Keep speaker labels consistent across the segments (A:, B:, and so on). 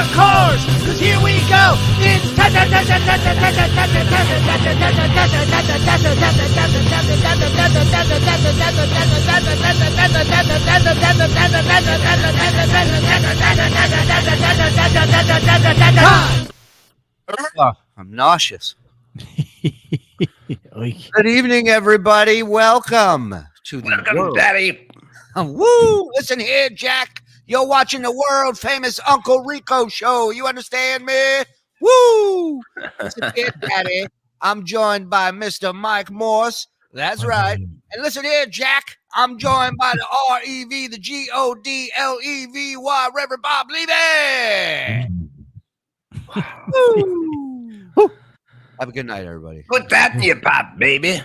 A: Of course, because here we go. It's I'm nauseous. Good evening, everybody. Welcome to the world.
B: Daddy.
A: Woo! Listen here, Jack. You're watching the world famous Uncle Rico show. You understand me? Woo! Listen here, Daddy. I'm joined by Mr. Mike Morse. That's right. And listen here, Jack. I'm joined by the R.E.V., the G-O-D-L-E-V-Y, Reverend Bob Levy. Woo! Have a good night, everybody.
B: Put that in your pot, baby.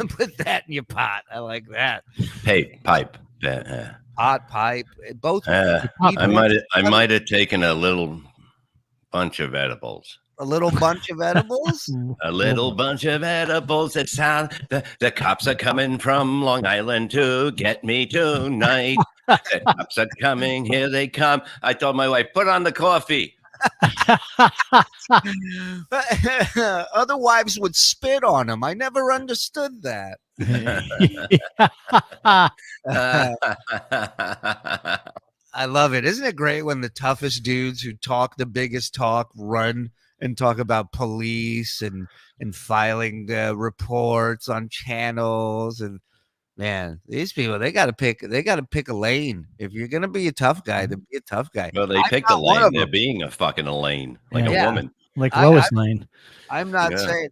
A: Put that in your pot. I like that.
B: Hey, pipe.
A: Pot, pipe, both.
B: I might have taken a little bunch of edibles.
A: A little bunch of edibles?
B: A little bunch of edibles. It's how the cops are coming from Long Island to get me tonight. The cops are coming. Here they come. I told my wife, put on the coffee.
A: Other wives would spit on him. I never understood that. I love it. Isn't it great when the toughest dudes who talk the biggest talk run and talk about police and filing reports on channels? And man, these people, they got to pick a lane. If you're going to be a tough guy, then be a tough guy.
B: Well, they picked a lane. They're being a fucking Lane, like a woman.
C: Like Lois Lane.
A: I'm not saying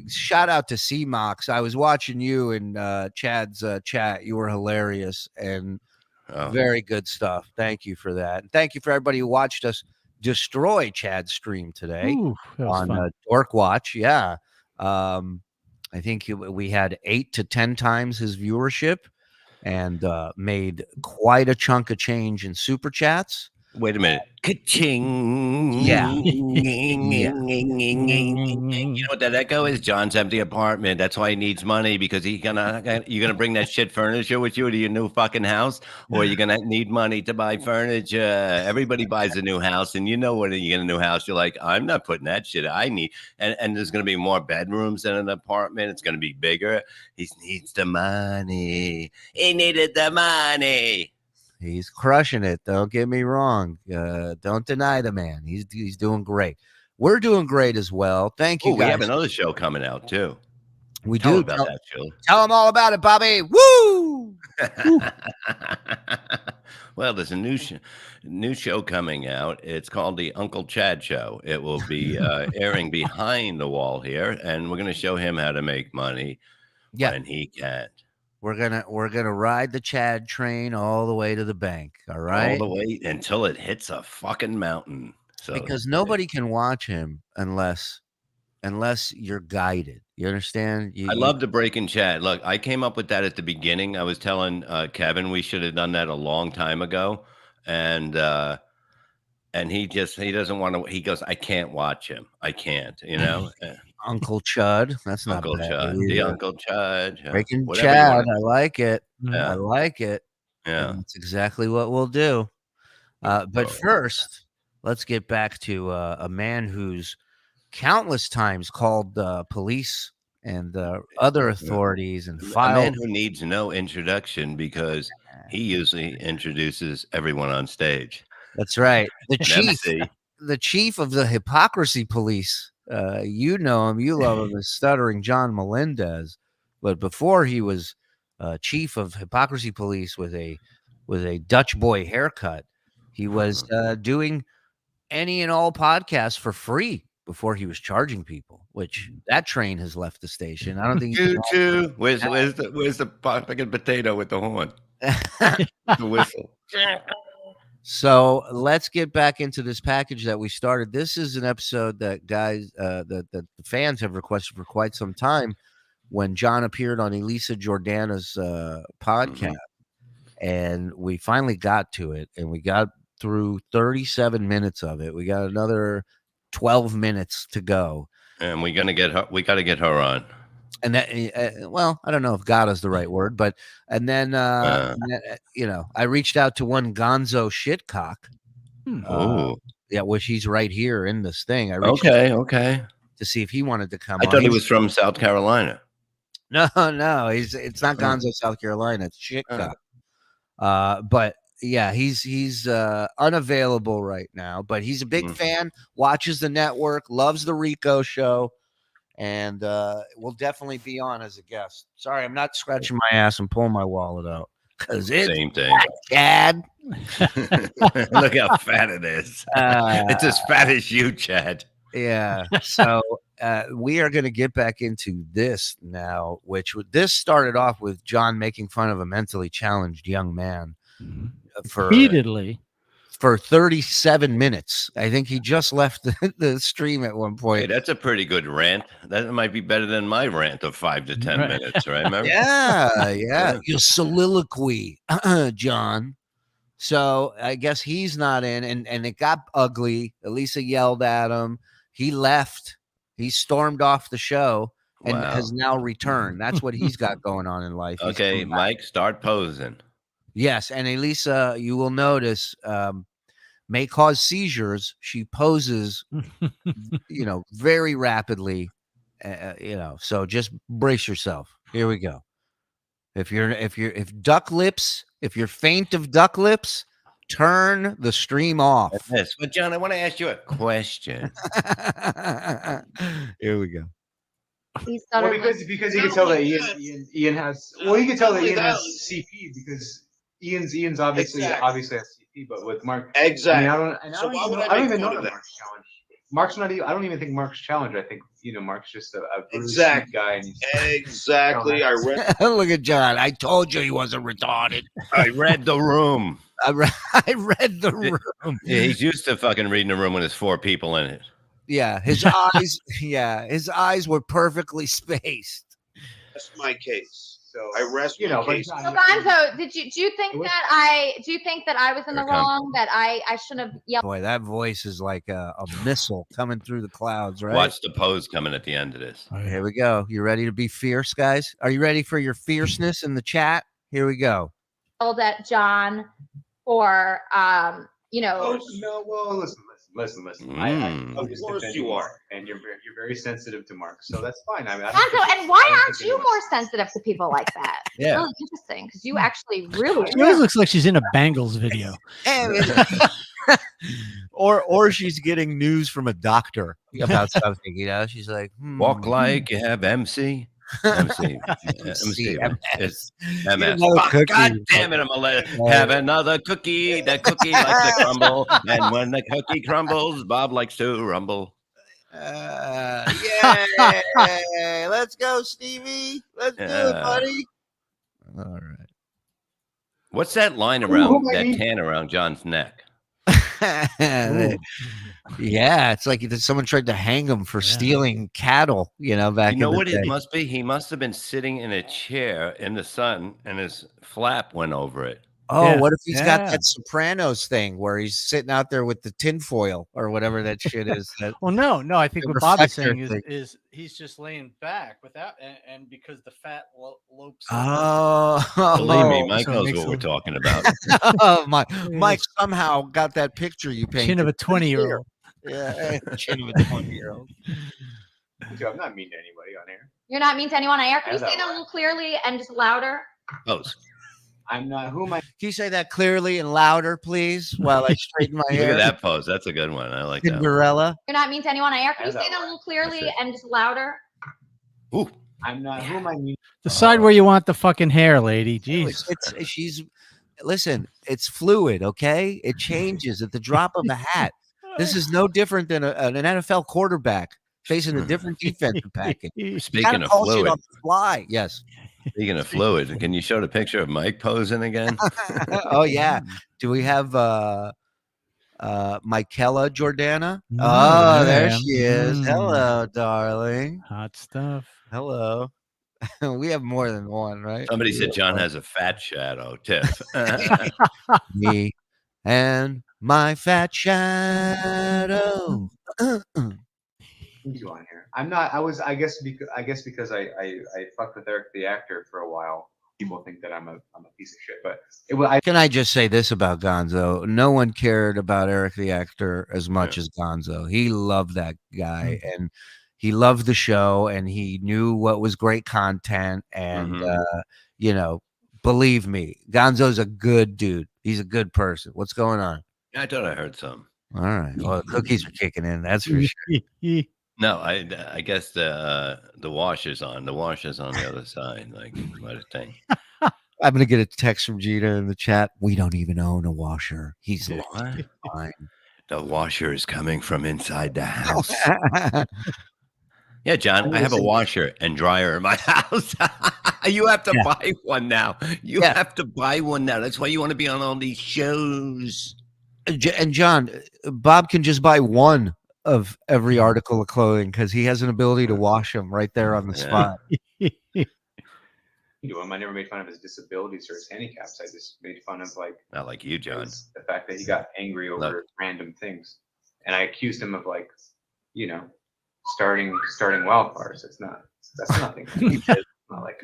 A: shout out to C-Mox. I was watching you and Chad's chat. You were hilarious and very good stuff. Thank you for that. And thank you for everybody who watched us destroy Chad's stream today.
C: Ooh,
A: on Dork Watch. Yeah. I think we had 8 to 10 times his viewership and made quite a chunk of change in super chats.
B: Wait a minute. Ka-ching.
A: Yeah.
B: You know what that echo is? John's empty apartment. That's why he needs money, because you're gonna bring that shit furniture with you to your new fucking house, or you're gonna need money to buy furniture. Everybody buys a new house, and you know when you get a new house, you're like, I'm not putting that shit. I need, and there's gonna be more bedrooms in an apartment. It's gonna be bigger. He needs the money. He needed the money.
A: He's crushing it. Don't get me wrong. Don't deny the man. He's doing great. We're doing great as well. Thank you, guys.
B: We have another show coming out too.
A: We
B: Tell
A: do
B: about that show.
A: Tell them all about it, Bobby. Woo!
B: Well, there's a new show coming out. It's called the Uncle Chad Show. It will be airing behind the wall here, and we're going to show him how to make money when he can't.
A: We're gonna ride the Chad train all the way to the bank. All right,
B: all the way until it hits a fucking mountain. So
A: because nobody can watch him unless you're guided. You understand?
B: I love the break in chat. Look, I came up with that at the beginning. I was telling Kevin we should have done that a long time ago, and he doesn't want to. He goes, I can't watch him. I can't. You know.
A: Uncle Chud. That's not
B: Uncle
A: bad.
B: Chud. The Uncle Chud.
A: Breaking Chad. I like it.
B: Yeah.
A: I like it.
B: Yeah.
A: And that's exactly what we'll do. But first, let's get back to a man who's countless times called police and other authorities and filed.
B: A man who needs no introduction because he usually introduces everyone on stage.
A: That's right. The chief of the Hypocrisy Police. You know him, you love him, as Stuttering John Melendez. But before he was chief of Hypocrisy Police with a Dutch boy haircut, he was doing any and all podcasts for free before he was charging people. Which that train has left the station. I don't think.
B: Choo-choo. Where's the fucking potato with the horn? The whistle.
A: So let's get back into this package that we started. This is an episode that that the fans have requested for quite some time. When John appeared on Elisa Jordana's podcast, and we finally got to it, and we got through 37 minutes of it. We got another 12 minutes to go,
B: and we got to get her on.
A: And that, well, I don't know if "got" is the right word, but then I reached out to one Gonzo Shitcock, Yeah, which he's right here in this thing. I reached
B: Okay.
A: to see if he wanted to come
B: I
A: on.
B: thought he was from South Carolina.
A: No, it's not Gonzo, South Carolina. It's Chitka. But yeah, he's unavailable right now. But he's a big fan. Watches the network. Loves the Rico show. And will definitely be on as a guest. Sorry, I'm not scratching my ass and pulling my wallet out because it's
B: Same thing.
A: Chad.
B: Look how fat it is. It's as fat as you, Chad.
A: Yeah. So we are going to get back into this now, this started off with John making fun of a mentally challenged young man
C: repeatedly
A: for 37 minutes. I think he just left the stream at one point.
B: Hey, that's a pretty good rant. That might be better than my rant of 5 to 10 minutes, right? Remember?
A: Yeah. Your soliloquy, John. So I guess he's not in, and it got ugly. Elisa yelled at him. He left. He stormed off the show and has now returned. That's what he's got going on in life.
B: Okay, Mike, start posing.
A: Yes, and Elisa, you will notice, may cause seizures. She poses, very rapidly. So just brace yourself. Here we go. If you're faint of duck lips, turn the stream off.
B: Yes, but John, I want to ask you a question.
A: Here we go.
D: Well, because you can tell that Ian has. Well, you can tell that Ian has CP because Ian's obviously has CP, but with Mark,
E: exactly.
D: I don't even know Mark's challenge. Mark's not even. I don't even think Mark's challenge. I think Mark's just a really sweet guy. And
E: exactly. I read.
A: Look at John. I told you he wasn't retarded.
B: I read the room.
A: I read the room.
B: Yeah, he's used to fucking reading the room when there's 4 people in it.
A: Yeah, his eyes. Yeah, his eyes were perfectly spaced.
E: That's my case. So I rest my case.
F: So Gonzo, do you think that I was in the wrong? That I shouldn't have yelled?
A: Boy, that voice is like a missile coming through the clouds, right?
B: Watch the pose coming at the end of this.
A: Here we go. You ready to be fierce, guys? Are you ready for your fierceness in the chat? Here we go.
F: At John for
D: Oh, no, well, listen.
E: Of course you are,
D: and you're very sensitive to Mark, so that's fine.
F: Gonzo, and why aren't you more sensitive to people like that?
B: Yeah,
F: really interesting because you actually really.
C: She always looks like she's in a Bengals video.
A: or she's getting news from a doctor about something. She's like,
B: walk like you have MC. MC. It's MS. God damn it, I'm gonna have another cookie. That cookie likes to crumble. And when the cookie crumbles, Bob likes to rumble.
A: Yay! Let's go, Stevie. Let's do it, buddy. All right.
B: What's that line around that tan around John's neck?
A: Yeah, it's like someone tried to hang him for stealing cattle, back in the
B: what
A: day.
B: It must be? He must have been sitting in a chair in the sun and his flap went over it.
A: Oh, what if he's got that Sopranos thing where he's sitting out there with the tinfoil or whatever that shit is?
C: Well, no. I think what Bob is saying is he's just laying back without, and because the fat lopes.
A: Oh,
B: believe me, Mike knows what we're talking about.
A: Mike somehow got that picture you painted.
C: Chin of a 20-year-old.
A: Yeah, chin of a 20-year-old.
D: I'm not mean to anybody on air.
F: You're not mean to anyone on air. Can you say that a little clearly and just louder?
B: Pose.
D: I'm not. Who am I?
A: Can you say that clearly and louder, please, while I straighten my hair?
B: Look at that pose. That's a good one. I like that.
A: Cinderella.
F: You're not mean to anyone on air. Can you say that a little clearly and just louder?
B: Ooh.
D: I'm not. Who am I mean?
C: Decide where you want the fucking hair, lady. Jeez.
A: Listen, it's fluid, okay? It changes at the drop of a hat. This is no different than an NFL quarterback facing a different defensive package.
B: Speaking of fluid,
A: on the fly. Yes.
B: Speaking of fluid, can you show the picture of Mike posing again?
A: Oh yeah. Do we have Michaela Jordana? There she is. Hello, darling.
C: Hot stuff.
A: Hello. We have more than one, right?
B: Somebody said John has a fat shadow. Tiff.
A: Me and my fat shadow.
D: You on here? I'm not. I guess because I fucked with Eric the actor for a while. people think that I'm a piece of shit. But
A: can I just say this about Gonzo? No one cared about Eric the actor as much as Gonzo. He loved that guy, and he loved the show, and he knew what was great content. And believe me, Gonzo's a good dude. He's a good person. What's going on?
B: I thought I heard some.
A: All right. Well, the cookies are kicking in. That's for sure.
B: No, I guess the wash is on. The wash is on the other side. Like, what a thing.
A: I'm gonna get a text from Gina in the chat. We don't even own a washer. He's
B: What?
A: fine.
B: The washer is coming from inside the house. Yeah, John, I have a washer and dryer in my house. You have to buy one now. You have to buy one now. That's why you want to be on all these shows.
A: And John, Bob can just buy one of every article of clothing because he has an ability to wash them right there on the spot.
D: I never made fun of his disabilities or his handicaps. I just made fun of
B: not like you, John.
D: The fact that he got angry over random things, and I accused him of starting wildfires. That's nothing.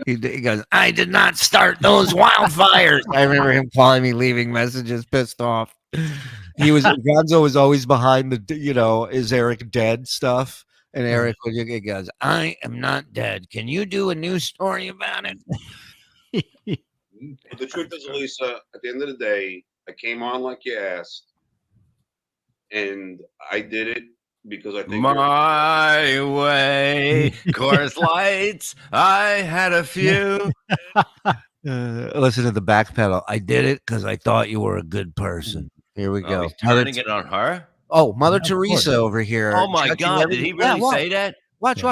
A: He goes, I did not start those wildfires. I remember him calling me, leaving messages, pissed off. Gonzo was always behind the, is Eric dead stuff. And Eric goes, I am not dead. Can you do a news story about it?
E: But the truth is, Elisa, at the end of the day, I came on like you asked, and I did it because I think
B: my way. Course lights. I had a few.
A: Listen to the back pedal. I did it because I thought you were a good person. Here we go.
B: He's turning it on her.
A: Oh, Mother Teresa over here.
B: Oh my God! Did he really say that?
A: Watch.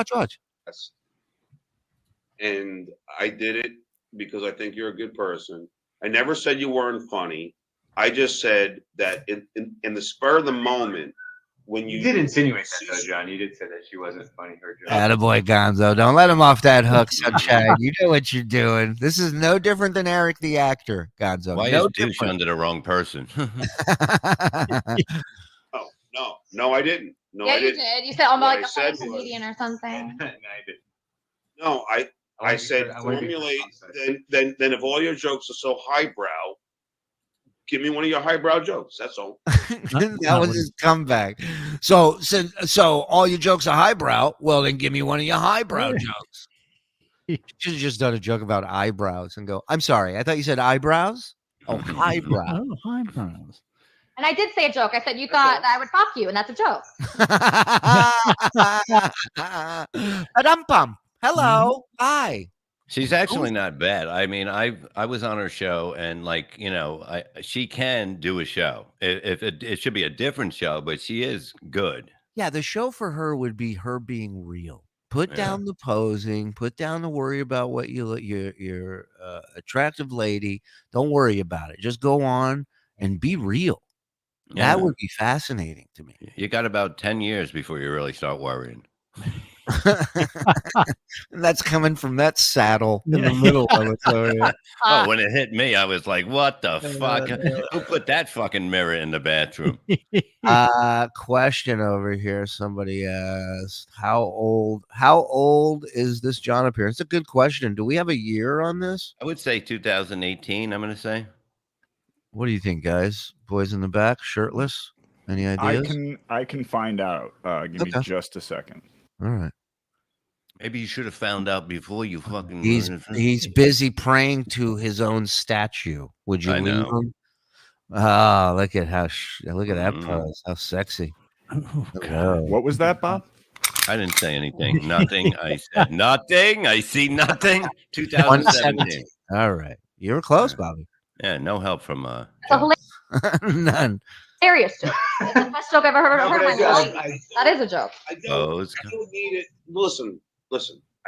E: And I did it because I think you're a good person. I never said you weren't funny. I just said that in the spur of the moment, when you
D: did insinuate that, though, John. You did say that she wasn't funny. Her joke.
A: Attaboy, Gonzo. Don't let him off that hook, sunshine. You know what you're doing. This is no different than Eric the actor, Gonzo.
B: Why is douche under the wrong person?
E: No, I didn't. No,
F: yeah,
E: I didn't.
F: You did. You said, "Oh, like a funny comedian or something."
E: No, I didn't. No, I said formulate. Then if all your jokes are so highbrow, give me one of your highbrow jokes. That's all.
A: That was his comeback. So all your jokes are highbrow. Well, then give me one of your highbrow jokes. You should have just done a joke about eyebrows and go, I'm sorry, I thought you said eyebrows? Oh, highbrow.
C: Oh, highbrows.
F: And I did say a joke. I said, you thought that I would fuck you, and that's a joke.
A: Hello. Hi.
B: She's actually not bad. I mean, I was on her show, and she can do a show. It should be a different show, but she is good.
A: Yeah, the show for her would be her being real. Put down the posing. Put down the worry about what you're attractive lady. Don't worry about it. Just go on and be real. Yeah. That would be fascinating to me.
B: You got about 10 years before you really start worrying.
A: That's coming from that saddle in the middle of it. So,
B: Oh, when it hit me, I was like, what the fuck? Who put that fucking mirror in the bathroom?
A: Question over here. Somebody asked, how old is this John appearance? It's a good question. Do we have a year on this?
B: I would say 2018, I'm going to say.
A: What do you think, guys? Boys in the back, shirtless? Any ideas?
G: I can find out. Give me just a second.
A: All right.
B: Maybe you should have found out before you fucking.
A: He's busy praying to his own statue. Would you leave him? Oh, look at that pose. How sexy.
G: Oh, what was that, Bob?
B: I didn't say anything. Nothing. I said nothing. I see nothing. 2017.
A: All right. You were close, Bobby.
B: Yeah, no help from
A: none.
F: Serious joke. It's the best joke I've ever heard in my life. That is a joke.
E: I don't need it. Listen.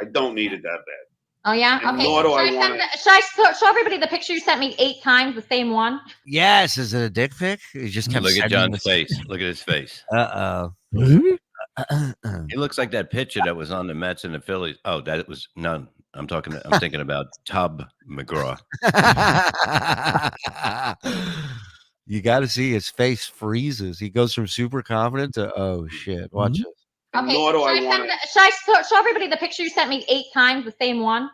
E: I don't need it that bad.
F: Oh yeah.
E: And
F: okay.
E: Nor do I want it.
F: Should I show everybody the picture you sent me 8 times, the same one?
A: Yes. Is it a dick pic? You just kept
B: look at John's face. Look at his face. He looks like that pitcher that was on the Mets and the Phillies. Oh, that was none. I'm thinking about Tub McGraw. You got to see his face freezes. He goes from super confident to, oh shit, watch this.
E: And nor do I want to.
F: Should I show everybody the picture you sent me 8 times, the same one?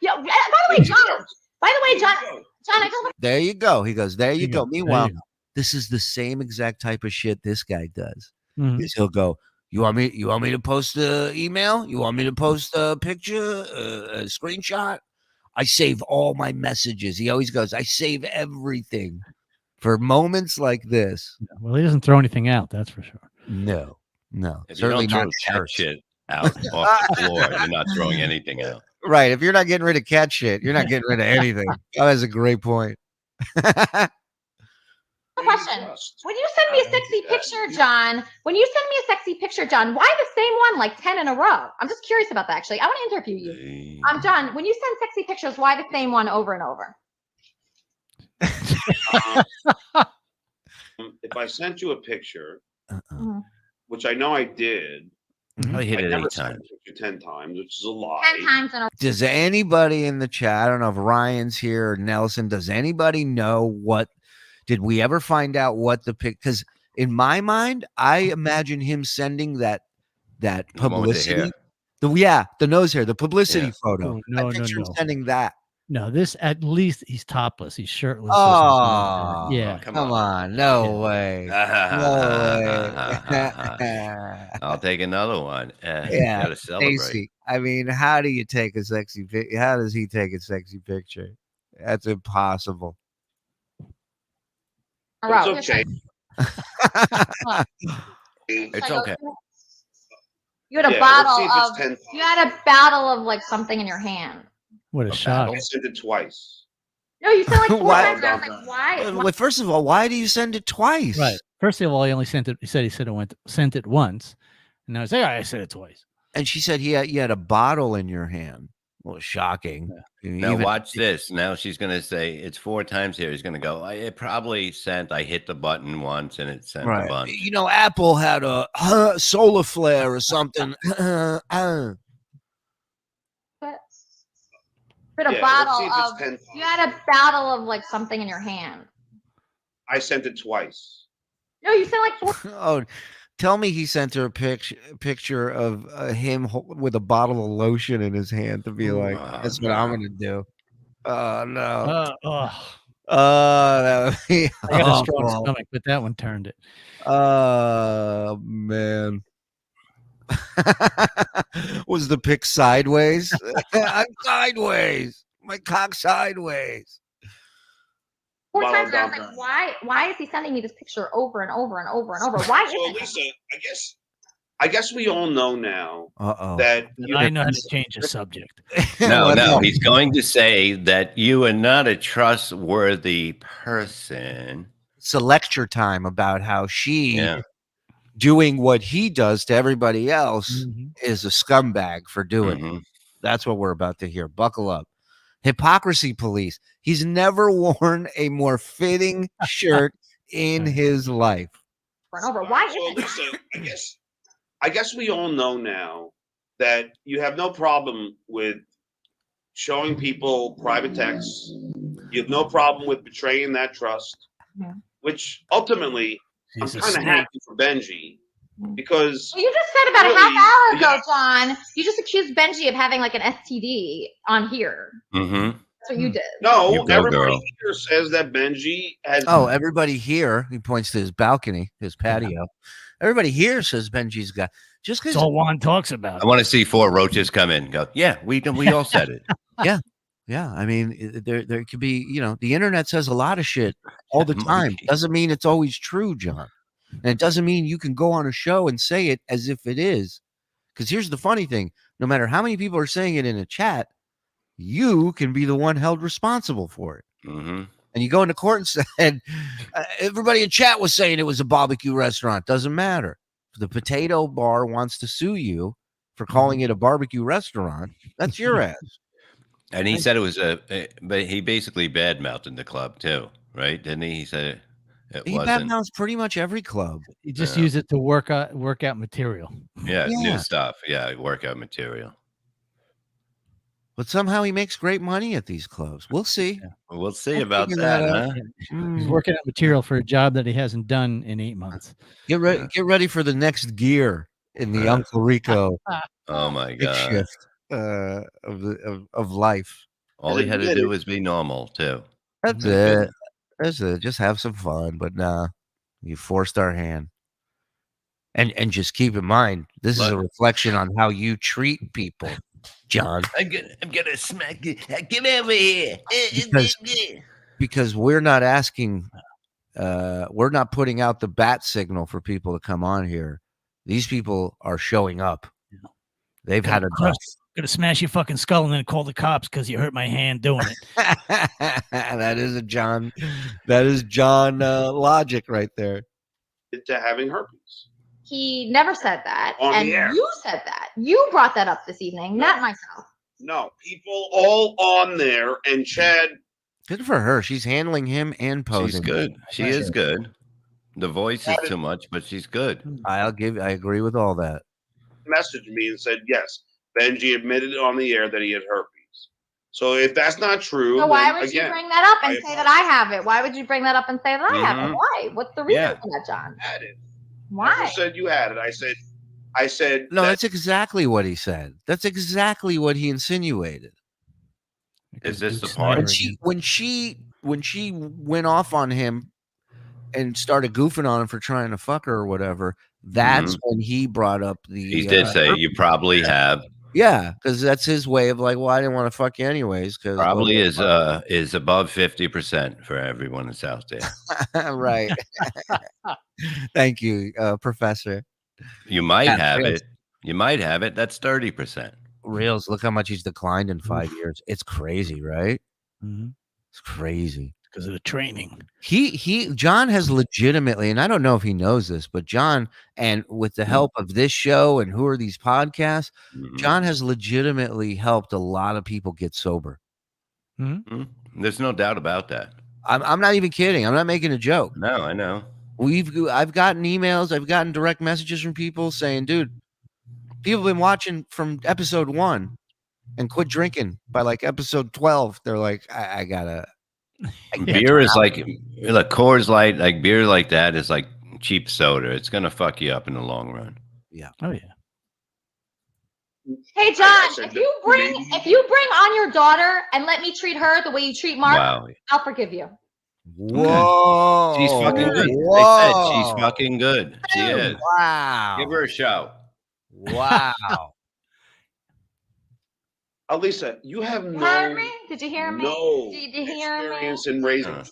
F: Yeah. By the way, John. John, I don't.
A: There you go. He goes, there you go. Meanwhile, this is the same exact type of shit this guy does. Is he'll go, you want me to post the email? You want me to post a picture, a screenshot? I save all my messages. He always goes, I save everything for moments like this.
C: Well, he doesn't throw anything out, that's for sure.
A: No.
B: If
A: Certainly
B: you don't
A: not
B: throw cat shit out off the floor, you're not throwing anything out.
A: Right. If you're not getting rid of cat shit, you're not getting rid of anything. Oh, that's a great point.
F: Question. When you send me a sexy picture, John, why the same one like 10 in a row? I'm just curious about that, actually. I want to interview you. John, when you send sexy pictures, why the same one over and over?
E: If I sent you a picture, which I know I did,
B: I hit it 8 times.
E: 10 times, which is a lot.
F: 10 times in a row.
A: Does anybody in the chat, I don't know if Ryan's here or Nelson, does anybody know did we ever find out what the pic? Because in my mind, I imagine him sending that publicity. The nose hair, the publicity photo.
C: Oh, no,
A: I picture him sending that.
C: No, this at least he's topless. He's shirtless.
A: Oh,
C: yeah.
A: Come on. No way. No way.
B: I'll take another one.
A: Yeah.
B: Gotta celebrate.
A: Stacey, I mean, how do you take a sexy picture? How does he take a sexy picture? That's impossible.
E: It's okay.
B: It's okay.
F: You had a bottle of like something in your hand.
C: What a shock.
E: I sent it twice.
F: No, you sent like 4 times. I was like, why?
A: Well, first of all, why do you send it twice?
C: Right. First of all, he only sent it. He said sent it once, and I was like, I sent it twice.
A: And she said you had a bottle in your hand. Well, shocking.
C: Yeah.
B: Now watch this. Now she's gonna say it's 4 times here. He's gonna go. It probably sent. I hit the button once and it sent a bunch.
A: You know, Apple had a solar flare or something.
F: You had a bottle of like something in your hand.
E: I sent it twice.
F: No, you sent like 4.
A: Oh, tell me he sent her a picture of him with a bottle of lotion in his hand to be like, that's what I'm gonna do. Oh no. That would be
C: I got a strong stomach, but that one turned it.
A: Oh man. Was the pic sideways? I'm sideways. My cock sideways.
F: 4 times. I was like, why is he sending me this picture over and over and over and over? Why is it?
E: Elisa, I guess we all know now that
C: I know how to change the subject.
B: No. He's going to say that you are not a trustworthy person.
A: It's a lecture time about how she doing what he does to everybody else is a scumbag for doing it. That's what we're about to hear. Buckle up. Hypocrisy police. He's never worn a more fitting shirt in his life.
F: Why is
E: it? I guess we all know now that you have no problem with showing people private texts. You have no problem with betraying that trust, which ultimately I'm kind of happy for Benji because
F: you just said about a half hour ago, John. You just accused Benji of having like an STD on here. That's what you did.
E: No, everybody here says that Benji has.
A: Oh, everybody here. He points to his balcony, his patio. Everybody here says Benji's got just because.
C: That's all Juan talks about.
B: I want to see 4 roaches come in and go, yeah, we all said it.
A: Yeah. I mean, there could be, the internet says a lot of shit all the time. Doesn't mean it's always true, John. And it doesn't mean you can go on a show and say it as if it is. Because here's the funny thing. No matter how many people are saying it in a chat, you can be the one held responsible for it. And you go into court and said, everybody in chat was saying it was a barbecue restaurant. Doesn't matter. If the potato bar wants to sue you for calling it a barbecue restaurant, that's your ass.
B: And he said it was but he basically badmouthed the club too, right? Didn't he? He said
A: he badmouths pretty much every club.
C: He just used it to work out material.
B: Yeah, new stuff. Yeah, workout material.
A: But somehow he makes great money at these clubs. We'll see.
B: Yeah. We'll see about that.
C: He's working out material for a job that he hasn't done in 8 months.
A: Get ready for the next gear in the Uncle Rico
B: Oh my God.
A: shift of life.
B: All he had to do was be normal too.
A: That's it. That's it. Just have some fun. But nah, you forced our hand. And just keep in mind, this is a reflection on how you treat people, John.
B: I'm gonna smack you. Get over here.
A: Because we're not asking, we're not putting out the bat signal for people to come on here. These people are showing up. They've had a
H: gonna smash your fucking skull and then call the cops because you hurt my hand doing it.
A: That is a John. That is John logic right there.
E: To having herpes.
F: He never said that.
E: On
F: and
E: the air.
F: You said that. You brought that up this evening, not myself.
E: No, people all on there, and Chad.
A: Good for her. She's handling him and posing.
B: She's good. She is good. The voice is too much, but she's good.
A: I agree with all that.
E: Messaged me and said, yes, Benji admitted on the air that he had herpes. So if that's not true,
F: so why would you bring that up and say that I have it? Why would you bring that up and say that I have it? Why? What's the reason for that, John?
E: I had it.
F: Why?
E: You said you had it. I said.
A: No, that's exactly what he said. That's exactly what he insinuated.
B: Is this the part?
A: When she went off on him and started goofing on him for trying to fuck her or whatever, that's when he brought up the.
B: He did say you probably have.
A: Yeah, because that's his way of like, well, I didn't want to fuck you anyways. Because
B: probably is above 50% for everyone that's out there.
A: Right. Thank you, Professor.
B: You might have it. You might have it. That's 30%.
A: Reals, look how much he's declined in 5 years. It's crazy, right? It's crazy.
H: Because of the training.
A: John has legitimately, and I don't know if he knows this, but John, and with the help of this show and who are these podcasts, John has legitimately helped a lot of people get sober.
B: There's no doubt about that.
A: I'm not even kidding. I'm not making a joke.
B: No, I know.
A: I've gotten emails, I've gotten direct messages from people saying, dude, people have been watching from episode 1 and quit drinking by like episode 12. They're like, I gotta.
B: Beer is like Coors Light, like beer like that is like cheap soda. It's gonna fuck you up in the long run.
A: Yeah.
H: Oh yeah.
F: Hey John, if you bring on your daughter and let me treat her the way you treat Mark, I'll forgive you.
A: Whoa.
B: She's fucking good. They said she's fucking good. She is.
A: Wow.
B: Give her a show.
A: Wow.
E: Elisa, you have
F: Did you hear me?
E: No
F: Did you hear
E: experience in raising children.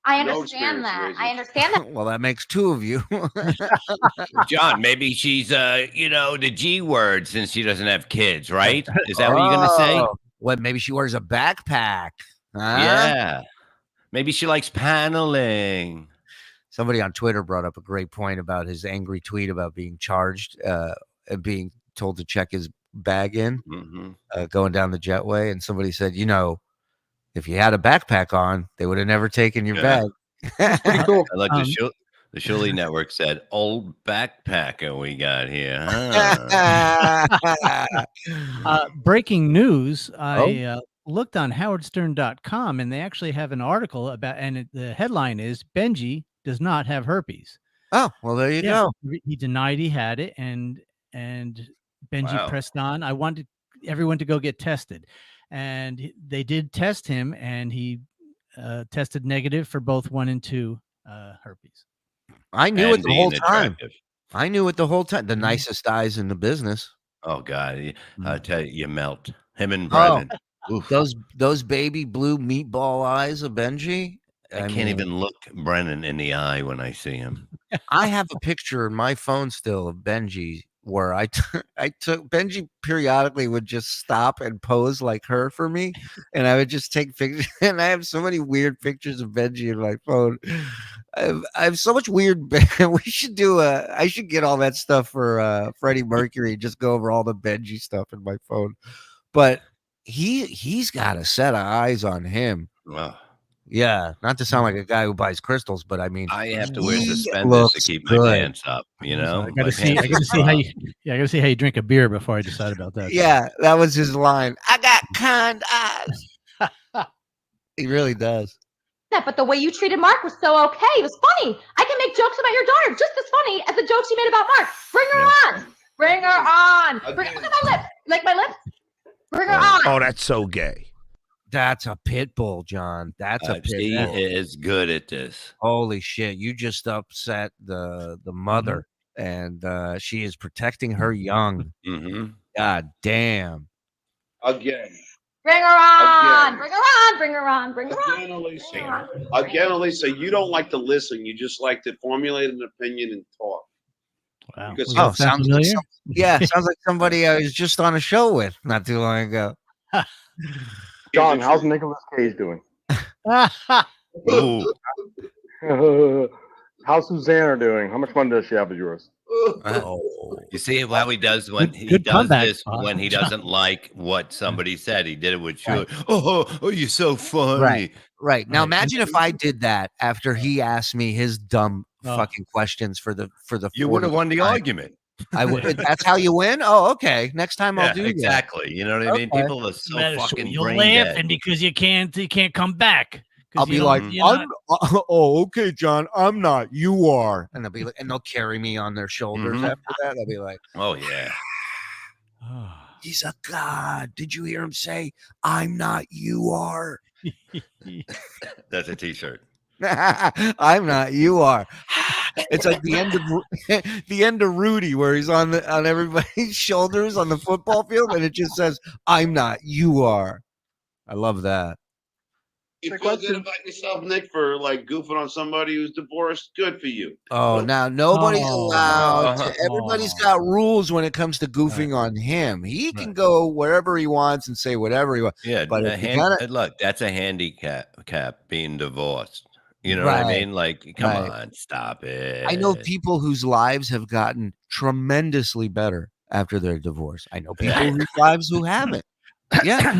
F: I understand that. I understand that.
A: Well, that makes 2 of you.
B: John, maybe she's the G word since she doesn't have kids, right? Is that what you're gonna say?
A: What? Maybe she wears a backpack. Huh?
B: Yeah. Maybe she likes paneling.
A: Somebody on Twitter brought up a great point about his angry tweet about being charged, being told to check his bag in, going down the jetway, and somebody said, if you had a backpack on, they would have never taken your bag.
E: Pretty cool.
B: I like the Shuley Network said, "Old backpacker we got here." Huh?
H: Breaking news. I looked on howardstern.com and they actually have an article about, and the headline is Benji does not have herpes.
A: Oh, well, there you go.
H: He denied he had it, and Benji pressed on. I wanted everyone to go get tested, and they did test him, and he tested negative for both 1 and 2 herpes.
A: I knew it the whole time. I knew it the whole time. The nicest eyes in the business.
B: Oh God, I tell you, you melt him and Brennan.
A: Those baby blue meatball eyes of Benji.
B: I can't even look Brennan in the eye when I see him.
A: I have a picture in my phone still of Benji where I took Benji periodically would just stop and pose like her for me, and I would just take pictures. And I have so many weird pictures of Benji in my phone. I have so much weird. We should do I should get all that stuff for Freddie Mercury. Just go over all the Benji stuff in my phone. But he's got a set of eyes on him.
B: Wow.
A: Yeah, not to sound like a guy who buys crystals, but I mean,
B: I have to wear suspenders to keep my pants up. I
H: gotta see how you drink a beer before I decide about that.
A: Yeah, that was his line. I got kind eyes. He really does.
F: But the way you treated Mark was so okay. It was funny. I can make jokes about your daughter just as funny as the jokes you made about Mark. Bring her on. Bring her on. Look at my lips. Like my lips? Bring her on.
I: Oh, that's so gay.
A: That's a pit bull, John. That's a pit
B: She
A: bull.
B: is good at this.
A: Holy shit! You just upset the mother, and she is protecting her young.
B: Mm-hmm.
A: God damn!
E: Again.
F: Bring her on. Bring her on. Bring her on. Bring her
E: on. Again, Elisa, you don't like to listen. You just like to formulate an opinion and talk.
H: Wow.
A: Sounds like sounds like somebody I was just on a show with not too long ago.
J: John, how's Nicolas Cage doing? How's Susanna doing? How much fun does she have with yours?
B: You see how he does when he does this when he doesn't like what somebody said. He did it with you. Right. Oh, you're so funny.
A: Right. Now imagine if I did that after he asked me his dumb fucking questions for the.
B: You would have won the argument.
A: I would. That's how you win. Oh, okay. Next time I'll do that.
B: Exactly. You know what I mean? People are so fucking
H: you're laughing because you can't come back.
A: I'll be like, oh, okay, John, I'm not. You are, and they'll carry me on their shoulders after that. I'll be like,
B: oh yeah,
A: he's a god. Did you hear him say, "I'm not. You are"?
B: That's a T-shirt.
A: I'm not. You are. It's like the end of Rudy, where he's on everybody's shoulders on the football field, and it just says, "I'm not. You are." I love that.
E: You feel good about yourself, Nick, for like goofing on somebody who's divorced? Good for you.
A: Oh, now nobody's allowed. Everybody's got rules when it comes to goofing on him. He can go wherever he wants and say whatever he wants.
B: Yeah, but look, that's a handicap being divorced. You know what I mean? Like, come on, stop it.
A: I know people whose lives have gotten tremendously better after their divorce. I know people whose lives who haven't. Yeah.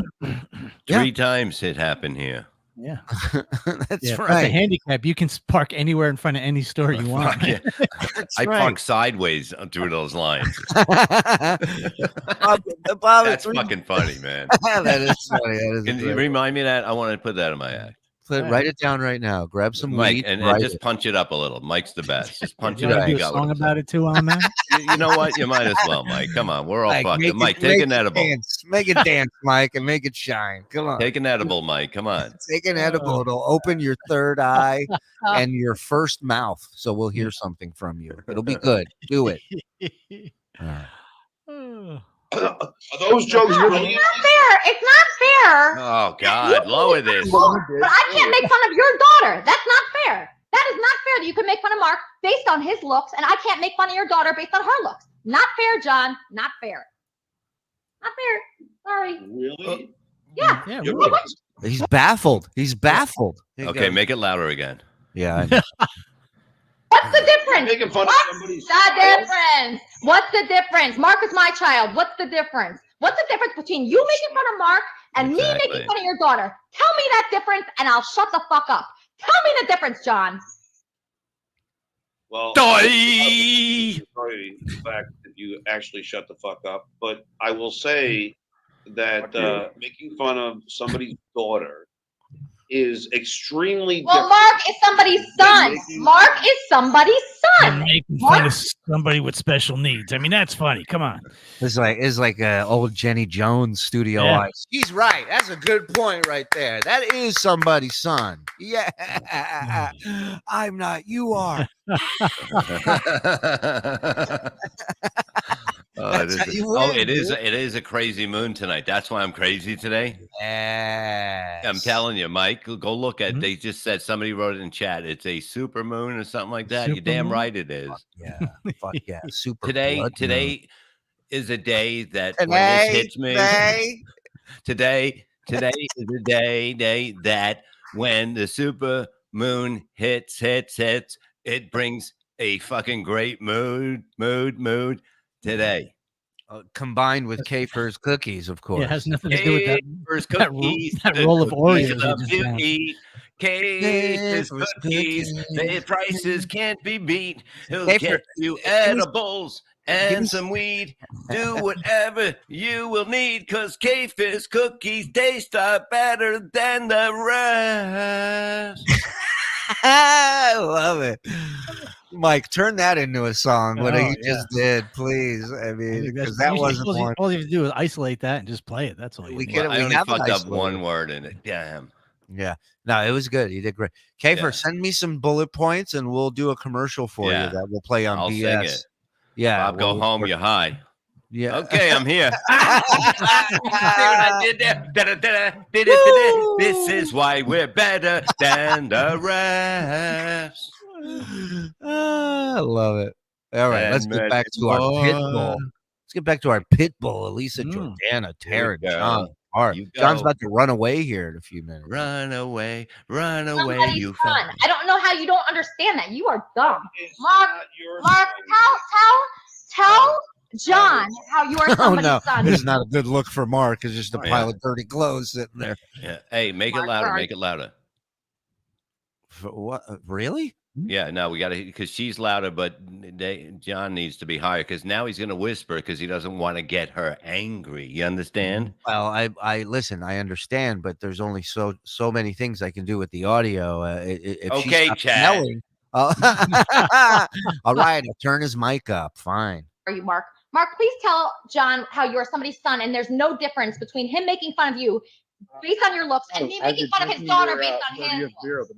B: 3 times it happened here.
H: Yeah,
A: that's right.
H: As a handicap, you can park anywhere in front of any store you want.
B: Yeah. I park sideways through those lines.
A: Bob,
B: that's fucking funny, man.
A: That is funny.
B: Can you remind me of that? I want to put that in my act.
A: Write it down right now. Grab some
B: Mike
A: weed
B: and just punch it up a little. Mike's the best. Just punch it up.
H: Do a song about it too, on man.
B: You know what? You might as well, Mike. Come on, we're all fucking. Mike, take an edible.
A: Make it dance, Mike, and make it shine. Come on.
B: Take an edible, Mike. Come on.
A: Take an edible. It'll open your third eye and your first mouth, so we'll hear something from you. It'll be good. Do it.
E: Are those jokes really?
F: It's not fair. It's not fair.
B: Oh God, lower this.
F: But I can't make fun of your daughter. That's not fair. That is not fair that you can make fun of Mark based on his looks, and I can't make fun of your daughter based on her looks. Not fair, John. Not fair. Not fair. Sorry.
E: Really?
F: Yeah.
B: Really.
A: He's baffled. He's baffled.
B: Okay, make it louder again.
A: Yeah.
F: What's the difference?
E: Making fun
F: What's
E: of somebody's
F: the difference? What's the difference? Mark is my child. What's the difference? What's the difference between you making fun of Mark and me making fun of your daughter? Tell me that difference and I'll shut the fuck up. Tell me the difference, John.
E: Well, sorry the fact that you actually shut the fuck up, but I will say that making fun of somebody's daughter is extremely
F: different. Mark is somebody's son. Mark is somebody's son.
H: Making fun of somebody with special needs. I mean, that's funny. Come on.
A: It's like old Jenny Jones studio eyes. He's right. That's a good point right there. That is somebody's son. Yeah. I'm not. You are.
B: It is a crazy moon tonight. That's why I'm crazy today.
A: Yes.
B: I'm telling you, Mike, go look at they just said somebody wrote it in chat. It's a super moon or something like that. You're damn right it is.
A: Fuck yeah. Super
B: today is a day that when this hits me. Today is a day that when the super moon hits, it brings a fucking great mood today.
A: Combined with Kafer's cookies, of course.
H: It has nothing to do with that roll of Oreos.
B: Kafer's cookies, their prices can't be beat. He'll get you edibles and some weed. Do whatever you will need, because Kafer's cookies taste better than the rest.
A: I love it. Mike, turn that into a song. What he
H: yeah.
A: just did, please. I mean, because that wasn't one.
H: All you have to do is isolate that and just play it. That's all you need.
B: I only
A: have
B: fucked up one word in it. Damn.
A: Yeah. No, it was good. You did great. Kafer, send me some bullet points and we'll do a commercial for you that we'll play on
B: I'll
A: BS.
B: sing it.
A: Yeah.
B: Bob, go home. You're high.
A: Yeah.
B: Okay, I'm here. See what I did there? This is why we're better than the rest.
A: I love it. All right, let's get back to our pit bull. Let's get back to our pit bull, Elisa, Jordana, Tara, John. John's about to run away here in a few minutes.
B: Run away, you
F: son. I don't know how you don't understand that. You are dumb. Mark, tell John how you are somebody's son.
A: This is not a good look for Mark. It's just a pile of dirty clothes sitting there.
B: Yeah. Hey, make it louder. Make it louder.
A: For what? Really?
B: Yeah, no, we got to, because she's louder, but John needs to be higher because now he's going to whisper because he doesn't want to get her angry. You understand?
A: Well, I listen, I understand, but there's only so many things I can do with the audio.
B: Okay, Chad.
A: All right, I'll turn his mic up. Fine.
F: Are you, Mark? Mark, please tell John how you are somebody's son, and there's no difference between him making fun of you based on your looks and me making fun of his daughter based on his looks.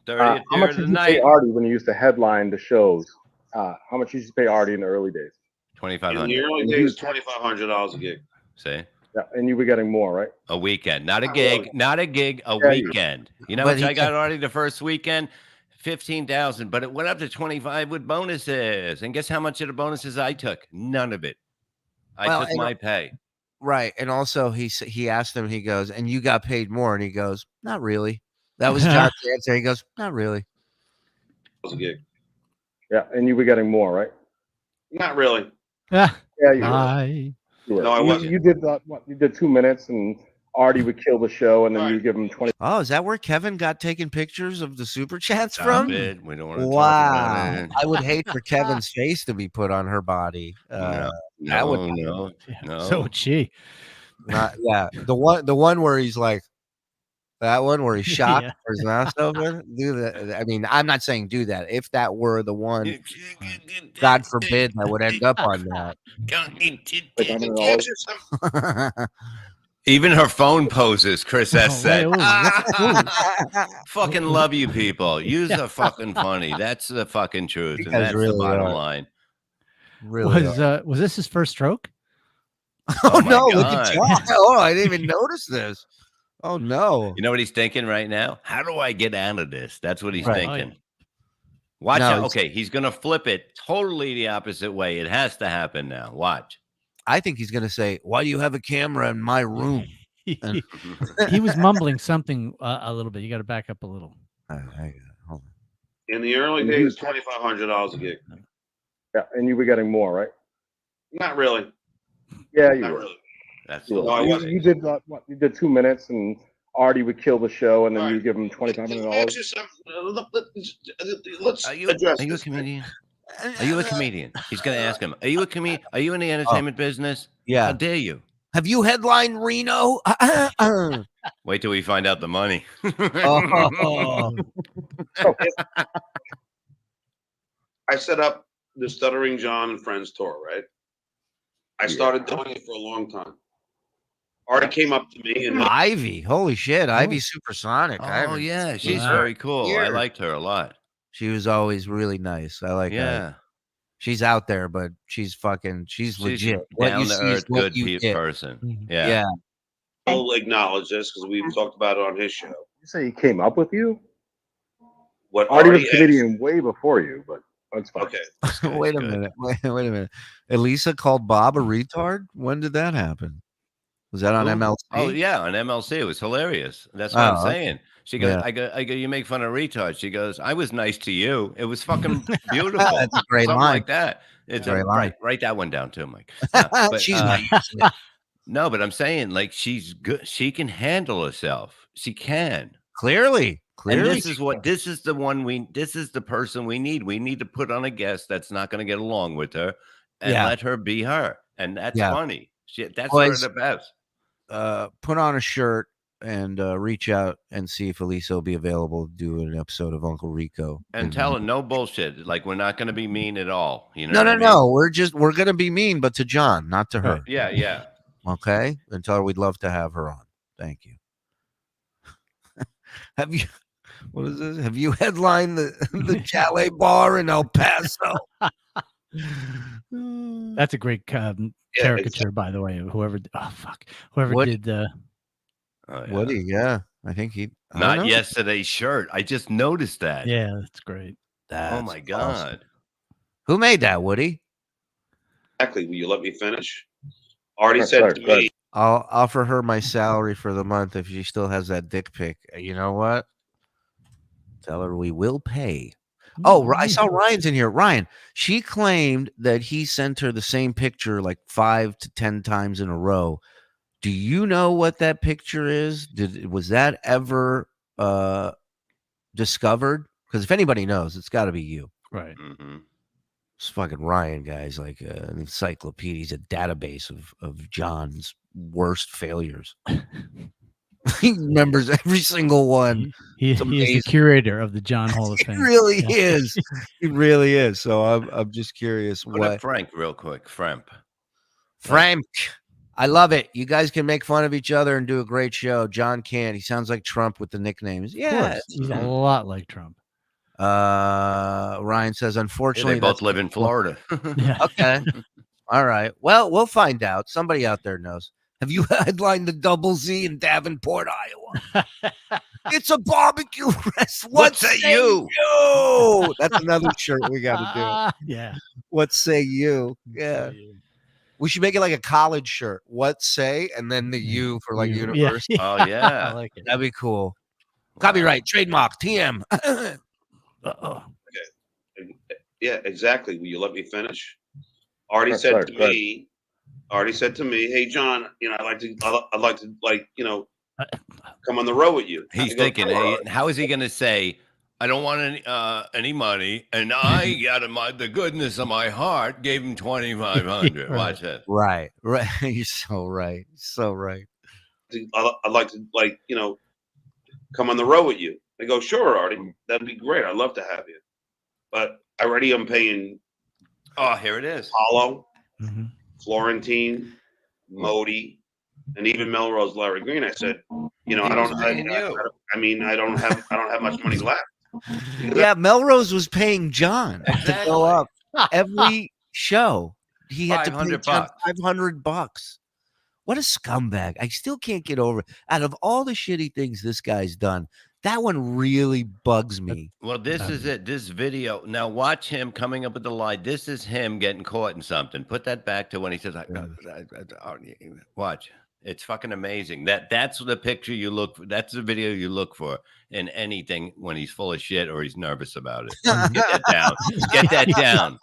J: How much did you pay Artie when he used to headline the shows? How much did you pay Artie in the early days?
B: $2,500.
E: In the early days, $2,500 a gig.
B: See?
J: Yeah, and you were getting more, right?
B: A weekend, not a gig, a weekend. You know what I got Artie the first weekend? 15,000, but it went up to 25 with bonuses. And guess how much of the bonuses I took? None of it. I took my pay.
A: Right, and also he asked him. He goes, "And you got paid more?" And he goes, "Not really." That was John's answer. He goes, "Not really."
E: Gig.
J: Yeah, and you were getting more, right?
E: Not really.
J: Yeah, you were.
E: No, I wasn't.
J: You did that. What? You did 2 minutes, and Artie would kill the show, and then you give him 20.
A: Oh, is that where Kevin got taking pictures of the super chats
B: Stop
A: from?
B: it. We don't want to talk about it.
A: I would hate for Kevin's face to be put on her body.
B: No.
H: So would she.
A: The one where he's like, that one where he's shocked or his mouth open. Do that. I mean, I'm not saying do that. If that were the one, God forbid, that would end up on that.
B: Even her phone poses, Chris S. said. Fucking love you people. You're the fucking funny. That's the fucking truth. And that's really the bottom line.
A: Really?
H: Was this his first stroke?
A: Oh no, look at John. Oh, I didn't even notice this. Oh no.
B: You know what he's thinking right now? How do I get out of this? That's what he's thinking. Watch out. Okay, he's going to flip it totally the opposite way. It has to happen now. Watch.
A: I think he's going to say, "Why do you have a camera in my room?"
H: He was mumbling something a little bit. You got to back up a little.
A: Hold on.
E: In the early days, $2,500 a gig.
J: Yeah, and you were getting more, right?
E: Not really.
J: Yeah, you
E: Not
J: were.
E: really.
B: That's
J: you did that. What? You did 2 minutes, and Artie would kill the show, and then you give him $2,500.
E: Let's
B: Are you a comedian? Are you a comedian? He's going to ask him. Are you a comedian? Are you in the entertainment business?
A: Yeah.
B: How dare you?
A: Have you headlined Reno?
B: Wait till we find out the money.
E: I set up the Stuttering John and Friends tour, right? I started doing it for a long time. Artie came up to me and
A: Ivy. Holy shit. Ivy's supersonic.
B: Oh, yeah. She's very cool. I liked her a lot.
A: She was always really nice. I like her. She's out there, but she's legit.
B: Down to earth, good person. Yeah.
E: I'll acknowledge this because we've talked about it on his show.
J: You say he came up with you?
E: What
J: Artie was a comedian way before you, but that's fine.
E: Okay.
A: Wait a minute. Wait a minute. Elisa called Bob a retard? When did that happen? Was that on MLC?
B: Oh, yeah, on MLC. It was hilarious. That's what I'm saying. She goes, I go, you make fun of retards. She goes, I was nice to you. It was fucking beautiful.
A: That's a great
B: Something
A: line.
B: like that. It's
A: great line.
B: Write that one down too, Mike. But,
A: she's nice.
B: No, but I'm saying, like, she's good. She can handle herself. She can.
A: Clearly.
B: And this is the person we need. We need to put on a guest that's not going to get along with her and let her be her. And that's funny. That's one of the best.
A: Put on a shirt and reach out and see if Elisa will be available to do an episode of Uncle Rico.
B: And tell her no bullshit. Like, we're not going to be mean at all. You know?
A: No. We're going to be mean, but to John, not to her.
B: Yeah.
A: Okay. And tell her we'd love to have her on. Thank you. What is this? Have you headlined the Chalet Bar in El Paso?
H: That's a great caricature, by the way. Whoever did the
A: Woody, yeah. I think he
B: not yesterday's shirt. I just noticed that.
H: Yeah, that's great.
B: Oh my God.
A: Awesome. Who made that, Woody?
E: Exactly. Will you let me finish? Already said to me.
A: I'll offer her my salary for the month if she still has that dick pic. You know what? Tell her we will pay. Oh, I saw Ryan's in here. Ryan, she claimed that he sent her the same picture like 5 to 10 times in a row. Do you know what that picture is? Was that ever discovered? Because if anybody knows, it's got to be you.
H: Right.
B: Mm-hmm.
A: It's fucking Ryan, guys. Like an encyclopedia. He's a database of John's worst failures. He remembers every single one.
H: He is the curator of the John Hall of Fame.
A: He really is. He really is. So I'm just curious.
B: Put up Frank real quick. Frank.
A: I love it. You guys can make fun of each other and do a great show. John can't. He sounds like Trump with the nicknames. Yeah,
H: he's a lot like Trump.
A: Ryan says, unfortunately,
B: they both live in Florida.
H: Yeah.
A: Okay. All right. Well, we'll find out. Somebody out there knows. Have you headlined the Double Z in Davenport, Iowa? It's a barbecue restaurant.
B: What say you?
A: That's another shirt we got to
H: do. Yeah.
A: What say you? Yeah. We should make it like a college shirt. What say? And then the U for like university.
B: Yeah. Oh, yeah.
H: I like it.
A: That'd be cool. Copyright, trademark, TM.
E: Okay. Yeah, exactly. Will you let me finish? Already said to me, hey John, I'd like to come on the road with you.
B: He's thinking, hey, how is he going to say, I don't want any money, and I, out of the goodness of my heart, gave him $2,500. Watch that.
A: Right. You're so right.
E: I'd like to come on the road with you. I go, sure, Artie, that'd be great. I'd love to have you, but already I'm paying.
B: Oh, here it is.
E: Paulo, Florentine, Modi, and even Melrose Larry Green. I said, I don't have much money left.
A: Yeah, Melrose was paying John to go up every show. He had to pay $500. What a scumbag. I still can't get over it. Out of all the shitty things this guy's done, that one really bugs me.
B: Well, this is it. This video. Now watch him coming up with the lie. This is him getting caught in something. Put that back to when he says, watch. It's fucking amazing. That's the picture you look for. That's the video you look for in anything when he's full of shit or he's nervous about it. Get that down. Get that down.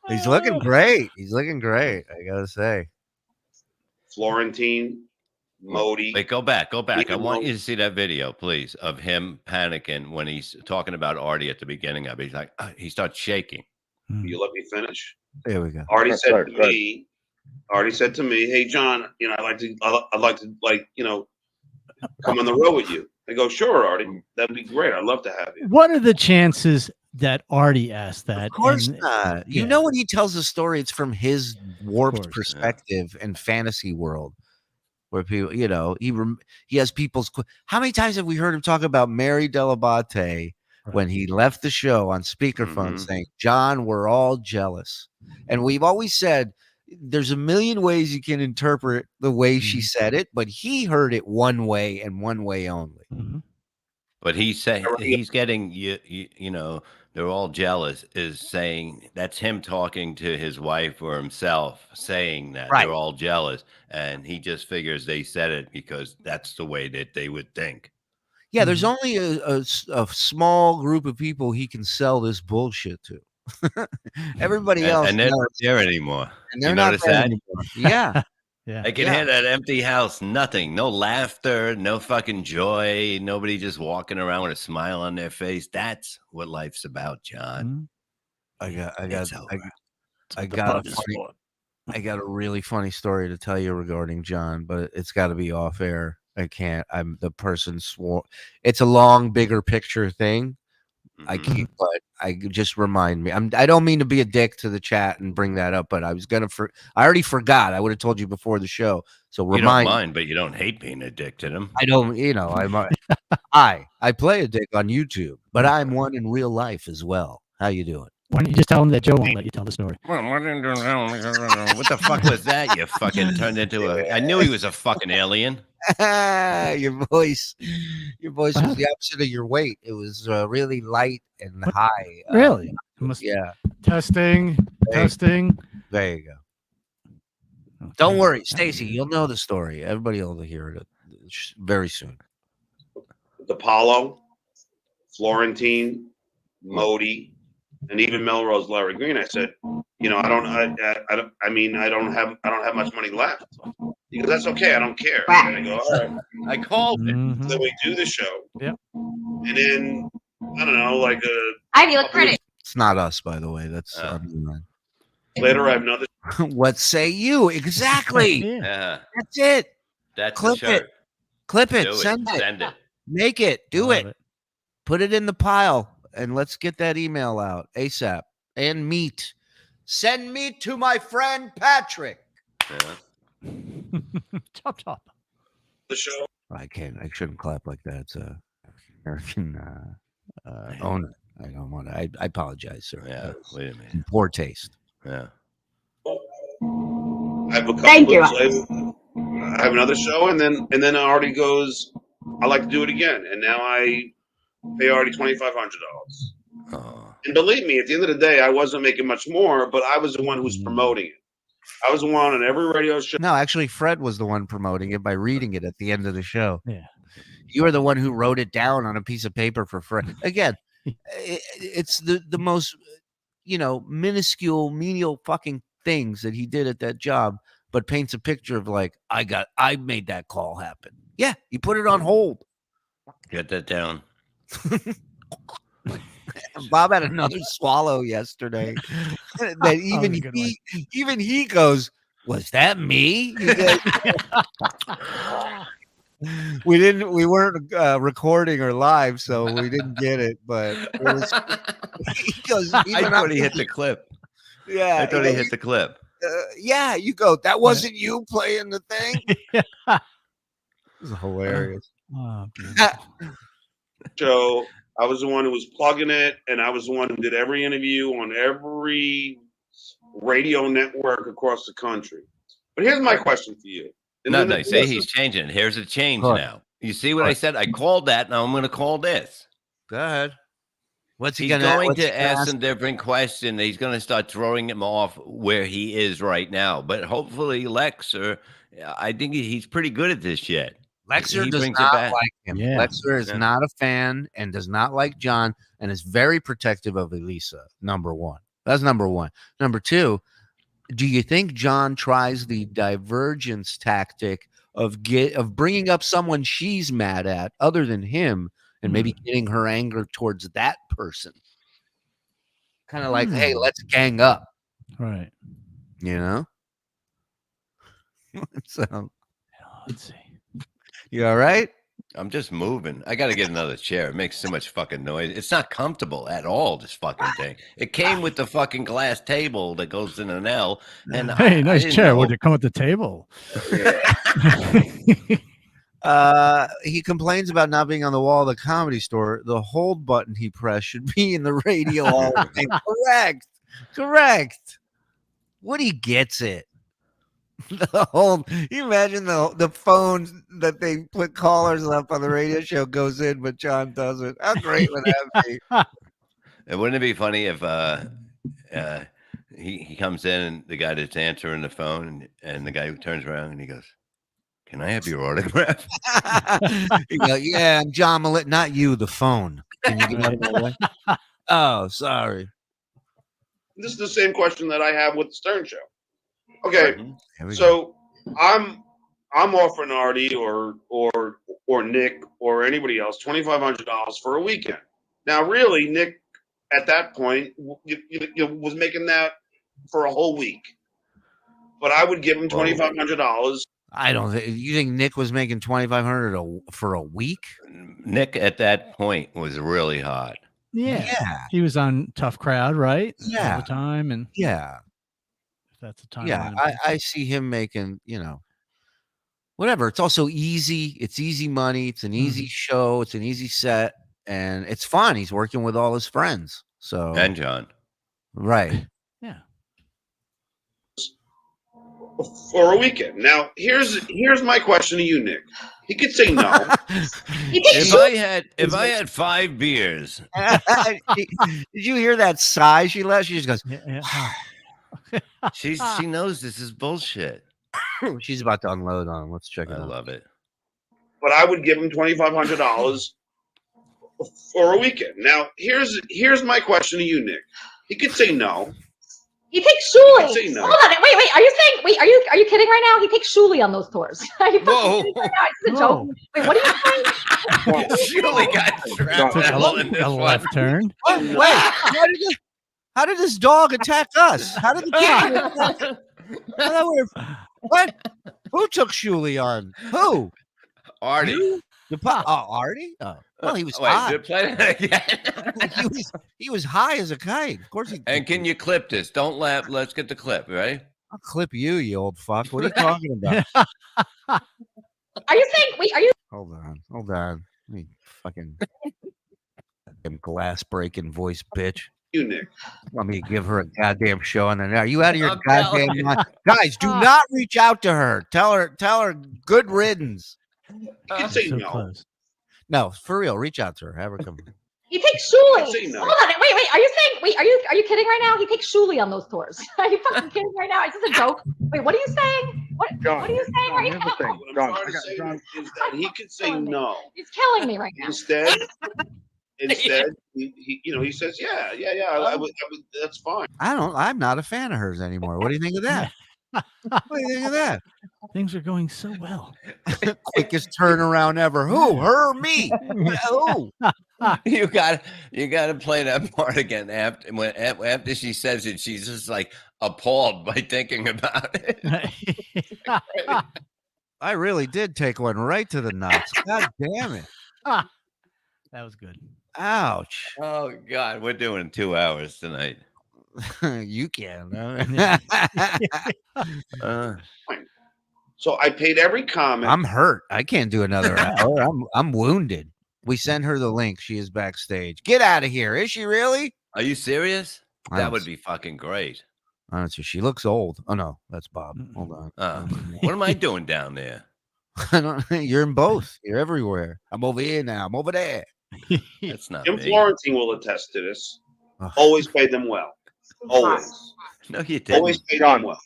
A: He's looking great. I gotta say.
E: Florentine, Modi.
B: Wait, go back. I want you to see that video, please, of him panicking when he's talking about Artie at the beginning of it. He's like, he starts shaking.
E: You let me finish.
A: There we go.
E: Artie said to me, hey John, I'd like to come on the road with you. I go, sure, Artie, that'd be great. I'd love to have you.
H: What are the chances that Artie asked that?
A: Of course not. You know, when he tells the story, it's from his warped perspective and fantasy world, where people, he has people's. How many times have we heard him talk about Mary Delabate when he left the show on speakerphone saying, John, we're all jealous. And we've always said there's a million ways you can interpret the way she said it, but he heard it one way and one way only.
B: But he's saying he's getting they're all jealous is saying that's him talking to his wife or himself saying that they're all jealous, and he just figures they said it because that's the way that they would think.
A: Yeah, there's only a small group of people he can sell this bullshit to. Everybody else,
B: and they're not there anymore.
A: And they're not there anymore. Yeah.
B: Yeah. I can hear that empty house, nothing, no laughter, no fucking joy, nobody just walking around with a smile on their face. That's what life's about, John.
A: I got a funny. I got a really funny story to tell you regarding John, but it's got to be off air. I can't. I'm the person swore. It's a long, bigger picture thing. I keep, but I just remind me. I don't mean to be a dick to the chat and bring that up, but I was gonna. I already forgot. I would have told you before the show. So
B: you don't
A: remind.
B: mind, but you don't hate being a dick to them.
A: I don't. You know, I play a dick on YouTube, but I'm one in real life as well. How you doing?
H: Why don't you just tell them that Joe won't let you tell the story?
B: What the fuck was that? You fucking turned into a. I knew he was a fucking alien.
A: Your voice was the opposite of your weight. It was really light and high.
H: Really?
A: Yeah.
H: Testing.
A: There you go. Okay. Don't worry, Stacy. You'll know the story. Everybody will hear it very soon.
E: The Apollo, Florentine, Modi, and even Melrose Larry Green. I said, you know, I don't have much money left. He goes, that's okay. I don't care. And I go, all right. I called him. Then we do the show.
H: Yep.
E: And then, I don't know, like
F: Ivy, look pretty.
A: It's not us, by the way. That's
E: later I have another.
A: What say you? Exactly.
B: Yeah.
A: That's it.
B: That's
A: Clip
B: the shirt.
A: it. Clip it.
B: Do
A: Send it.
B: Send it.
A: Make it. Do it. Put it in the pile. And let's get that email out ASAP. And meat. Send meat to my friend Patrick.
B: Yeah.
H: Chop.
E: The show.
A: I shouldn't clap like that. It's a American owner. I don't want to. I apologize, sir.
B: Yeah. Wait a minute.
A: Poor taste.
B: Yeah.
E: I have a couple I have another show, and then Artie goes, I like to do it again, and now I pay Artie $2,500.
B: Oh.
E: And believe me, at the end of the day, I wasn't making much more, but I was the one who was promoting it. I was the one on every radio show.
A: No, actually, Fred was the one promoting it by reading it at the end of the show.
H: Yeah.
A: You were the one who wrote it down on a piece of paper for Fred. Again, it's the most, minuscule, menial fucking things that he did at that job, but paints a picture of like, I made that call happen. Yeah, you put it on hold.
B: Get that down.
A: Bob had another swallow yesterday. That even he goes, was that me? We weren't recording or live, so we didn't get it. But it was, he goes,
B: I thought he hit the clip.
A: Yeah,
B: I thought he hit the clip.
A: Yeah, you go. That wasn't you playing the thing. It was hilarious.
E: So I was the one who was plugging it, and I was the one who did every interview on every radio network across the country. But here's my question for you.
B: No, say he's changing it. Here's a change now. You see what I said? I called that. Now I'm going to call this.
A: Go ahead. What's he
B: going
A: to
B: ask some different question? He's going to start throwing him off where he is right now. But hopefully Lexer, I think he's pretty good at this yet.
A: Lexer does not like him. Yeah. Lexer is not a fan and does not like John and is very protective of Elisa, number one. That's number one. Number two, do you think John tries the divergence tactic of bringing up someone she's mad at other than him and maybe getting her anger towards that person? Kind of like, hey, let's gang up.
H: Right.
A: So
H: let's see.
A: You all right?
B: I'm just moving. I got to get another chair. It makes so much fucking noise. It's not comfortable at all, this fucking thing. It came with the fucking glass table that goes in an L. And
H: hey, nice chair. Would it come with the table?
A: He complains about not being on the wall of the Comedy Store. The hold button he pressed should be in the radio all the time. Correct. Woody gets it. You imagine the phone that they put callers up on the radio show goes in, but John doesn't. How great would that be?
B: Wouldn't it be funny if he comes in and the guy that's answering the phone and the guy who turns around and he goes, "Can I have your autograph?"
A: You go, yeah, I'm John Millett, not you, the phone. Can you give me away? Oh, sorry.
E: This is the same question that I have with the Stern Show. Okay, so I'm offering Artie or Nick or anybody else $2,500 for a weekend. Now, really, Nick at that point was making that for a whole week. But I would give him $2,500.
A: I don't think you think Nick was making $2,500 for a week.
B: Nick at that point was really hot.
H: Yeah. He was on Tough Crowd, right?
A: Yeah.
H: All the time, and
A: yeah,
H: if that's a time.
A: Yeah, I see him making, whatever. It's also easy. It's easy money. It's an easy show. It's an easy set, and it's fun. He's working with all his friends. So
B: and John,
A: right?
H: Yeah.
E: For a weekend. Now, here's my question to you, Nick. He could say no.
B: if I had 5 beers.
A: Did you hear that sigh she left? She just goes.
B: She knows this is bullshit.
A: She's about to unload on him. Let's check it out.
B: I love it.
E: But I would give him $2,500 for a weekend. Now, here's my question to you, Nick. He could say no.
F: He takes Shuli.
E: Say no.
F: Hold on. Wait. Are you saying? Wait. Are you kidding right now? He takes Shuli on those tours. Are you fucking kidding right now? It's a joke. Wait. What are you saying?
B: Shuli got trapped
H: a left turn.
A: Wait. How did this dog attack us? How did the dog what? Who took Shuli on? Who?
B: Artie.
A: Artie? Oh. Well, he was high.
B: Play that again.
A: he was high as a kite. Of course he.
B: And can you clip this? Don't laugh. Let's get the clip, right?
A: I'll clip you, you old fuck. What are you talking about?
F: Are you saying? Wait. Are you?
A: Hold on. Let me fucking glass breaking voice, bitch.
E: You, Nick.
A: Let me give her a goddamn show on there. Are you out of your goddamn mind? Guys, do not reach out to her. Tell her good riddance.
E: You can say no.
H: Close.
A: No, for real. Reach out to her. Have her come.
F: He takes Shuli.
E: Say no.
F: Hold on. Wait. Are you saying? Wait. Are you kidding right now? He takes Shuli on those tours. Are you fucking kidding right now? Is this a joke? Wait. What are you saying? What are you saying right now?
E: What I'm trying to say is that he could say no.
F: He's killing me right now.
E: Instead, he says, yeah. I would, that's fine.
A: I'm not a fan of hers anymore. What do you think of that? What do you think of that?
H: Things are going so well.
A: Quickest turnaround ever. Who? Her or me? Who?
B: You got to play that part again after she says it. She's just like appalled by thinking about it.
A: I really did take one right to the nuts. God damn it.
H: That was good.
A: Ouch.
B: Oh God, we're doing 2 hours tonight.
A: You can.
E: So I paid every comment.
A: I'm hurt. I can't do another hour. I'm wounded. We sent her the link. She is backstage. Get out of here. Is she really?
B: Are you serious? That would be fucking great.
A: Honestly, she looks old. Oh no, that's Bob. Hold on.
B: What am I doing down there?
A: You're in both. You're everywhere. I'm over here now. I'm over there.
B: That's not
E: Jim
B: me.
E: Florentine will attest to this. Always paid them well. Always.
B: No, you didn't.
E: Always paid them well.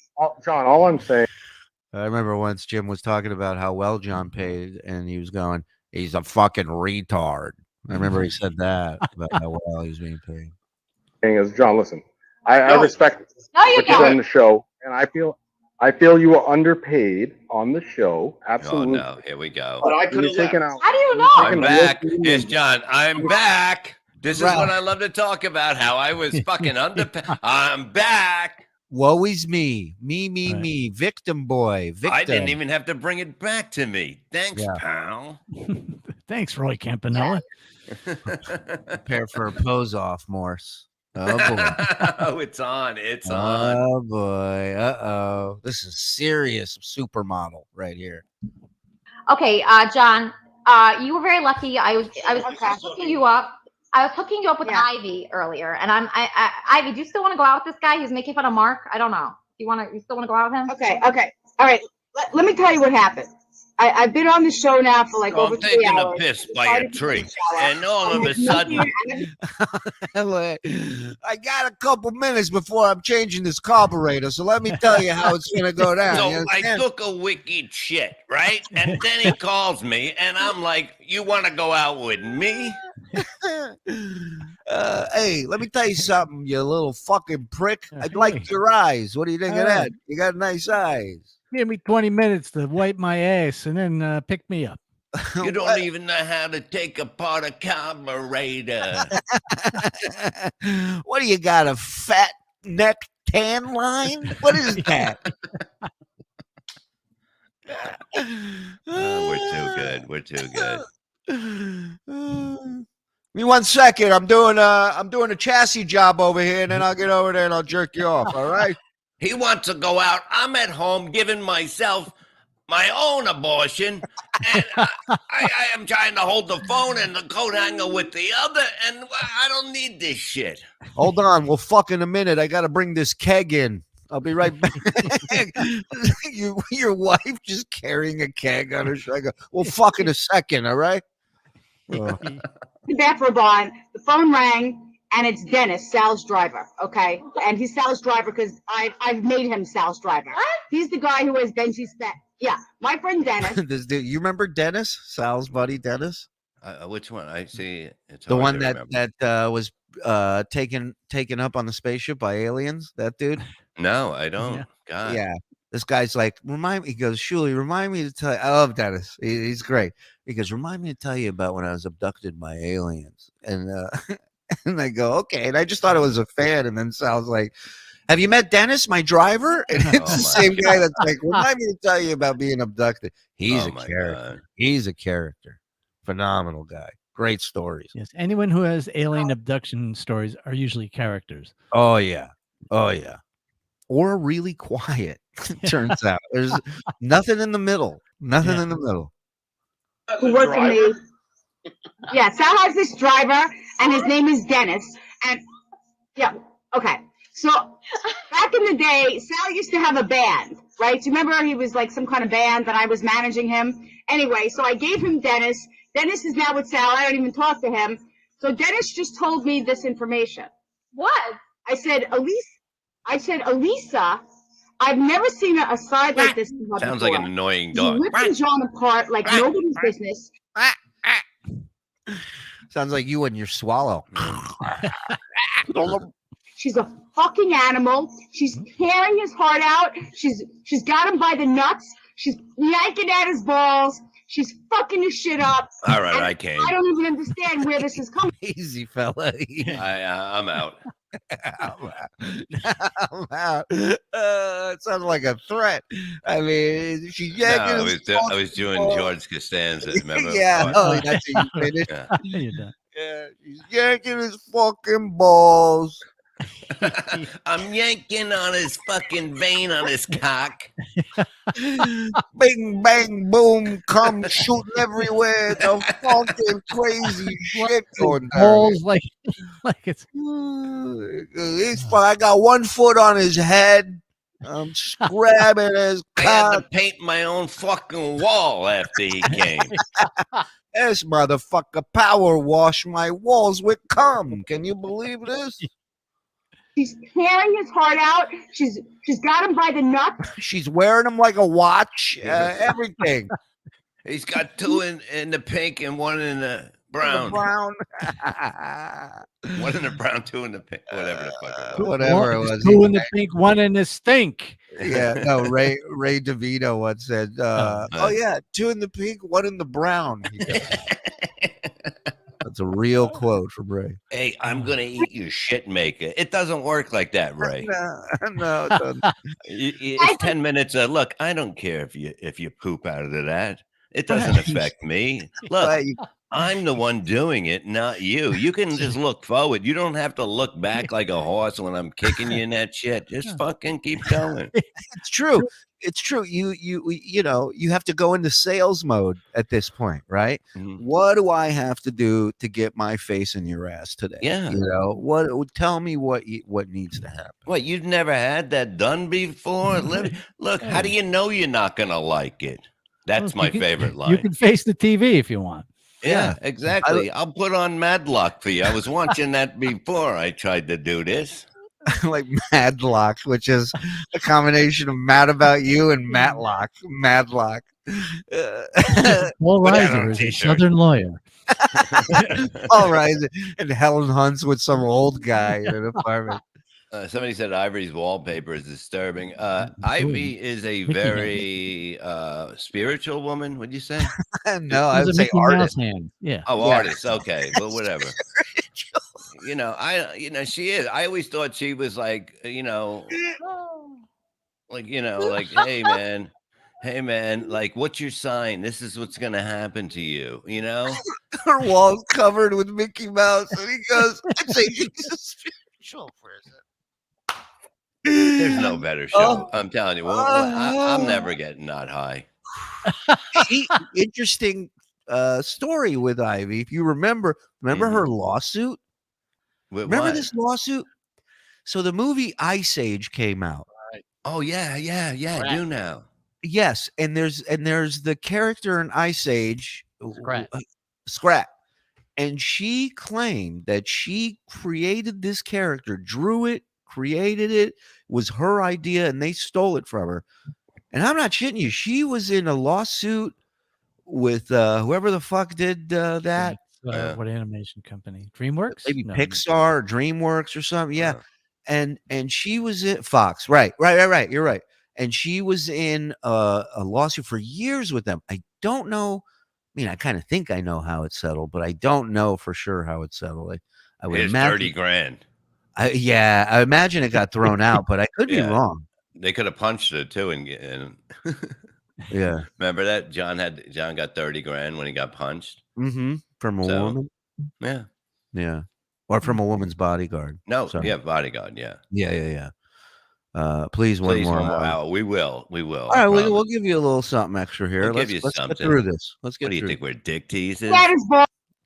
J: John, all I'm saying.
A: I remember once Jim was talking about how well John paid, and he was going, "He's a fucking retard." I remember he said that about how well he was being paid.
J: Is John, listen, I respect what you did on the show, and I feel you were underpaid on the show. Absolutely.
B: Oh no, here we go.
E: But I could have taken
J: out.
F: How do you know?
B: I'm back. Here's John. I'm back. This is what I love to talk about. How I was fucking underpaid. I'm back.
A: Woe is me. Me. Victim boy. Victim.
B: I didn't even have to bring it back to me. Thanks, pal.
H: Thanks, Roy Campanella.
A: Prepare for a pose off, Morse. Oh boy.
B: Oh, it's on. It's on.
A: Oh boy. Uh-oh. This is serious supermodel right here.
F: Okay, John, you were very lucky. I was hooking you up. I was hooking you up with Ivy earlier, and Ivy, do you still want to go out with this guy? He's making fun of Mark. I don't know. You still want to go out with him?
I: Okay. All right. Let me tell you what happened. I've been on the show now for like over 3 hours.
B: I'm taking a piss by a tree, and all of a sudden,
A: I got a couple minutes before I'm changing this carburetor, so let me tell you how it's gonna go down.
B: So I took a wicked shit, right? And then he calls me, and I'm like, "You want to go out with me?"
A: Hey, let me tell you something, you little fucking prick. I like your eyes. What do you think of that? You got nice eyes.
H: Give me 20 minutes to wipe my ass and then pick me up.
B: You don't even know how to take apart a carburetor.
A: What do you got, a fat neck tan line? What is that?
B: We're too good. We're too good.
A: Give me 1 second. I'm doing a chassis job over here, and then I'll get over there and I'll jerk you off. All right.
B: He wants to go out. I'm at home giving myself my own abortion, and I am trying to hold the phone and the coat hanger with the other, and I don't need this shit.
A: Hold on. We'll fuck in a minute. I got to bring this keg in. I'll be right back. Your wife just carrying a keg on her shoulder. We'll fuck in a second. All right.
I: The bathrobe on. The phone rang, and it's Dennis, Sal's driver. Okay, and he's Sal's driver because I've made him Sal's driver. What? He's the guy who has Benji's pet. Yeah, my friend Dennis.
A: You remember Dennis, Sal's buddy, Dennis?
B: Which one? I see. It's
A: the one that was taken up on the spaceship by aliens. That dude.
B: No, I don't.
A: Yeah.
B: God.
A: Yeah. This guy's like, he goes, Shuli, remind me to tell you. I love Dennis. He's great. He goes, remind me to tell you about when I was abducted by aliens. And and I go, okay. And I just thought it was a fan. And then Sal's like, have you met Dennis, my driver? And it's the same guy that's like, remind me to tell you about being abducted. He's a character. God. He's a character. Phenomenal guy. Great stories.
H: Yes. Anyone who has alien abduction stories are usually characters.
A: Oh, yeah. Oh, yeah. Or really quiet. Turns out there's nothing in the middle. Nothing in the middle.
I: Who worked for me? Yeah, Sal has this driver, and his name is Dennis. And yeah, okay. So back in the day, Sal used to have a band, right? Do you remember he was like some kind of band that I was managing him? Anyway, so I gave him Dennis. Dennis is now with Sal. I don't even talk to him. So Dennis just told me this information.
F: What?
I: I said, Elisa, I've never seen a side like this.
B: Sounds like an annoying dog.
I: She's ripping John apart like nobody's business.
A: Sounds like you and your swallow.
I: She's a fucking animal. She's tearing his heart out. She's got him by the nuts. She's yanking at his balls. She's fucking his shit up.
B: All right, I came.
I: I don't even understand where this is coming.
A: Easy, fella.
B: I'm out.
A: I'm out. It sounds like a threat. I mean, she's yanking.
B: No, I was doing George Costanza. Remember?
A: Yeah. Oh, that's how you finished.
B: Yeah.
A: Yeah, she's yanking his fucking balls.
B: I'm yanking on his fucking vein on his cock.
A: Bing, bang, boom, come shooting everywhere. The fucking crazy shit going down.
H: Balls like it's.
A: I got 1 foot on his head. I'm grabbing his cock.
B: I had to paint my own fucking wall after he came.
A: This motherfucker power wash my walls with cum. Can you believe this?
I: She's tearing his heart out. She's got him by the nuts.
A: She's wearing him like a watch. Everything.
B: He's got 2 in the pink and 1 in the brown.
A: One
B: in the brown, 2 in the pink. Whatever the fuck.
A: Whatever it was.
H: 2 in the pink, 1 in the stink.
A: Yeah, no. Ray DeVito once said, "Oh yeah, 2 in the pink, 1 in the brown." That's a real quote from Ray.
B: Hey, I'm gonna eat your shit maker. It doesn't work like that, Ray.
A: No, it doesn't.
B: It's 10 minutes. Look, I don't care if you poop out of that. It doesn't affect me. Look, I'm the one doing it, not you. You can just look forward. You don't have to look back like a horse when I'm kicking you in that shit. Just fucking keep going.
A: It's true. It's true. You know, you have to go into sales mode at this point, right? Mm-hmm. What do I have to do to get my face in your ass today?
B: Yeah.
A: You know, tell me what needs to happen.
B: What, you've never had that done before? Look, how do you know you're not going to like it? That's my favorite line.
H: You can face the TV if you want.
B: Yeah, exactly. I'll put on Madlock for you. I was watching that before I tried to do this.
A: Like Madlock, which is a combination of Mad About You and Matlock. Madlock.
H: Paul Reiser is a Southern lawyer.
A: Paul Reiser and Helen Hunt's with some old guy in an apartment.
B: Somebody said Ivory's wallpaper is disturbing. Ivy is a very spiritual woman, would you say?
A: No, I would say artist.
H: Yeah.
B: Oh, artist. Okay, but whatever. she is. I always thought she was like, like, hey man, like, what's your sign? This is what's gonna happen to you,
A: Her wall's covered with Mickey Mouse, and he goes, "I'd say she's a spiritual person."
B: There's no better show. I'm telling you. I'm never getting that high.
A: Interesting story with Ivy. If you remember her lawsuit. Remember this lawsuit? So the movie Ice Age came out.
B: Right. Oh yeah. I do now.
A: Yes, and there's the character in Ice Age, Scrat, and she claimed that she created this character, drew it, created it, was her idea, and they stole it from her. And I'm not shitting you. She was in a lawsuit with whoever the fuck did that.
H: What animation company? DreamWorks?
A: Maybe Pixar or DreamWorks or something. Yeah. And she was in Fox. Right. You're right. And she was in a lawsuit for years with them. I don't know. I mean, I kind of think I know how it settled, but I don't know for sure how it settled. I would imagine
B: $30,000.
A: I imagine it got thrown out, but I could be wrong.
B: They could have punched it too, and
A: yeah.
B: Remember that John got $30,000 when he got punched.
A: Mm-hmm. From a woman. Yeah. Or from a woman's bodyguard.
B: No, bodyguard.
A: Yeah. Please one more
B: hour. We will.
A: All right, we'll give you a little something extra here. Let's get through this. Let's get
B: through. What do you think we're dick teasers?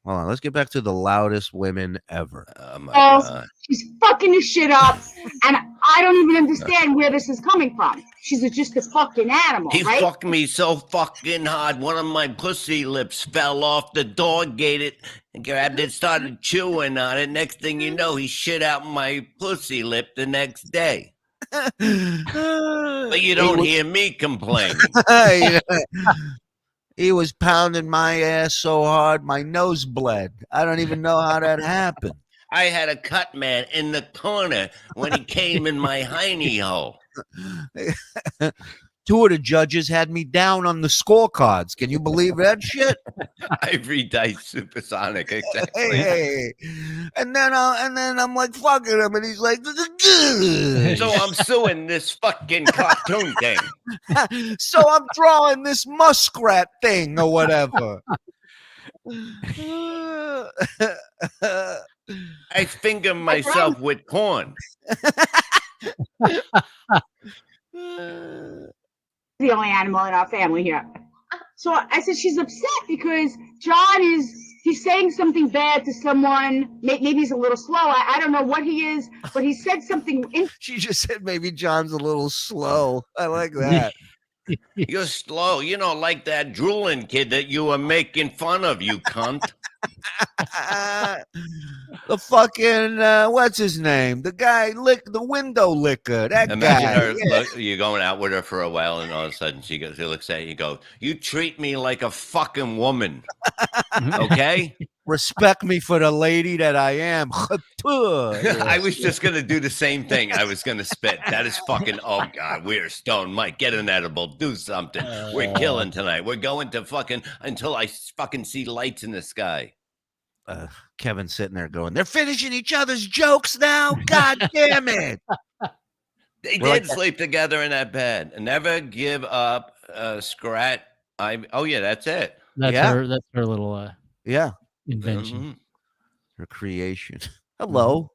A: Hold on, let's get back to the loudest women ever.
B: Oh my God.
I: She's fucking this shit up, and I don't even understand where this is coming from. She's just a fucking animal,
B: He
I: right?
B: fucked me so fucking hard. One of my pussy lips fell off. The dog ate it and grabbed it, started chewing on it. Next thing you know, he shit out my pussy lip the next day. But you don't hear me complaining.
A: He was pounding my ass so hard, my nose bled. I don't even know how that happened.
B: I had a cut man in the corner when he came in my hiney hole.
A: Two of the judges had me down on the scorecards. Can you believe that shit?
B: Ivory Dice Supersonic, exactly.
A: Hey. And then I'm like fucking him, and he's like,
B: so I'm suing this fucking cartoon thing.
A: So I'm drawing this muskrat thing or whatever.
B: I finger myself with corn.
I: The only animal in our family here. So I said she's upset because John he's saying something bad to someone. Maybe he's a little slow. I don't know what he is, but he said something.
A: She just said maybe John's a little slow. I like that.
B: You're slow. You know, like that drooling kid that you were making fun of, you cunt.
A: The fucking what's his name? The guy the window licker. That guy.
B: Look, you're going out with her for a while, and all of a sudden she looks at you, goes, "You treat me like a fucking woman, okay?
A: Respect me for the lady that I am."
B: I was just gonna do the same thing. I was gonna spit. That is fucking. Oh God, we're stoned, Mike. Get an edible. Do something. We're killing tonight. We're going to fucking until I fucking see lights in the sky.
A: Kevin's sitting there going, "They're finishing each other's jokes now. God damn it!"
B: They did sleep together in that bed. Never give up. Scrat. Oh yeah, that's it.
H: That's her little invention.
B: Mm-hmm.
A: Her creation. Hello.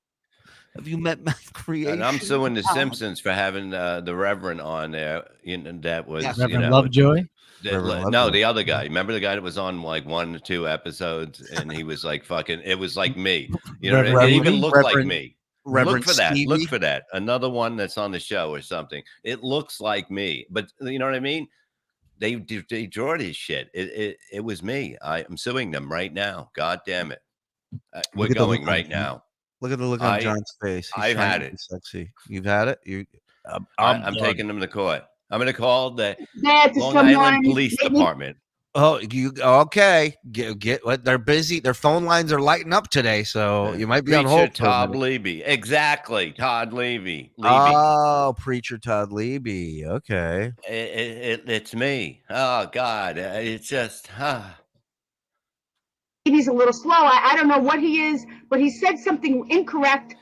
A: Have you met my creation?
B: And I'm suing the Simpsons for having the Reverend on there. That was
H: Reverend Lovejoy.
B: No, the other guy. Remember the guy that was on like 1 or 2 episodes, and he was like fucking. It was like me. You know, it even looked like me. Look for that.
A: Stevie.
B: Look for that. Another one that's on the show or something. It looks like me, but you know what I mean. They draw this shit. It was me. I'm suing them right now. God damn it. We're going right now.
A: Look at the look on John's face.
B: I've had it.
A: Sexy. You've had it.
B: I'm taking them to court. I'm going to call the Long Island Police Department.
A: Oh, you okay? Get what? They're busy. Their phone lines are lighting up today, so you might be on hold.
B: Todd Levy, exactly. Todd Levy.
A: Oh, Preacher Todd Levy. Okay,
B: it's me. Oh God, it's just.
I: he's a little slow. I don't know what he is, but he said something incorrect,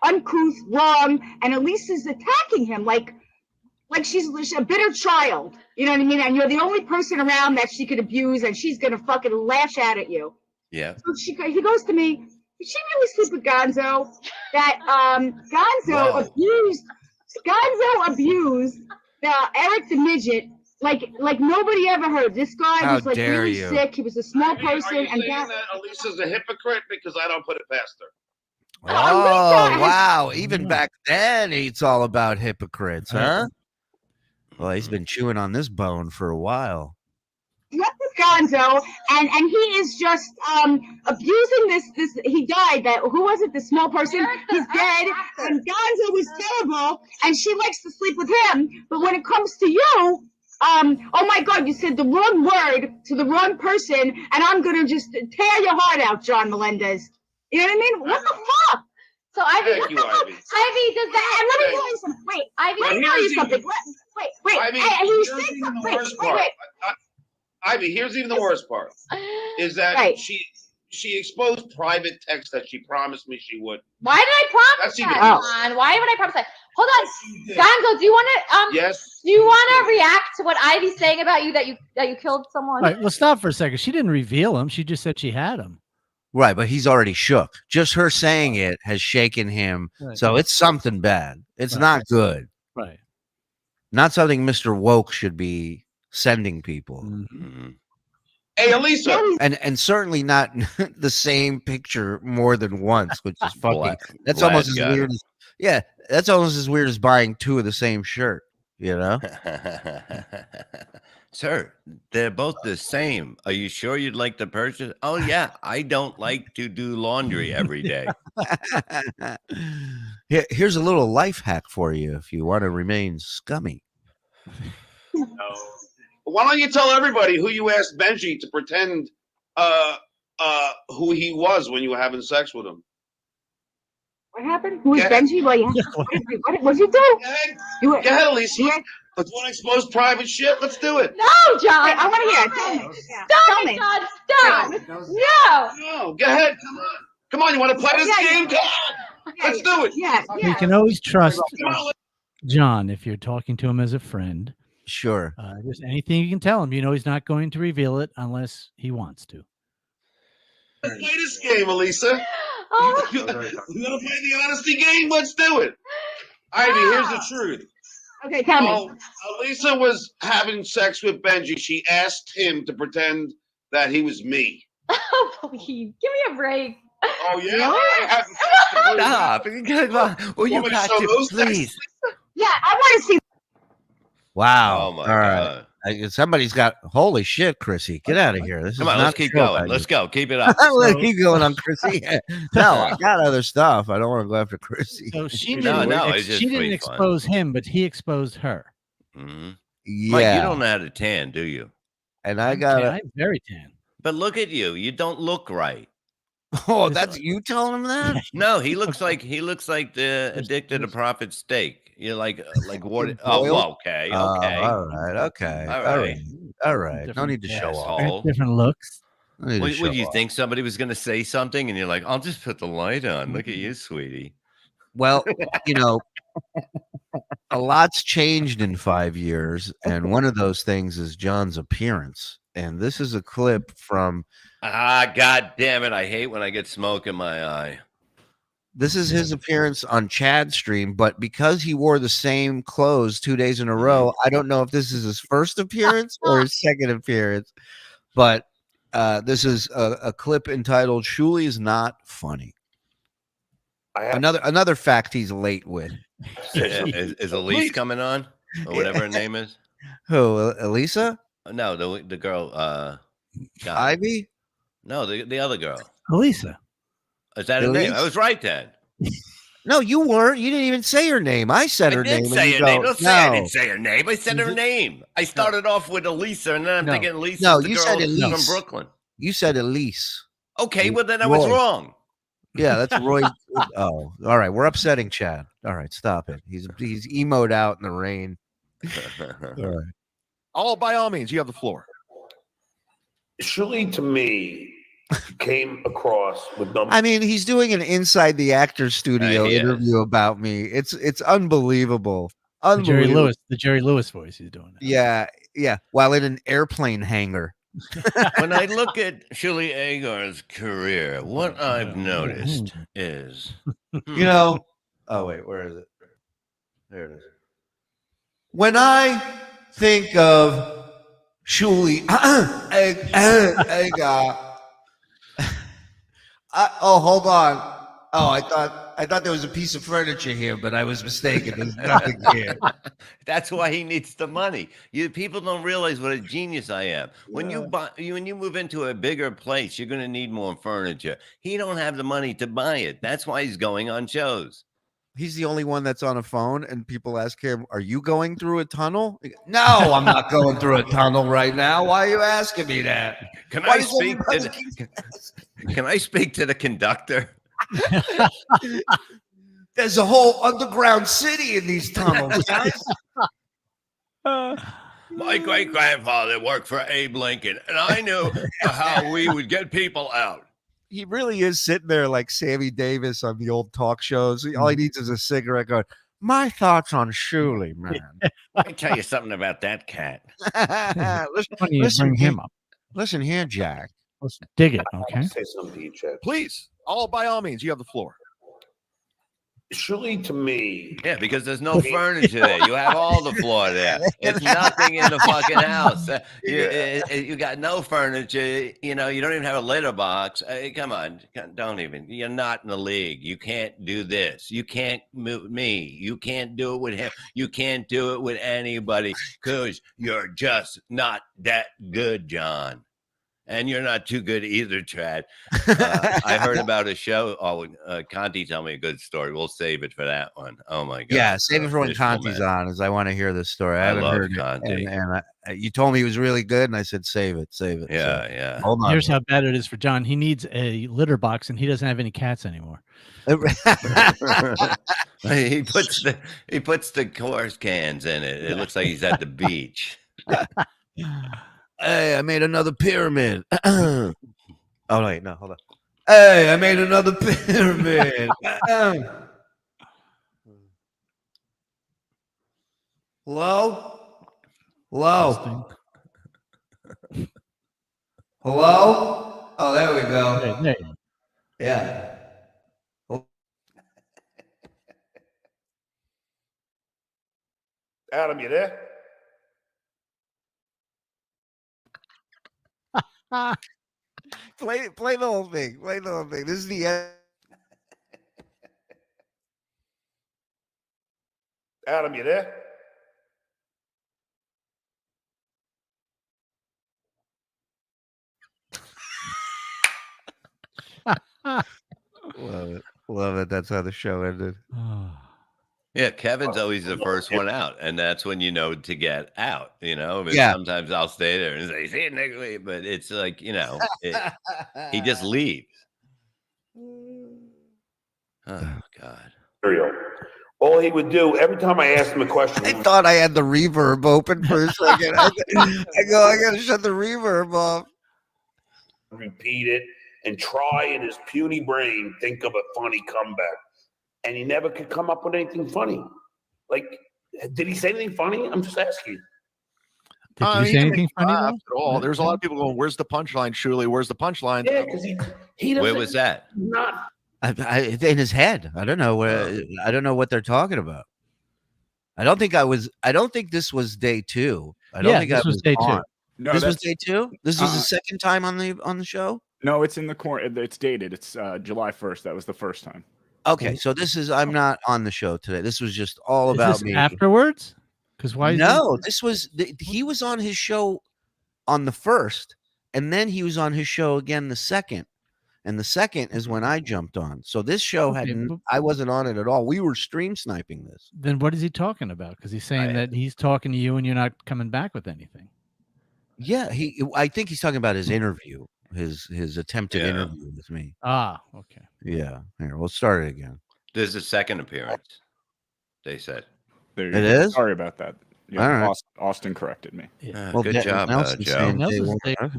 I: uncouth, wrong, and Elisa's attacking him like she's a bitter child. You know what I mean? And you're the only person around that she could abuse, and she's gonna fucking lash out at you.
B: Yeah.
I: So he goes to me, did she really sleep with Gonzo? That Gonzo abused Eric the midget like nobody ever heard. This guy was like really sick. He was a small person.
E: Are you saying that Elisa's a hypocrite? Because I don't put it past her.
A: Oh, wow. Even back then, it's all about hypocrites, huh? Well, he's been chewing on this bone for a while.
I: What with Gonzo, and he is just abusing this. He died. Who was it? The small person. He's dead. And Gonzo was terrible, and she likes to sleep with him. But when it comes to you, oh my God, you said the wrong word to the wrong person, and I'm gonna just tear your heart out, John Melendez. You know what I mean? What the fuck?
F: So Ivy,
E: Thank you, Ivy.
F: Ivy, does that?
I: And let me tell you something. Wait, Ivy, let me tell you something. Wait.
E: Ivy,
I: He
E: here's
I: said
E: even the
I: something.
E: worst part. Ivy, here's even the worst part. Is that she exposed private text that she promised me she would.
F: Why did I promise that, John? Why would I promise that? Hold on, Gonzo, do you want to
E: Yes.
F: Do you want to react to what Ivy's saying about you that you killed someone?
H: All right, well, stop for a second. She didn't reveal him. She just said she had him.
A: Right, but he's already shook. Just her saying it has shaken him. Right. So it's something bad. It's not good.
H: Right.
A: Not something Mr. Woke should be sending people.
E: Mm-hmm. Hey, Elisa.
A: And certainly not the same picture more than once, which is fucking that's almost as weird as that's almost as weird as buying two of the same shirt, you know?
B: Sir, they're both the same. Are you sure you'd like to purchase? Oh, yeah. I don't like to do laundry every day.
A: Here's a little life hack for you if you want to remain scummy.
E: Why don't you tell everybody who you asked Benji to pretend who he was when you were having sex with him?
I: What happened? Who is Benji? What did you do?
E: Go ahead, Elisa. Let's want to expose private shit. Let's do it.
F: No, John.
I: I want to hear it.
F: Tell me. John. Stop.
E: No. Go ahead. Come on. You want to play this game? Come on. Let's do it.
I: Yeah.
H: You can always trust John if you're talking to him as a friend.
A: Sure.
H: Just anything you can tell him. You know he's not going to reveal it unless he wants to.
E: Let's play this game, Elisa. You want to play the honesty game? Let's do it. Ivy, here's the truth.
I: Okay, tell me.
E: Elisa was having sex with Benji. She asked him to pretend that he was me.
F: Oh, please. Give me a break.
E: Oh, yeah?
B: Stop. Well, you got to, please.
I: Yeah, I want to see.
A: Wow.
B: Oh, my God.
A: Somebody's got, holy shit, Chrissy. Get out of here.
B: Come on, let's keep going. Let's go. Keep it up.
A: Let's keep going on Chrissy. No, I got other stuff. I don't want to go after Chrissy.
H: So she didn't expose him, but he exposed her.
B: Mm-hmm.
A: Yeah.
B: Mike, you don't know how to tan, do you?
A: And I'm
H: very tan.
B: But look at you. You don't look right.
A: Oh, that's you telling him that?
B: No, he looks like the addicted to profit steak. You're like what? Oh, well, okay.
A: All right. No need to show off.
H: Different looks.
B: Would you think somebody was going to say something and you're like, I'll just put the light on. Look at you, sweetie.
A: Well, you know, a lot's changed in 5 years, and one of those things is John's appearance. And this is a clip from.
B: God damn it! I hate when I get smoke in my eye.
A: This is his appearance on Chad's stream, but because he wore the same clothes 2 days in a row, I don't know if this is his first appearance or his second appearance. But this is a clip entitled "Shuli is not funny." Another fact he's late with.
B: Is Elise coming on or whatever her name is?
A: Who, Elisa?
B: No, the girl.
A: Ivy?
B: No, the other girl.
H: Elisa.
B: Is that her name? I was right then.
A: No, you weren't. You didn't even say her name. I said her name.
B: I didn't say her name. I said her name. I started off with Elisa, and then I'm thinking Elisa.
A: No, you said Elise
B: from Brooklyn.
A: You said Elise.
B: Okay, well then I was wrong.
A: Yeah, that's Roy. Oh, all right. We're upsetting Chad. All right, stop it. He's emoed out in the rain.
K: By all means, you have the floor.
E: Shuli, to me, came across with no.
A: I mean, he's doing an inside the actor's studio interview about me. It's unbelievable. Unbelievable.
H: The Jerry Lewis voice he's doing.
A: Yeah, yeah. While in an airplane hangar.
B: When I look at Shuli Agar's career, what I've noticed is,
A: you know, oh wait, where is it? There it is. When I think of Shuli Agar, oh, hold on. Oh, I thought there was a piece of furniture here, but I was mistaken. There's nothing here.
B: That's why he needs the money. People don't realize what a genius I am. When you move into a bigger place, you're going to need more furniture. He don't have the money to buy it. That's why he's going on shows.
A: He's the only one that's on a phone, and people ask him, "Are you going through a tunnel?" No, I'm not going through a tunnel right now. Why are you asking me that?
B: Can I speak to the conductor?
A: There's a whole underground city in these tunnels, guys.
B: My great-grandfather worked for Abe Lincoln, and I knew how we would get people out.
A: He really is sitting there like Sammy Davis on the old talk shows. All he needs is a cigarette going, my thoughts on Shuli, man.
B: Let me tell you something about that cat.
H: Listen him up.
A: Listen here, Jack.
H: Let's dig it, okay?
E: Say something to you, Chad.
K: Please, by all means, you have the floor.
E: Shuli, to me.
B: Yeah, because there's no furniture there. You have all the floor there. It's nothing in the fucking house. You got no furniture. You don't even have a litter box. Come on. Don't even. You're not in the league. You can't do this. You can't move me. You can't do it with him. You can't do it with anybody because you're just not that good, John. And you're not too good either, Chad. I heard about a show. Oh, Conti told me a good story. We'll save it for that one. Oh, my God.
A: Yeah, save it for when Conti's on, as I want to hear this story. I haven't heard
B: Conti.
A: And you told me he was really good, and I said, save it.
B: Yeah,
A: so,
B: yeah.
A: Hold on.
H: Here's how bad it is for John. He needs a litter box, and he doesn't have any cats anymore.
B: He puts the course cans in it. It looks like he's at the beach.
A: Hey, I made another pyramid. Oh, wait, no, hold on. Hey, I made another pyramid. Hello? Hello? Hello? Oh, there we go. Yeah.
E: Adam, you there?
A: Play the whole thing. Play the whole thing. This is the end.
E: Adam, you there?
A: Love it. That's how the show ended.
B: Yeah, Kevin's always the first one out, and that's when you know to get out. But
A: Yeah.
B: Sometimes I'll stay there and say, "See you next week," but it's like he just leaves. Oh God!
E: All he would do every time I asked him a question.
A: I thought I had the reverb open for a second. I gotta shut the reverb off.
E: Repeat it and try in his puny brain think of a funny comeback. And he never could come up with anything funny. Like, did he say anything funny? I'm just asking.
H: Did you say anything funny
K: at all? There's a lot of people going, "Where's the punchline, Shuli? Where's the punchline?"
E: Yeah, because he doesn't.
B: Where was that?
E: Not
A: in his head. I don't know where. I don't know what they're talking about. I don't think this was day 2. I don't think
H: this was day 2.
A: No, this was day 2. This was the second time on the show.
G: No, it's in the corner. It's dated. It's July 1st. That was the first time.
A: Okay, so I'm not on the show today. This was just all about me.
H: Afterwards? Because why?
A: No, he was on his show on the 1st, and then he was on his show again the 2nd, and the 2nd is when I jumped on. So this show I wasn't on it at all. We were stream sniping this.
H: Then what is he talking about? Because he's saying that he's talking to you and you're not coming back with anything.
A: Yeah, I think he's talking about his interview. His attempted interview with me.
H: Okay.
A: Yeah. Here, we'll start it again.
B: There's a second appearance. They said.
G: It
A: is?
G: Sorry about that. Yeah,
A: all right.
G: Austin corrected me.
B: Yeah. Good job, Joe.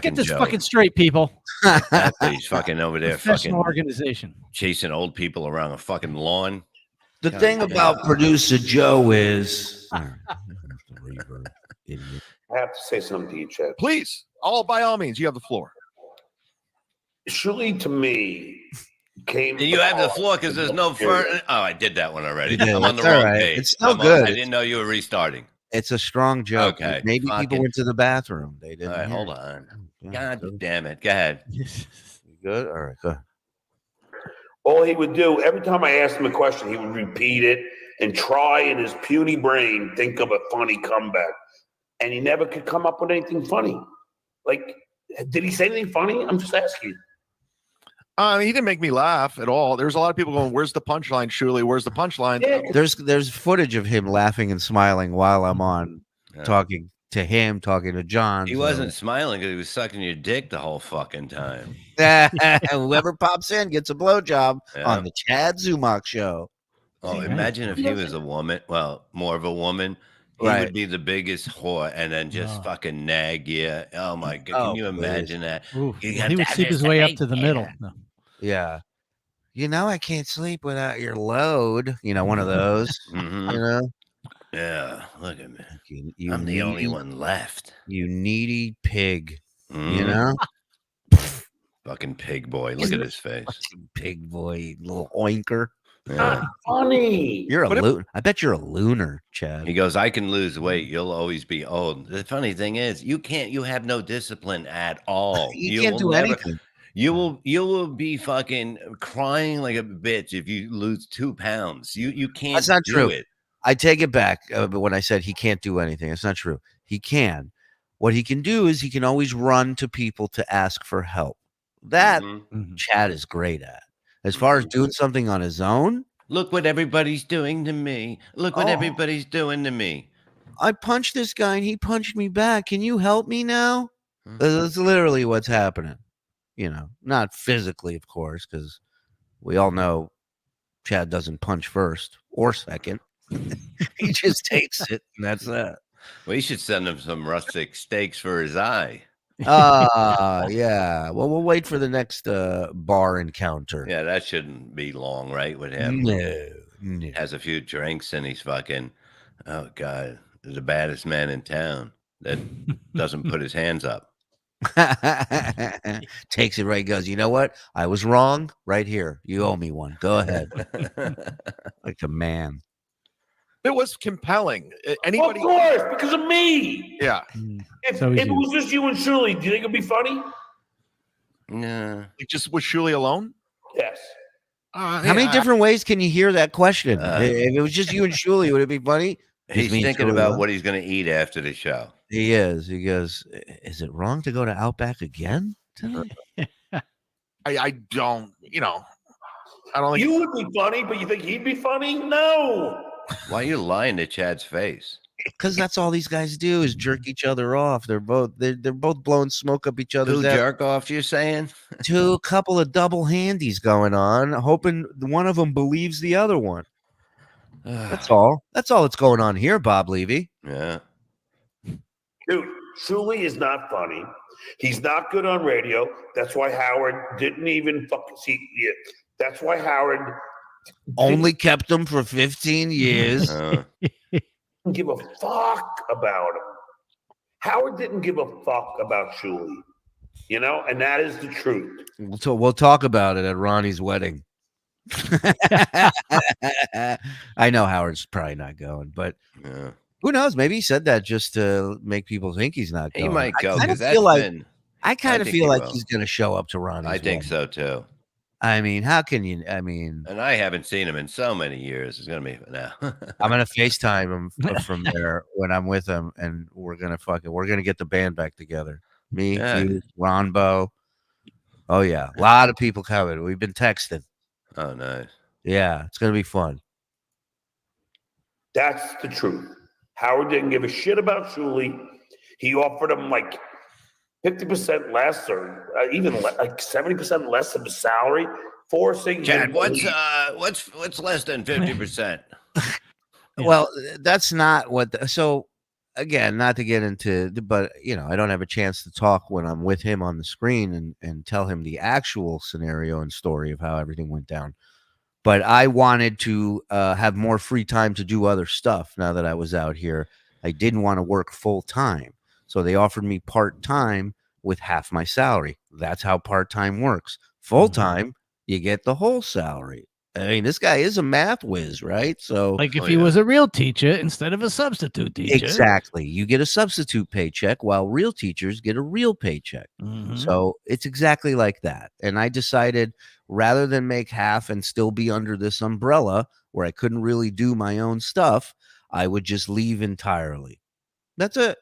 H: Get this fucking straight, people.
B: Exactly. He's fucking over there, fucking
H: organization,
B: chasing old people around a fucking lawn.
A: The thing about producer Joe is,
E: I have to say something to you, Chad.
K: Please, by all means, you have the floor.
E: Surely, to me, came.
B: You have the floor because there's no furniture. Oh, I did that one already. I'm on the wrong page.
A: It's still good.
B: I didn't know you were restarting.
A: It's a strong joke.
B: Okay.
A: Maybe people went to the bathroom. They didn't.
B: All right, hold on. God damn it. Go ahead.
A: You good? All right, go ahead.
E: All he would do, every time I asked him a question, he would repeat it and try in his puny brain think of a funny comeback. And he never could come up with anything funny. Like, did he say anything funny? I'm just asking.
K: He didn't make me laugh at all. There's a lot of people going, "Where's the punchline, Shuli? Where's the punchline?"
E: Yeah.
A: There's footage of him laughing and smiling while I'm on talking to him, talking to John.
B: He wasn't smiling because he was sucking your dick the whole fucking time.
A: Whoever pops in gets a blowjob on the Chad Zumach show.
B: Oh, imagine if he was a woman. Well, more of a woman. He would be the biggest whore and then just fucking nag you. Oh my God. Can you imagine that?
H: He would sleep his way up to the middle. No.
A: Yeah. You know, I can't sleep without your load. You know, one of those. You know?
B: Yeah. Look at me. I'm the only one left.
A: You needy pig. You know?
B: Fucking pig boy. Look at his face.
A: Pig boy, little oinker.
B: Yeah.
E: Funny.
A: You're a loon. I bet you're a lunar, Chad.
B: He goes, I can lose weight. You'll always be old. The funny thing is, you have no discipline at all.
A: You can't do anything.
B: You will be fucking crying like a bitch if you lose 2 pounds. You can't.
A: That's not true.
B: It.
A: I take it back. But when I said he can't do anything, it's not true. He can. What he can do is he can always run to people to ask for help. That Chad is great at. As far as doing something on his own,
B: look what everybody's doing to me. Look what everybody's doing to me.
A: I punched this guy and he punched me back. Can you help me now? That's literally what's happening. You know, not physically, of course, because we all know Chad doesn't punch first or second. He just takes it, and that's that.
B: Well, you should send him some rustic steaks for his eye.
A: Yeah. Well, we'll wait for the next bar encounter.
B: Yeah, that shouldn't be long, right, with him?
A: No.
B: Has a few drinks and he's fucking, oh, God, the baddest man in town that doesn't put his hands up.
A: Takes it right, goes, you know what? I was wrong right here. You owe me one. Go ahead. Like a man.
K: It was compelling. Anybody?
E: Of course, because of me.
K: Yeah.
E: If it was just you and Shuli, do you think it'd be funny?
B: No.
K: Like just was Shuli alone?
E: Yes.
A: How many different ways can you hear that question? If it was just you and Shuli, would it be funny?
B: He's thinking about what he's going to eat after the show.
A: He is. He goes, is it wrong to go to Outback again tonight?
K: I don't, I don't think
E: you would be funny, but you think he'd be funny? No.
B: Why are you lying to Chad's face?
A: Because that's all these guys do is jerk each other off. They're both blowing smoke up each other's ass.
B: Jerk off, you're saying?
A: A couple of double handies going on, hoping one of them believes the other one. That's all. That's all that's going on here, Bob Levy.
B: Yeah.
E: Dude, Shuli is not funny. He's not good on radio. That's why Howard didn't even fucking see it. That's why Howard
A: only kept him for 15 years.
E: Didn't give a fuck about him. Howard didn't give a fuck about Shuli, and that is the truth.
A: We'll talk about it at Ronnie's wedding. I know Howard's probably not going, but who knows? Maybe he said that just to make people think he's not going.
B: He might go.
A: I kind of feel like he's going to show up to Ronnie's
B: I think
A: wedding.
B: so too.
A: I mean, how can you? I mean,
B: and I haven't seen him in so many years. It's gonna be now.
A: I'm gonna FaceTime him from there when I'm with him, and we're gonna get the band back together. Me, you, Ronbo. Oh yeah, a lot of people coming. We've been texting.
B: Oh nice.
A: Yeah, it's gonna be fun.
E: That's the truth. Howard didn't give a shit about Shuli. He offered him like 50% less, or even like 70% less of the salary, forcing
B: Chad, what's less than 50%?
A: Well, that's not what. So again, not to get into, but I don't have a chance to talk when I'm with him on the screen and tell him the actual scenario and story of how everything went down. But I wanted to have more free time to do other stuff now that I was out here. I didn't want to work full time. So they offered me part time with half my salary. That's how part time works. Full time, you get the whole salary. I mean, this guy is a math whiz, right? So,
H: like if he was a real teacher instead of a substitute teacher.
A: Exactly. You get a substitute paycheck while real teachers get a real paycheck. So it's exactly like that. And I decided rather than make half and still be under this umbrella where I couldn't really do my own stuff, I would just leave entirely. That's it.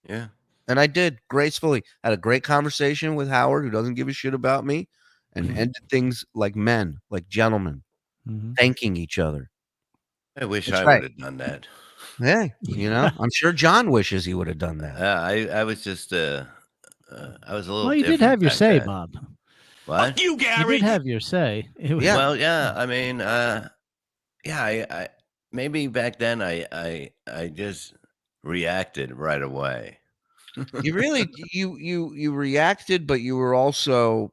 B: Yeah.
A: And I did gracefully. Had a great conversation with Howard, who doesn't give a shit about me, and ended things like men, like gentlemen, thanking each other.
B: I wish I would have done that.
A: Yeah, I'm sure John wishes he would have done that.
B: I was just I was a little.
H: Well, you did have your say,
B: then.
H: Bob.
B: What?
L: Fuck you, Gary.
H: You did have your say.
A: Yeah.
B: Well, yeah. I mean, I maybe back then I just reacted right away.
A: You really you reacted, but you were also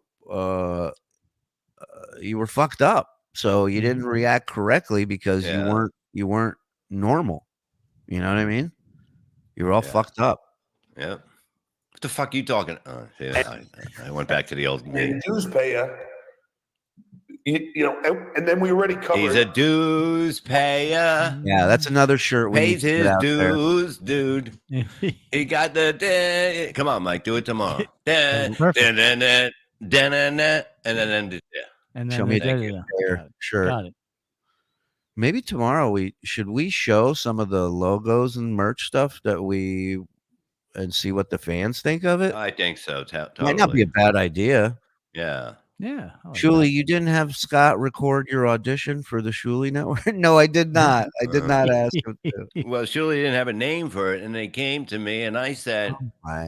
A: you were fucked up. So you didn't react correctly because you weren't normal. You know what I mean? You were all fucked up.
B: Yep. What the fuck are you talking? Oh, see, I went back to the old me.
L: Dues payer. And then we already covered.
B: He's a dues payer.
A: Yeah, that's another shirt.
B: Pays his dues, dude. He got the. Come on, Mike, do it tomorrow. And then
A: show me a shirt.
H: Got it.
A: Maybe tomorrow should we show some of the logos and merch stuff and see what the fans think of it?
B: I think so. Totally.
A: Might not be a bad idea.
B: Yeah.
H: Yeah.
A: Shuli, you didn't have Scott record your audition for the Shuli Network? No, I did not. I did not ask him to.
B: Well, Shuli didn't have a name for it, and they came to me, and I said,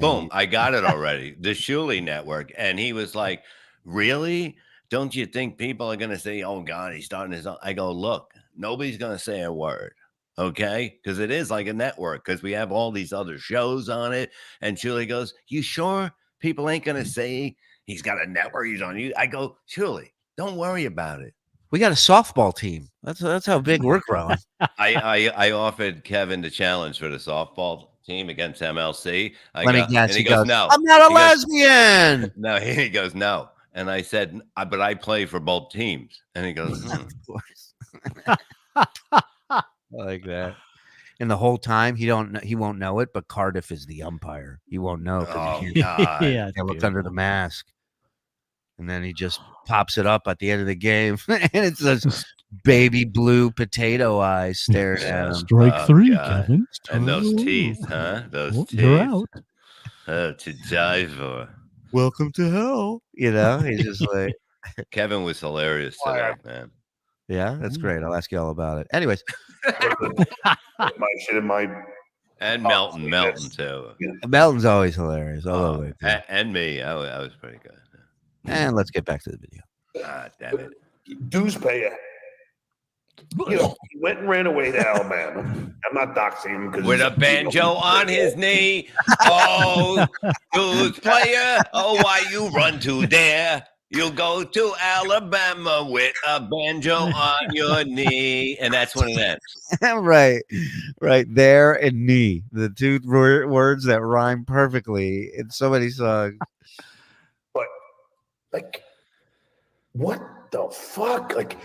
B: boom, I got it already, the Shuli Network. And he was like, really? Don't you think people are going to say, oh, God, he's starting his own? I go, look, nobody's going to say a word, okay? Because it is like a network, because we have all these other shows on it. And Shuli goes, you sure people ain't going to say he's got a network, he's on you? I go, Shuli, don't worry about it.
A: We got a softball team. That's how big we're growing.
B: I offered Kevin the challenge for the softball team against MLC.
A: Let me guess.
B: And he goes, no.
A: I'm not a lesbian.
B: No, he goes, no. And I said, but I play for both teams. And he goes,
A: Of course. I like that. And the whole time he won't know it, but Cardiff is the umpire. He won't know.
B: Oh, God.
A: Yeah, he looked under the mask. And then he just pops it up at the end of the game. And it's those baby blue potato eyes staring at him.
H: Strike three, Kevin.
B: And those teeth, huh? Those teeth.
H: You're out.
B: Oh, to die for.
A: Welcome to hell. He's just like.
B: Kevin was hilarious today, man.
A: Yeah, that's great. I'll ask you all about it. Anyways.
B: And Melton too.
A: Melton's always hilarious.
B: And me. I was pretty good.
A: And let's get back to the video.
B: Ah, damn it.
L: Dues payer. He went and ran away to Alabama. I'm not doxing him.
B: With a banjo on his knee. Oh, dues player. Oh, why you run to there? You'll go to Alabama with a banjo on your knee. And that's when it ends.
A: Right there and knee. The two words that rhyme perfectly in so many songs.
L: But, what the fuck?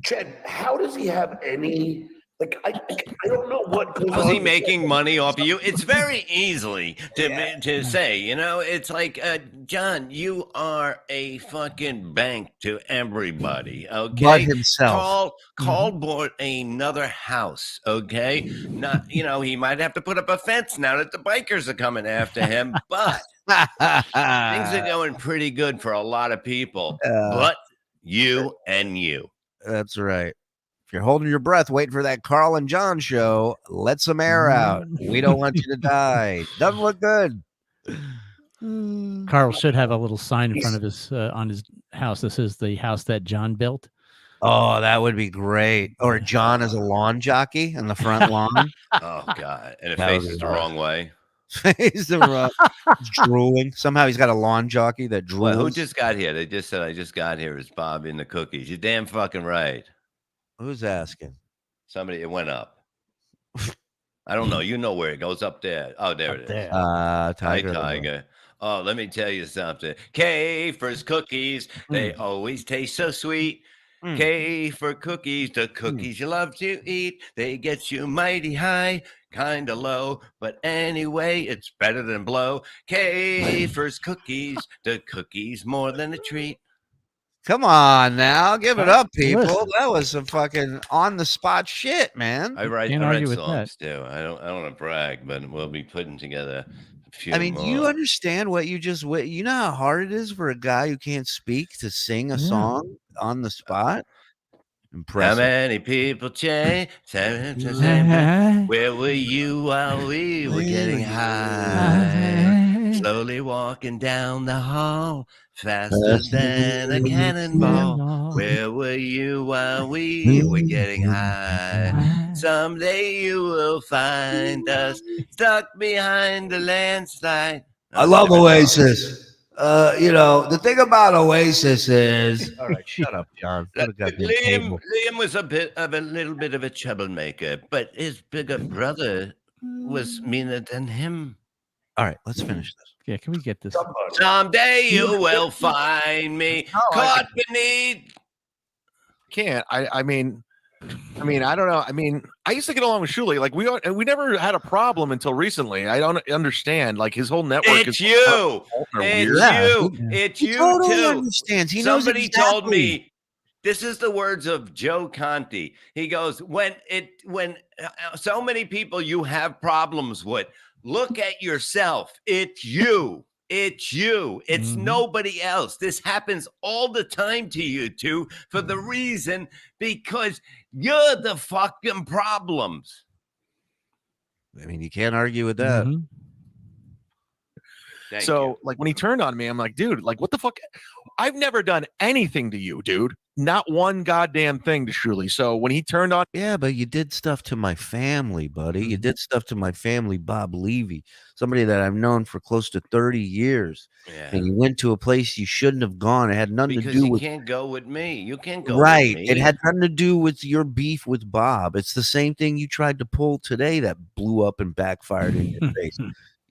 L: Chad, how does he have any... I don't know what goes on.
B: How's he making money off of you? It's very easily to say, it's like, John, you are a fucking bank to everybody, okay?
A: But himself.
B: Call bought another house, okay? Not, he might have to put up a fence now that the bikers are coming after him, but things are going pretty good for a lot of people, but you and you.
A: That's right. If you're holding your breath, waiting for that Carl and John show, let some air out. We don't want you to die. Doesn't look good.
H: Carl should have a little sign in front of his on his house. This is the house that John built.
A: Oh, that would be great. Or John as a lawn jockey in the front lawn.
B: Oh God! And it faces the wrong way.
A: Face the wrong. Drooling. Somehow he's got a lawn jockey that drools.
B: Well, who just got here? They just said I just got here. Is Bob in the cookies? You're damn fucking right.
A: Who's asking?
B: Somebody. It went up. I don't know. You know where it goes up there. Oh, there it is.
A: Tiger.
B: Hi, Tiger. Oh, let me tell you something. K for cookies. They always taste so sweet. K for cookies, the cookies you love to eat. They get you mighty high, kind of low, but anyway, it's better than blow. K for cookies, the cookies more than a treat.
A: Come on now, give it up, people. That was some fucking on the spot shit, man.
B: I write songs too. I don't want to brag, but we'll be putting together a few.
A: I mean, do you understand what you just? You know how hard it is for a guy who can't speak to sing a song on the spot. Impressive.
B: How many people change? Where were you while we were getting high? Slowly walking down the hall, faster than a cannonball. Where were you while we were getting high? Someday you will find us stuck behind a landslide.
A: I love Oasis. The thing about Oasis is, all right, shut up, John.
B: Liam was a little bit of a troublemaker, but his bigger brother was meaner than him.
A: All right, let's finish this.
H: Yeah, can we get this?
B: Someday you will find me caught beneath.
K: Can't. I mean, I don't know. I mean, I used to get along with Shuley. Like we never had a problem until recently. I don't understand. Like his whole network
B: it's you. It's you
A: totally
B: too.
A: Understands. He
B: Somebody
A: knows exactly.
B: told me. This is the words of Joe Conti. He goes, when so many people you have problems with, look at yourself. It's you. It's you. It's nobody else. This happens all the time to you two for the reason because you're the fucking problems.
A: I mean, you can't argue with that.
K: So, like, when he turned on me, I'm like, dude, like, what the fuck? I've never done anything to you, dude. Not one goddamn thing to Shuley. So when he turned on,
A: yeah, but you did stuff to my family, buddy. You did stuff to my family, Bob Levy, somebody that I've known for close to 30 years.
B: Yeah.
A: And you went to a place you shouldn't have gone. It had nothing to do with.
B: You can't go with me. You can't go
A: right.
B: with me.
A: It had nothing to do with your beef with Bob. It's the same thing you tried to pull today that blew up and backfired in your face.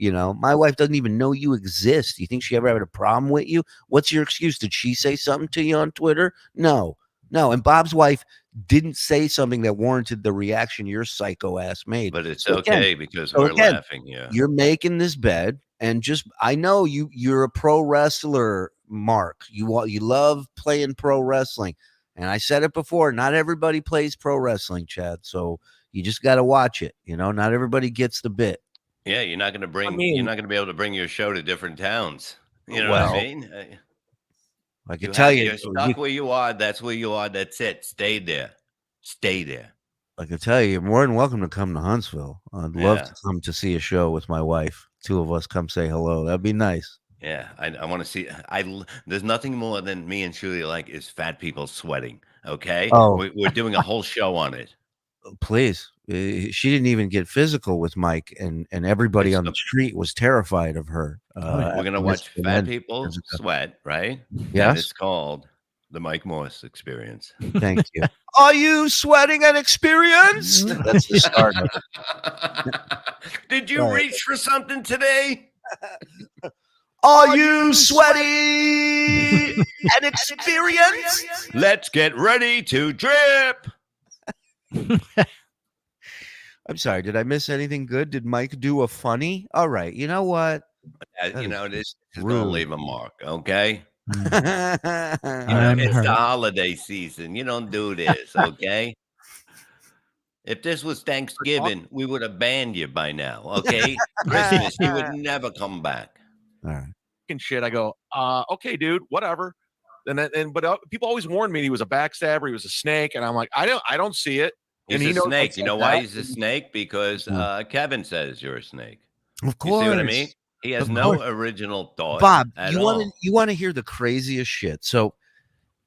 A: You know, my wife doesn't even know you exist. You think she ever had a problem with you? What's your excuse? Did she say something to you on Twitter? No. And Bob's wife didn't say something that warranted the reaction your psycho ass made.
B: But it's okay because we're laughing. Yeah,
A: you're making this bed, and I know you're a pro wrestler, Mark. You love playing pro wrestling, and I said it before. Not everybody plays pro wrestling, Chad. So you just got to watch it. You know, not everybody gets the bit.
B: Yeah, you're not going to bring. You're not going to be able to bring your show to different towns. You know what I mean?
A: I can tell you,
B: you're stuck where you are. That's where you are. That's it. Stay there. Stay there.
A: I can tell you, you're more than welcome to come to Huntsville. I'd love to come to see a show with my wife. Two of us come say hello. That'd be nice.
B: Yeah, I want to see. There's nothing more than me and Shuley like is fat people sweating. Okay, we're doing a whole show on it.
A: Please. She didn't even get physical with Mike, and everybody on the street was terrified of her.
B: We're gonna watch fat people sweat, right?
A: Yes,
B: it's called the Mike Morse Experience.
A: Thank you. Are you sweating and experienced? That's the start of
B: it. Did you reach for something today?
A: Are you sweaty and experienced?
B: Let's get ready to drip.
A: I'm sorry. Did I miss anything good? Did Mike do a funny? All right. You know what?
B: This is going to leave a mark. Okay. It's the holiday season. You don't do this. Okay. If this was Thanksgiving, we would have banned you by now. Okay. Christmas, you would never come back.
A: All right.
K: And shit. I go, okay, dude, whatever. But people always warned me he was a backstabber. He was a snake. And I'm like, I don't see it.
B: He's a snake. You know why he's a snake? Because Kevin says you're a snake.
A: Of course.
B: You see what I mean? He has no original thought.
A: Bob, you want to hear the craziest shit? So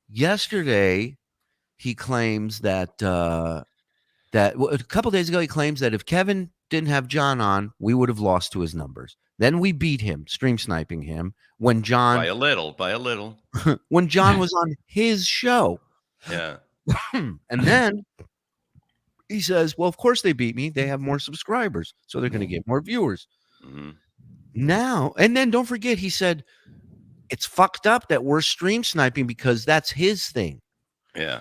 A: yesterday, he claims that a couple days ago he claims that if Kevin didn't have John on, we would have lost to his numbers. Then we beat him, stream sniping him when John
B: by a little
A: when John was on his show.
B: Yeah.
A: And then he says, well, of course they beat me. They have more subscribers, so they're going to get more viewers. Now, and then don't forget, he said, it's fucked up that we're stream sniping because that's his thing.
B: Yeah.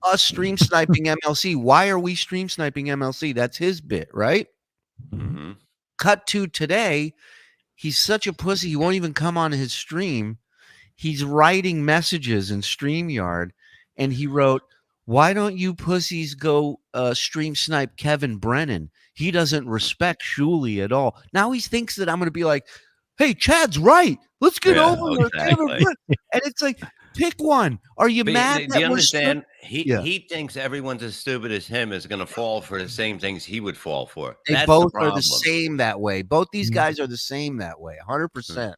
A: Us stream sniping MLC. Why are we stream sniping MLC? That's his bit, right? Cut to today. He's such a pussy. He won't even come on his stream. He's writing messages in StreamYard, and he wrote, why don't you pussies go stream snipe Kevin Brennan? He doesn't respect Shuli at all. Now he thinks that I'm going to be like, hey, Chad's right. Let's get over Kevin Brennan. And it's like, pick one. Are you mad?
B: Do you understand? He thinks everyone's as stupid as him is going to fall for the same things he would fall for.
A: They both are the same that way. Both these guys are the same that way. 100%.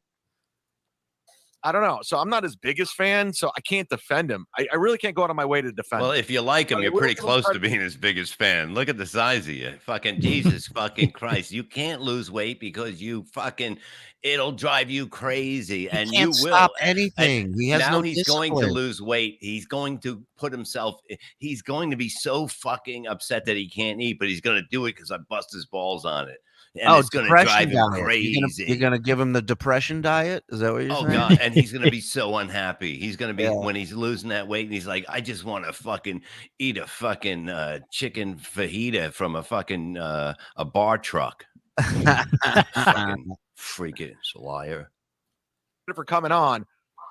K: I don't know. So I'm not his biggest fan, so I can't defend him. I really can't go out of my way to defend him.
B: Well, if you like him, you're pretty close to being his biggest fan. Look at the size of you. Fucking Jesus fucking Christ. You can't lose weight because it'll drive you crazy. And you will
A: stop anything. He has
B: now
A: no
B: he's
A: discipline.
B: going to lose weight. He's going to he's going to be so fucking upset that he can't eat, but he's going to do it because I bust his balls on it. And it's going to drive him crazy.
A: You're going to give him the depression diet? Is that what you're saying?
B: Oh, God. And he's going to be so unhappy. He's going to be, when he's losing that weight, and he's like, I just want to fucking eat a fucking chicken fajita from a fucking a bar truck. Fucking freaking liar.
K: For coming on.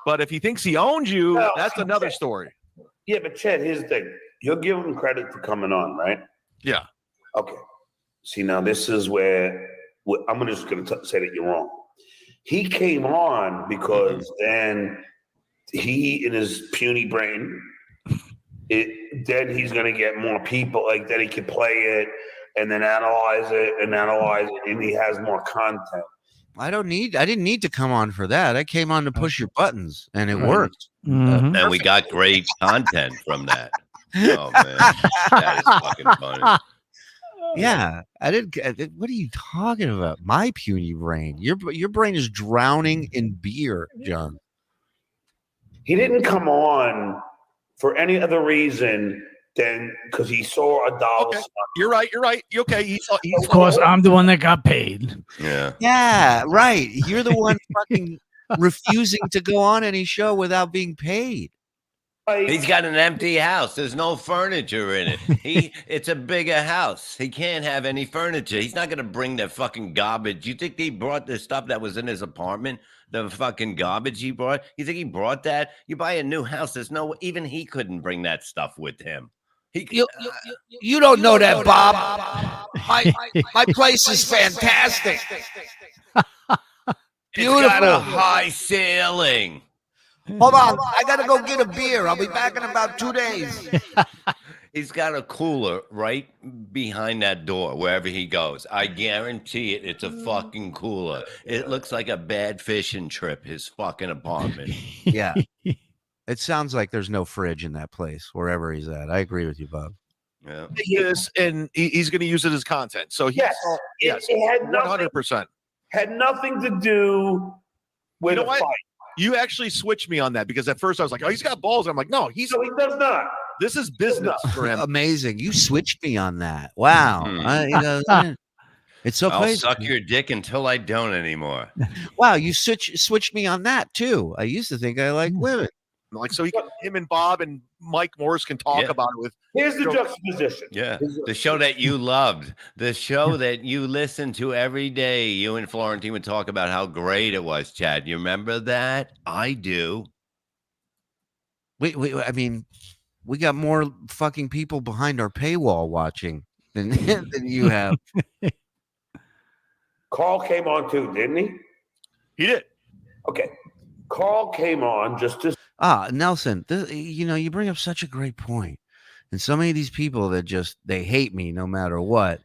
K: But if he thinks he owns you, that's another story.
L: Yeah, but Chad, here's the thing. You'll give him credit for coming on, right?
K: Yeah.
L: Okay. See, now this is where I'm just going to say that you're wrong. He came on because then he, in his puny brain, then he's going to get more people. Like, then he can play it and then analyze it, and he has more content.
A: I didn't need to come on for that. I came on to push your buttons, and it worked.
B: And we got great content from that. Oh, man. That is fucking funny.
A: Yeah, I didn't. What are you talking about? My puny brain. Your brain is drowning in beer, John.
L: He didn't come on for any other reason than because he saw $1.
K: Okay. You're right. Okay.
H: Of course, I'm the one that got paid.
B: Yeah.
A: Yeah, right. You're the one fucking refusing to go on any show without being paid.
B: He's got an empty house. There's no furniture in it. It's a bigger house. He can't have any furniture. He's not going to bring that fucking garbage. You think he brought the stuff that was in his apartment? The fucking garbage he brought? You think he brought that? You buy a new house. Even he couldn't bring that stuff with him.
A: You don't know that, Bob. My place is fantastic.
B: Beautiful. It's got a high ceiling.
A: Hold on, I gotta go get a beer. I'll be back in about 2 days.
B: He's got a cooler right behind that door wherever he goes. I guarantee it. It's a fucking cooler. It looks like a bad fishing trip, his fucking apartment.
A: Yeah. It sounds like there's no fridge in that place, wherever he's at. I agree with you, Bob.
B: Yeah.
K: Yes, and he's going to use it as content. So
L: yes, it had
K: 100%.
L: Had nothing to do with a fight.
K: You actually switched me on that because at first I was like, oh, he's got balls. I'm like, no, he
L: does not.
K: This is business for him.
A: Amazing. You switched me on that. Wow. It's so crazy.
B: I'll suck your dick until I don't anymore.
A: Wow. You switched me on that too. I used to think I like women.
K: Like, so him and Bob and Mike Morris can talk about it with.
L: Here's the juxtaposition.
B: Yeah. The show that you loved, the show that you listened to every day. You and Florentine would talk about how great it was, Chad. You remember that? I do.
A: I mean, we got more fucking people behind our paywall watching than you have.
L: Carl came on too, didn't he?
K: He did.
L: Okay. Carl came on just to.
A: Nelson, you bring up such a great point. And so many of these people that they hate me no matter what.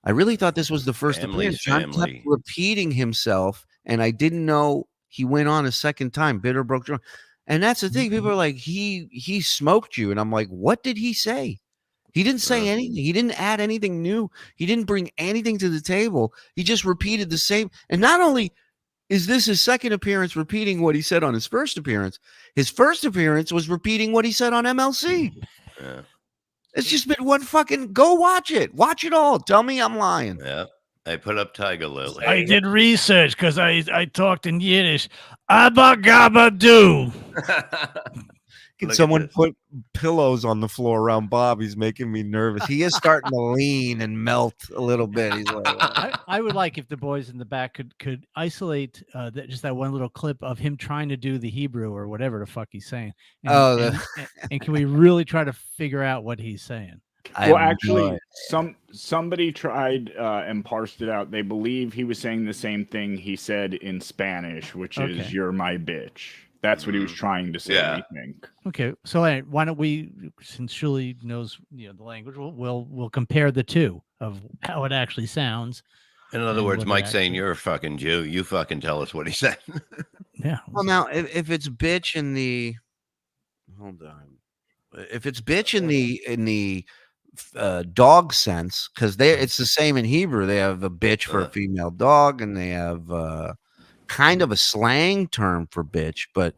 A: I really thought this was the first appearance. John kept repeating himself, and I didn't know he went on a second time. Bitter, broke, drunk. And that's the thing. People are like, he smoked you. And I'm like, what did he say? He didn't say anything. He didn't add anything new. He didn't bring anything to the table. He just repeated the same. And not only is this his second appearance repeating what he said on his first appearance was repeating what he said on MLC.
B: Yeah.
A: It's just been one fucking, go watch it. Watch it all. Tell me I'm lying.
B: Yeah. I put up Tiger Lily.
H: I did research because I talked in Yiddish. Abba gabba do.
A: Can someone put pillows on the floor around Bob? He's making me nervous. He is starting to lean and melt a little bit. He's like,
H: I would like if the boys in the back could isolate just that one little clip of him trying to do the Hebrew or whatever the fuck he's saying. And, and can we really try to figure out what he's saying?
G: Well, actually, somebody tried and parsed it out. They believe he was saying the same thing he said in Spanish, which is "You're my bitch." That's what he was trying to say. I think.
H: Okay, so why don't we, since Shuli knows the language, we'll compare the two of how it actually sounds.
B: In other words, Mike's saying you're a fucking Jew. You fucking tell us what he said.
H: Yeah.
A: Well, now if it's bitch in the, hold on, if it's bitch in the dog sense, because it's the same in Hebrew. They have a bitch for a female dog, and they have kind of a slang term for bitch. But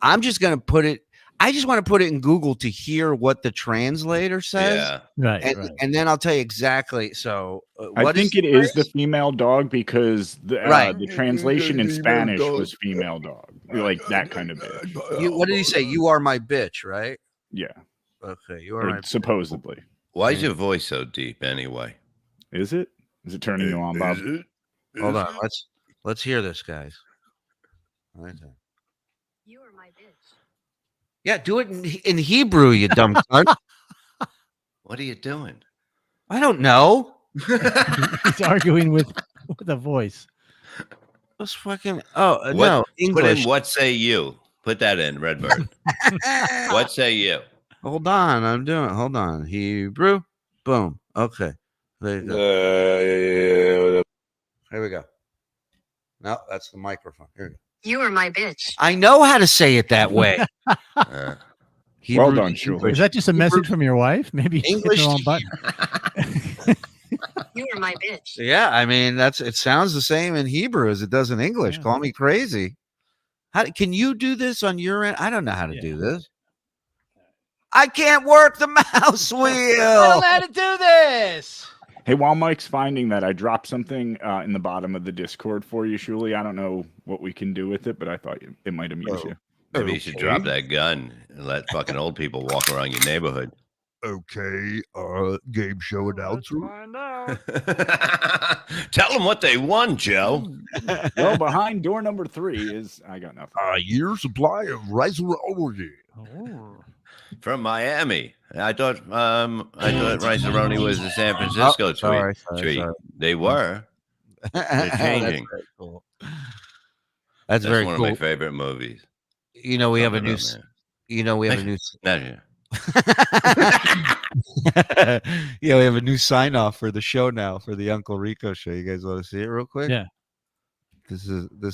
A: I'm just gonna put it. I just want to put it in Google to hear what the translator says.
B: Yeah,
H: right.
A: And then I'll tell you exactly. So
G: I think it is the female dog because the translation in Spanish was female dog, like that kind of bitch.
A: What did he say? You are my bitch, right?
G: Yeah.
A: Okay, you are my
G: supposedly.
B: Why is your voice so deep anyway?
G: Is it? Is it turning you on, Bob?
A: Hold on. Let's hear this, guys. Right there.
M: You are my bitch.
A: Yeah, do it in Hebrew, you dumb cunt.
B: What are you doing?
A: I don't know.
H: He's arguing with a voice.
A: Let's fucking no English.
B: Put in what say you? Put that in, Redbird. What say you?
A: Hold on, I'm doing it. Hold on. Hebrew. Boom. Okay. There you go. Here we go. No, that's the microphone. Here we go.
M: You are my bitch.
A: I know how to say it that way.
G: Well done, Shuli.
H: Is that just a message from your wife? Maybe
A: English.
H: hit the wrong button.
M: You are my bitch.
A: Yeah, I mean it sounds the same in Hebrew as it does in English. Call me crazy. How can you do this on your end? I don't know how to do this. I can't work the mouse wheel.
H: I don't know how to do this.
G: Hey, while Mike's finding that, I dropped something in the bottom of the Discord for you, Shuli. I don't know what we can do with it, but I thought it might amuse you.
B: Maybe you should drop that gun and let fucking old people walk around your neighborhood.
N: Okay, game show announcer.
B: Tell them what they won, Joe.
G: Well, behind door number 3 is I got nothing.
N: A year's supply of rice-a-roni.
B: From Miami. I thought rice-a-roni was a San Francisco treat.
A: Sorry.
B: They were. They're changing.
A: That's very cool.
B: That's
A: very
B: one
A: cool.
B: of my favorite movies.
A: You know, we have a new. We have a new sign off for the show now, for the Uncle Rico show. You guys want to see it real quick?
H: Yeah.
A: This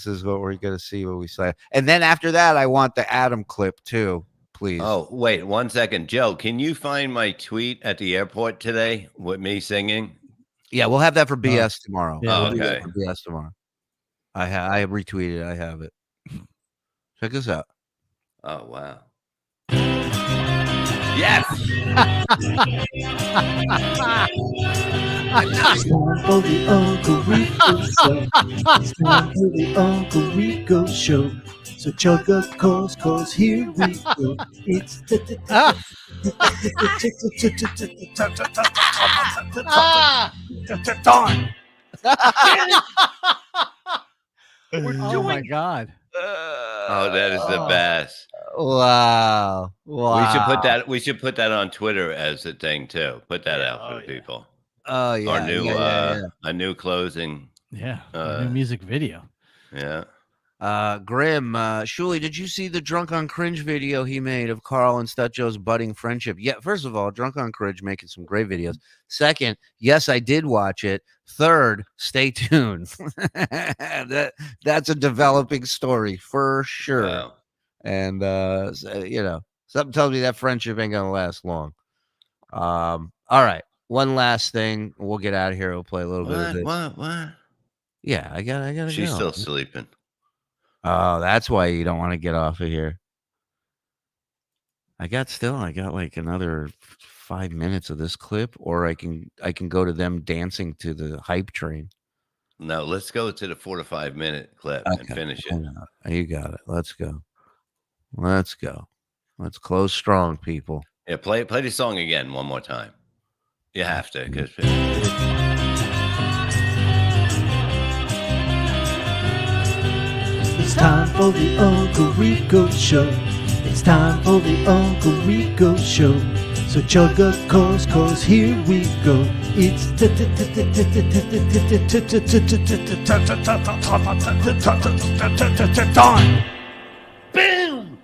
A: is what we're gonna see when we sign. And then after that, I want the Adam clip too, please.
B: Oh, wait 1 second. Joe, can you find my tweet at the airport today with me singing?
A: Yeah, we'll have that for BS tomorrow.
B: Yeah,
A: We'll do that
B: okay.
A: for BS tomorrow. I retweeted. I have it. Check this out.
B: Oh wow. Yes.
O: It's time for the Uncle Rico show. It's time for the Uncle Rico show. So chug up calls, cause here we go. It's time.
H: Oh my God.
B: Oh, that is the best.
A: Wow.
B: We should put that on Twitter as a thing too. Put that out for the people.
A: Oh yeah.
B: Our new
A: yeah.
B: a new closing.
H: Yeah. New music video.
B: Yeah.
A: Grim, Shuli, did you see the Drunk on Cringe video he made of Carl and Stutjo's budding friendship? Yeah, first of all, Drunk on Cringe making some great videos. Second, yes, I did watch it. Third, stay tuned. That's a developing story for sure.
B: Wow.
A: And something tells me that friendship ain't gonna last long. All right, one last thing. We'll get out of here. We'll play a little bit of this.
B: What?
A: Yeah, I gotta
B: She's
A: go.
B: still sleeping.
A: Oh, that's why you don't want to get off of here. I got like another 5 minutes of this clip, or I can go to them dancing to the hype train.
B: No, let's go to the 4 to 5 minute clip and finish it.
A: You got it. Let's go. Let's close strong, people.
B: Yeah, play the song again one more time. You have to, because
O: it's time for the Uncle Rico Show. It's time for the Uncle Rico Show. So chug a course, here we go. It's time.
K: Boom!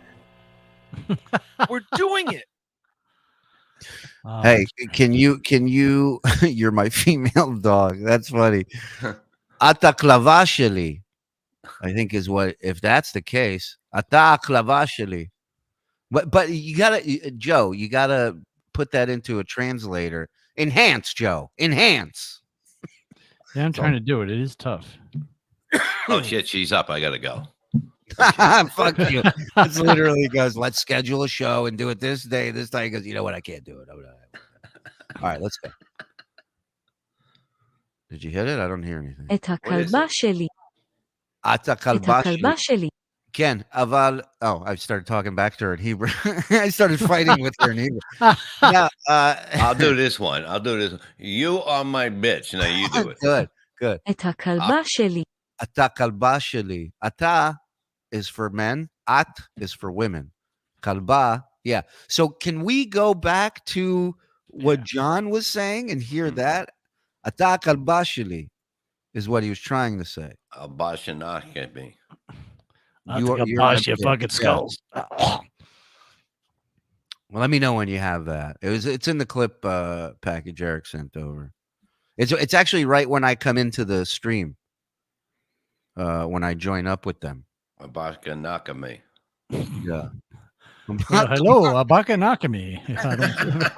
K: We're doing it.
A: Hey, can you you're my female dog. That's funny. Ata klavasheli, I think is what, if that's the case. Ata klavasheli. But you gotta, Joe, you gotta put that into a translator. Enhance, Joe. Enhance.
H: Yeah, I'm trying to do it. It is tough.
B: Oh shit, she's up. I gotta go.
A: Fuck you. It literally goes, let's schedule a show and do it this day, this time. He goes, you know what? I can't do it. All right, let's go. Did you hit it? I don't hear anything.
P: Eta kalba sheli.
A: Ata kalba sheli. Ken, aval. Oh, I started talking back to her in Hebrew. I started fighting with her in Hebrew. Now,
B: I'll do this one. You are my bitch. Now you do it.
A: Good.
P: Eta kalba sheli.
A: Ata kalba sheli. Ata is for men. At is for women. Kalba, yeah. So can we go back to what John was saying and hear that? Ata kalba sheli is what he was trying to say.
B: Bashanakemi.
H: You're your fucking skulls.
A: Well, let me know when you have that. It's in the clip package Eric sent over. It's actually right when I come into the stream. When I join up with them.
B: Bashanakami.
A: Yeah.
H: Hello, Abaka Nakami.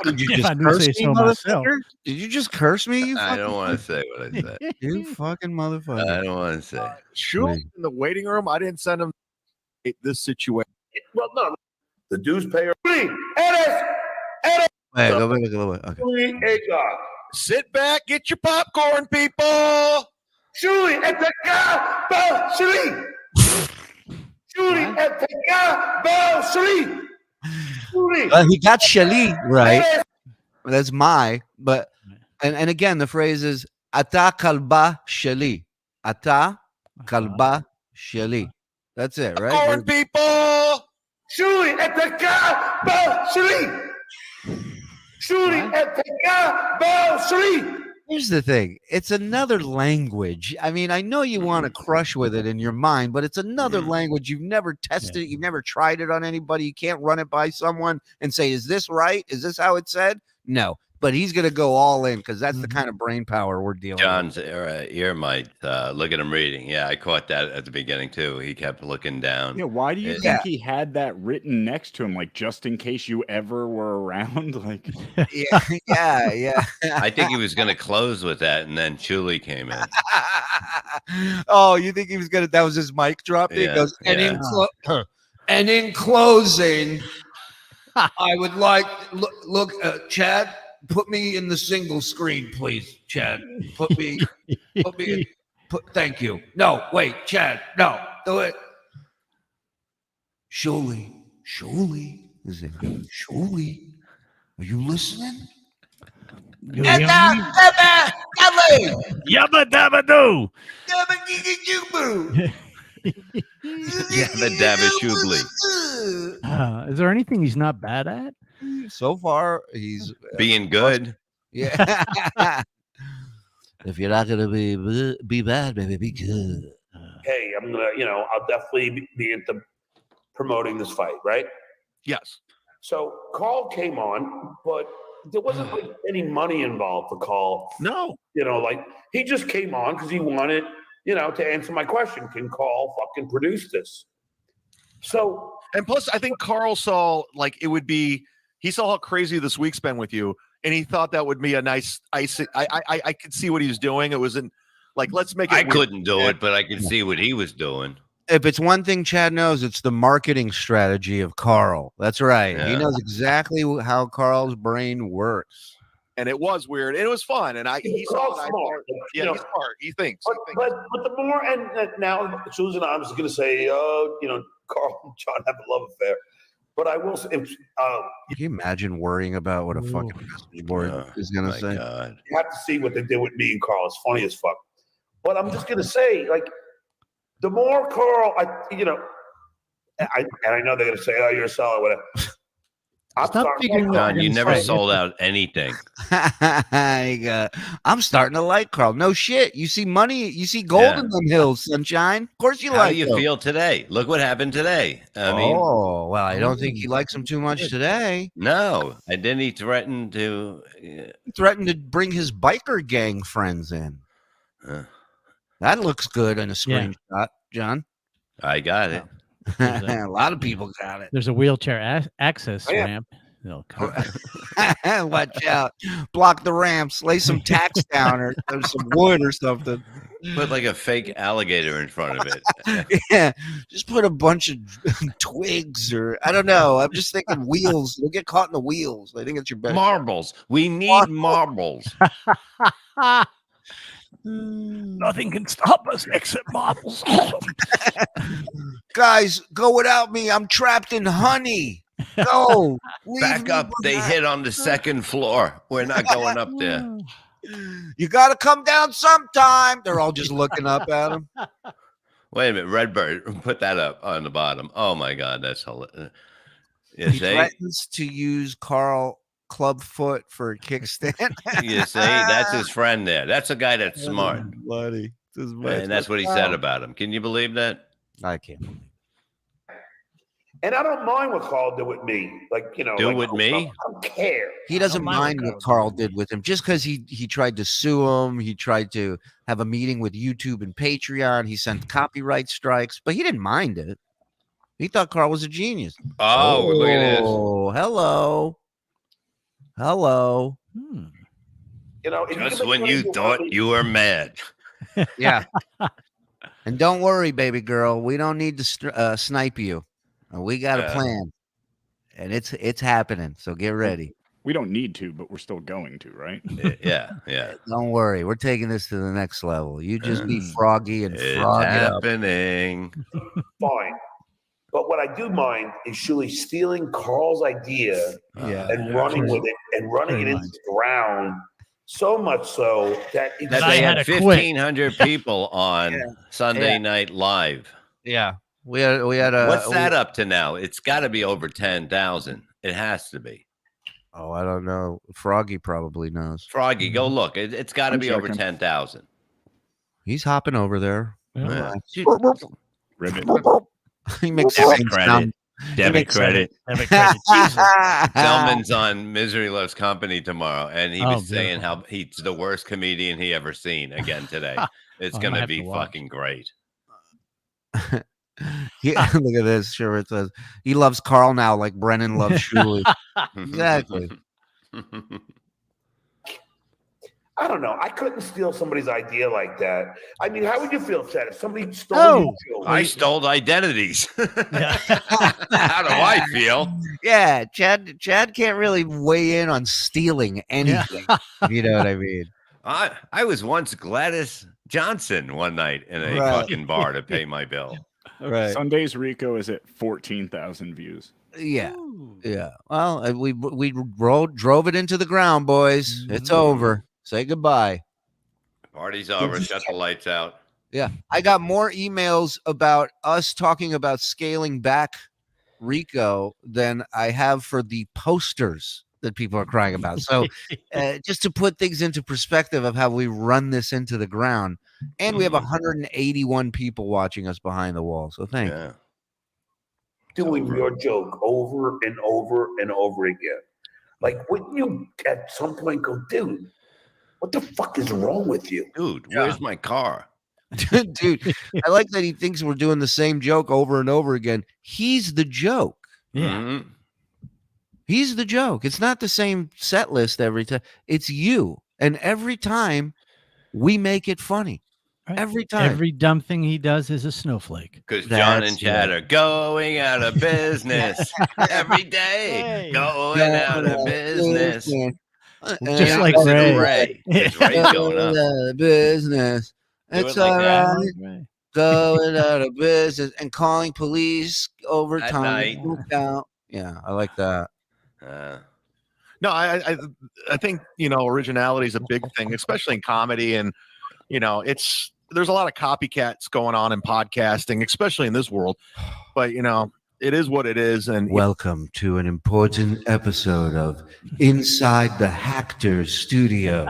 A: Did you just curse me, motherfucker? Did you just curse me?
B: I don't want to say what I said.
A: You fucking motherfucker.
B: I don't want to say.
K: Shul in the waiting room. I didn't send him this situation.
L: Well, no. The dues payer.
A: Wait, go back a little bit. Okay.
K: Sit back, get your popcorn, people.
L: Julie at the car, Julie. Julie at the car, Julie.
A: He got Shali right. That's but and again the phrase is Ata kalba Shali. Ata kalba Shali. That's it, right?
K: Popcorn, people.
L: Julie at the car, Julie at the car,
A: Here's the thing. It's another language. I mean, I know you want to crush with it in your mind, but it's another language. You've never tested it. You've never tried it on anybody. You can't run it by someone and say, is this right? Is this how it's said? No. But he's going to go all in because that's the kind of brain power we're dealing
B: John's
A: with.
B: ear might look at him reading. Yeah, I caught that at the beginning, too. He kept looking down.
G: Yeah, why do you think he had that written next to him, like, just in case you ever were around? Like,
A: yeah.
B: I think he was going to close with that, and then Chuli came in.
A: Oh, you think he was going to, that was his mic drop? He goes, and in closing, I would like, look, Chad, put me in the single screen, please, Chad. Thank you. No, wait, Chad, no, do it. Surely, is it? Surely, are you listening?
H: Yabba dabba doo.
B: Yabba dabba shubli.
H: Is there anything he's not bad at?
A: So far, he's
B: being good.
A: Yeah. If you're not gonna be bad, baby, be good.
L: Hey, I'm gonna, I'll definitely be into promoting this fight, right?
K: Yes.
L: So Carl came on, but there wasn't like any money involved for Carl.
K: No.
L: Like he just came on because he wanted, to answer my question. Can Carl fucking produce this? So
K: And plus, I think Carl saw like it would be. He saw how crazy this week's been with you, and he thought that would be a nice icing. I could see what he was doing. It wasn't like let's make it.
B: I couldn't do it, but I could see what he was doing.
A: If it's one thing Chad knows, it's the marketing strategy of Carl. That's right.
B: Yeah.
A: He knows exactly how Carl's brain works.
K: And it was weird. And it was fun. And he saw that. He's smart. He thinks.
L: But the more, and now Susan, I was going to say, Carl and John have a love affair. But I will say,
A: can you imagine worrying about what a fucking message board is going to say?
L: God. You have to see what they did with me and Carl. It's funny as fuck. But I'm just going to say, like, the more Carl, I know they're going to say, oh, you're a seller, whatever.
B: John, you never sold out anything.
A: I'm starting to like Carl. No shit. You see money. You see gold in them hills, sunshine. Of course you like.
B: How do you feel today? Look what happened today. I mean,
A: well, I don't think he likes him too much today.
B: No, and then he threatened to
A: bring his biker gang friends in. That looks good in a screenshot, John.
B: I got it.
A: A lot of people got it.
H: There's a wheelchair access ramp.
A: Watch out. Block the ramps. Lay some tacks down or some wood or something.
B: Put like a fake alligator in front of it.
A: Yeah. Just put a bunch of twigs or I don't know. I'm just thinking wheels. You'll get caught in the wheels. I think it's your best.
B: Marbles. We need marbles.
H: Nothing can stop us except marbles.
A: Guys, go without me. I'm trapped in honey. Go.
B: Back up. They hit on the second floor. We're not going up there.
A: You got to come down sometime. They're all just looking up at him.
B: Wait a minute. Redbird, put that up on the bottom. Oh, my God. That's hilarious.
A: He threatens to use Carl Clubfoot for a kickstand.
B: You see, that's his friend there. That's a guy that's smart.
A: Buddy.
B: And that's what he said about him. Can you believe that?
A: I can't.
L: And I don't mind what Carl did with me. Like,
B: do with me?
L: I don't care.
A: He doesn't mind what Carl did with him just because he tried to sue him. He tried to have a meeting with YouTube and Patreon. He sent copyright strikes, but he didn't mind it. He thought Carl was a genius.
B: Oh, look at this.
A: Oh, hello. Hello.
B: Just when you thought you were mad.
A: Yeah. And don't worry, baby girl. We don't need to snipe you. We got a plan. And it's happening. So get ready.
G: We don't need to, but we're still going to, right?
B: Yeah.
A: Don't worry. We're taking this to the next level. You just be froggy and frog it up.
B: Happening.
L: Fine. But what I do mind is Shuli stealing Carl's idea and running with it and running it into the ground. So much so that
B: they had 1,500 people on Sunday Night Live.
A: Yeah. We had a.
B: What's that up to now? It's got to be over 10,000. It has to be.
A: Oh, I don't know. Froggy probably knows.
B: Froggy, go look. It's got to be over 10,000.
A: He's hopping over there.
B: Yeah.
G: Ribbit.
A: He makes
B: debit credit. Debit credit. Selman's on Misery Loves Company tomorrow, and he was saying how he's the worst comedian he ever seen again today. It's going to be fucking great.
A: Look at this. Sure, it says he loves Carl now, like Brennan loves Shuli. Exactly.
L: I don't know. I couldn't steal somebody's idea like that. I mean, how would you feel, Chad, if somebody stole you?
B: I stole identities. How do I feel?
A: Yeah, Chad can't really weigh in on stealing anything. You know what I mean?
B: I was once Gladys Johnson one night in a fucking bar to pay my bill.
A: Right.
G: Sunday's Rico is at 14,000 views.
A: Yeah. Yeah. Well, we drove it into the ground, boys. It's over. Say goodbye.
B: Party's over. Shut the lights out.
A: Yeah. I got more emails about us talking about scaling back Rico than I have for the posters that people are crying about. So just to put things into perspective of how we run this into the ground. And we have 181 people watching us behind the wall. So thank you.
L: Doing your joke over and over and over again. Like, wouldn't you at some point go, dude, what the fuck is wrong with you?
B: Dude, where's my car?
A: Dude, I like that he thinks we're doing the same joke over and over again. He's the joke.
H: Yeah.
A: He's the joke. It's not the same set list every time. It's you. And every time we make it funny.
H: Right.
A: Every time.
H: Every dumb thing he does is a snowflake.
B: Because John and Chad are going out of business every day. Going out of business.
H: Just like Ray.
B: It's Ray going up.
A: Out of business. It's all right. Going out of business and calling police overtime. Yeah, I like that.
K: No, I think originality is a big thing, especially in comedy, and there's a lot of copycats going on in podcasting, especially in this world. But it is what it is. And
A: welcome to an important episode of Inside the Hackter's Studio.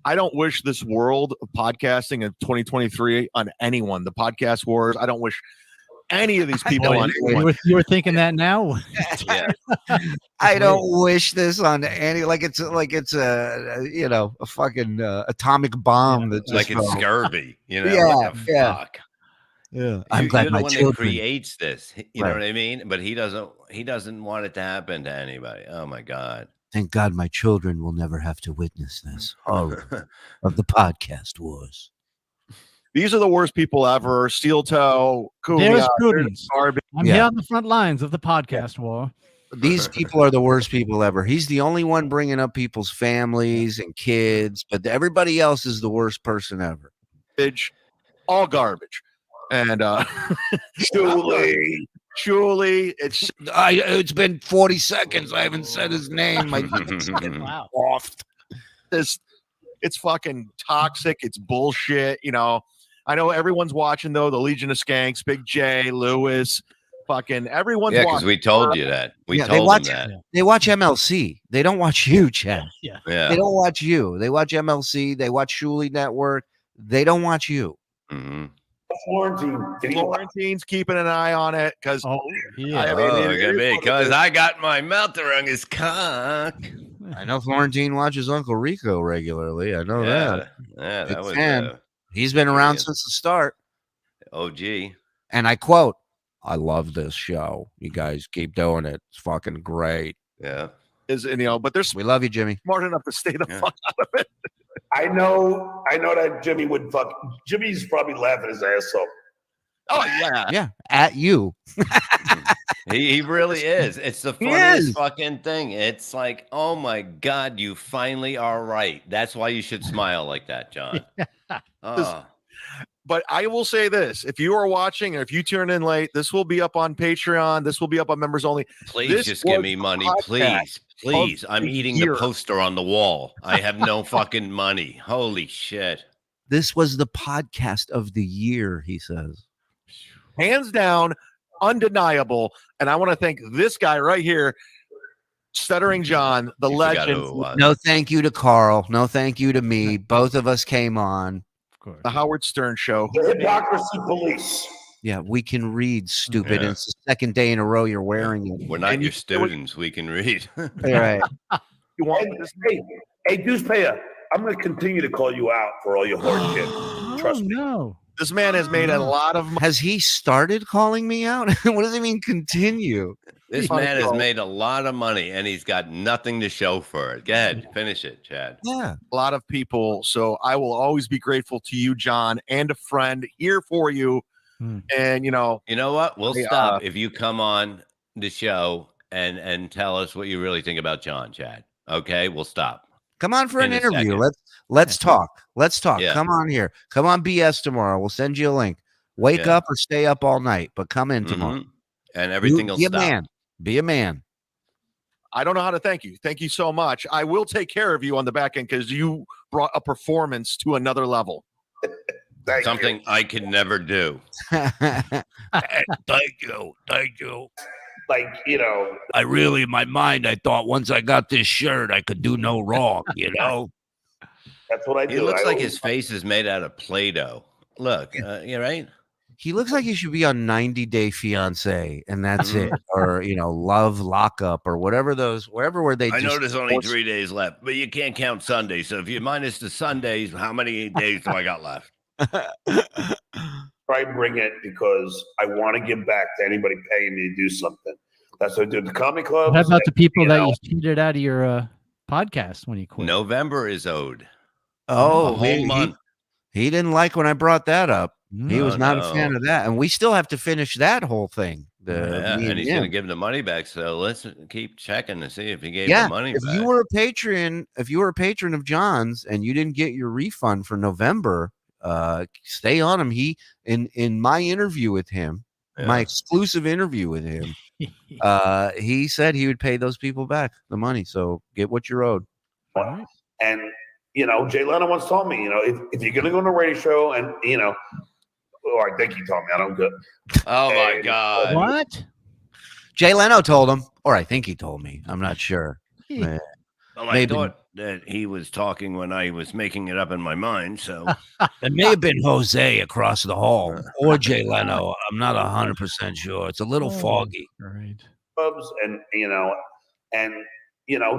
K: I don't wish this world of podcasting in 2023 on anyone. The podcast wars. I don't wish any of these people on anyone.
H: You were thinking that now?
K: Yeah.
A: I don't wish this on any it's a fucking atomic bomb that just
B: like it's scurvy.
A: Yeah,
B: what the fuck?
A: Yeah, I'm glad
B: you're
A: my
B: the one
A: children
B: that creates this. You know what I mean? But he doesn't want it to happen to anybody. Oh my God.
A: Thank God my children will never have to witness this horror of the podcast wars.
K: These are the worst people ever. Steel Toe,
H: There's Goodens.
K: Garbage.
H: I'm here on the front lines of the podcast war.
A: These people are the worst people ever. He's the only one bringing up people's families and kids, but everybody else is the worst person ever.
K: All garbage. And Julie,
A: it's been 40 seconds. I haven't said his name.
H: Wow.
K: It's fucking toxic. It's bullshit. I know everyone's watching though. The Legion of Skanks, Big J, Lewis, fucking everyone's watching.
B: Because we told you that. We told them that.
A: They watch MLC. They don't watch you, Chad.
H: Yeah.
A: They don't watch you. They watch MLC. They watch Shuley Network. They don't watch you.
B: Mm-hmm.
K: Florentine's keeping an eye on it because
B: because I got my mouth around his cock.
A: I know Florentine watches Uncle Rico regularly. I know that.
B: Yeah, that was
A: he's been around since the start.
B: OG.
A: And I quote, "I love this show. You guys keep doing it. It's fucking great."
B: Yeah.
K: But
A: we love you, Jimmy.
K: Smart enough to stay the fuck out of it.
L: I know that Jimmy would fuck. Jimmy's probably laughing his ass off.
K: Oh yeah,
A: yeah, at you.
B: He really is. It's the funniest fucking thing. It's like, oh my God, you finally are right. That's why you should smile like that, John.
K: But I will say this: if you are watching, or if you turn in late, this will be up on Patreon. This will be up on members only.
B: Please just give me money, please. Please, I'm eating the poster on the wall. I have no fucking money. Holy shit.
A: This was the podcast of the year, he says.
K: Hands down, undeniable. And I want to thank this guy right here, Stuttering John, the legend.
A: No thank you to Carl. No thank you to me. Both of us came on.
H: Of course.
K: The Howard Stern Show.
L: The Hypocrisy Police.
A: Yeah, we can read, stupid. And it's the second day in a row you're wearing it.
B: We're not your students. We can read.
A: All right.
L: You want this? Hey, Deuce Payer, I'm going to continue to call you out for all your hard shit. Trust me.
H: No.
K: This man has made a lot of money.
A: Has he started calling me out? What does he mean continue?
B: This man has made a lot of money and he's got nothing to show for it. Go ahead, finish it, Chad.
A: Yeah.
K: A lot of people. So I will always be grateful to you, John, and a friend here for you. And
B: you know what? We'll stop if you come on the show and tell us what you really think about John, Chad. Okay, we'll stop.
A: Come on for an interview. Let's talk. Let's talk. Yeah. Come on here. Come on BS tomorrow. We'll send you a link. Wake up or stay up all night, but come in tomorrow.
B: And everything will stop.
A: Be a man. Be a man.
K: I don't know how to thank you. Thank you so much. I will take care of you on the back end because you brought a performance to another level.
B: Something I could never do.
N: Thank you. Thank you.
L: Like,
N: I really, in my mind, I thought once I got this shirt, I could do no wrong,
L: That's what I do.
B: He looks like his face is made out of Play-Doh. Look, you right?
A: He looks like he should be on 90 Day Fiance, and that's it, or Love Lockup, or whatever where they.
B: I know there's only 3 days left, but you can't count Sundays. So if you minus the Sundays, how many days do I got left?
L: Try and bring it because I want to give back to anybody paying me to do something. That's what I do at the comedy club.
H: How about the people that you cheated out of your podcast when you quit?
B: November is owed.
A: Oh,
B: a whole month.
A: He didn't like when I brought that up. He was not a fan of
B: no.
A: that, and we still have to finish that whole thing.
B: And he's going to give the money back. So let's keep checking to see if he gave the money
A: if
B: back.
A: you were a patron of John's and you didn't get your refund for November, stay on him. He in my interview with him, my exclusive interview with him, he said he would pay those people back the money. So get what you're owed.
L: And Jay Leno once told me, if you're going to go on a radio show and or I think he told me, I don't go.
B: Oh my God!
H: What?
A: Jay Leno told him, or I think he told me. I'm not sure.
B: Well, I thought that he was talking when I was making it up in my mind. So
N: it may have been Jose across the hall or Jay Leno. I'm not 100% sure. It's a little foggy.
H: Right.
L: And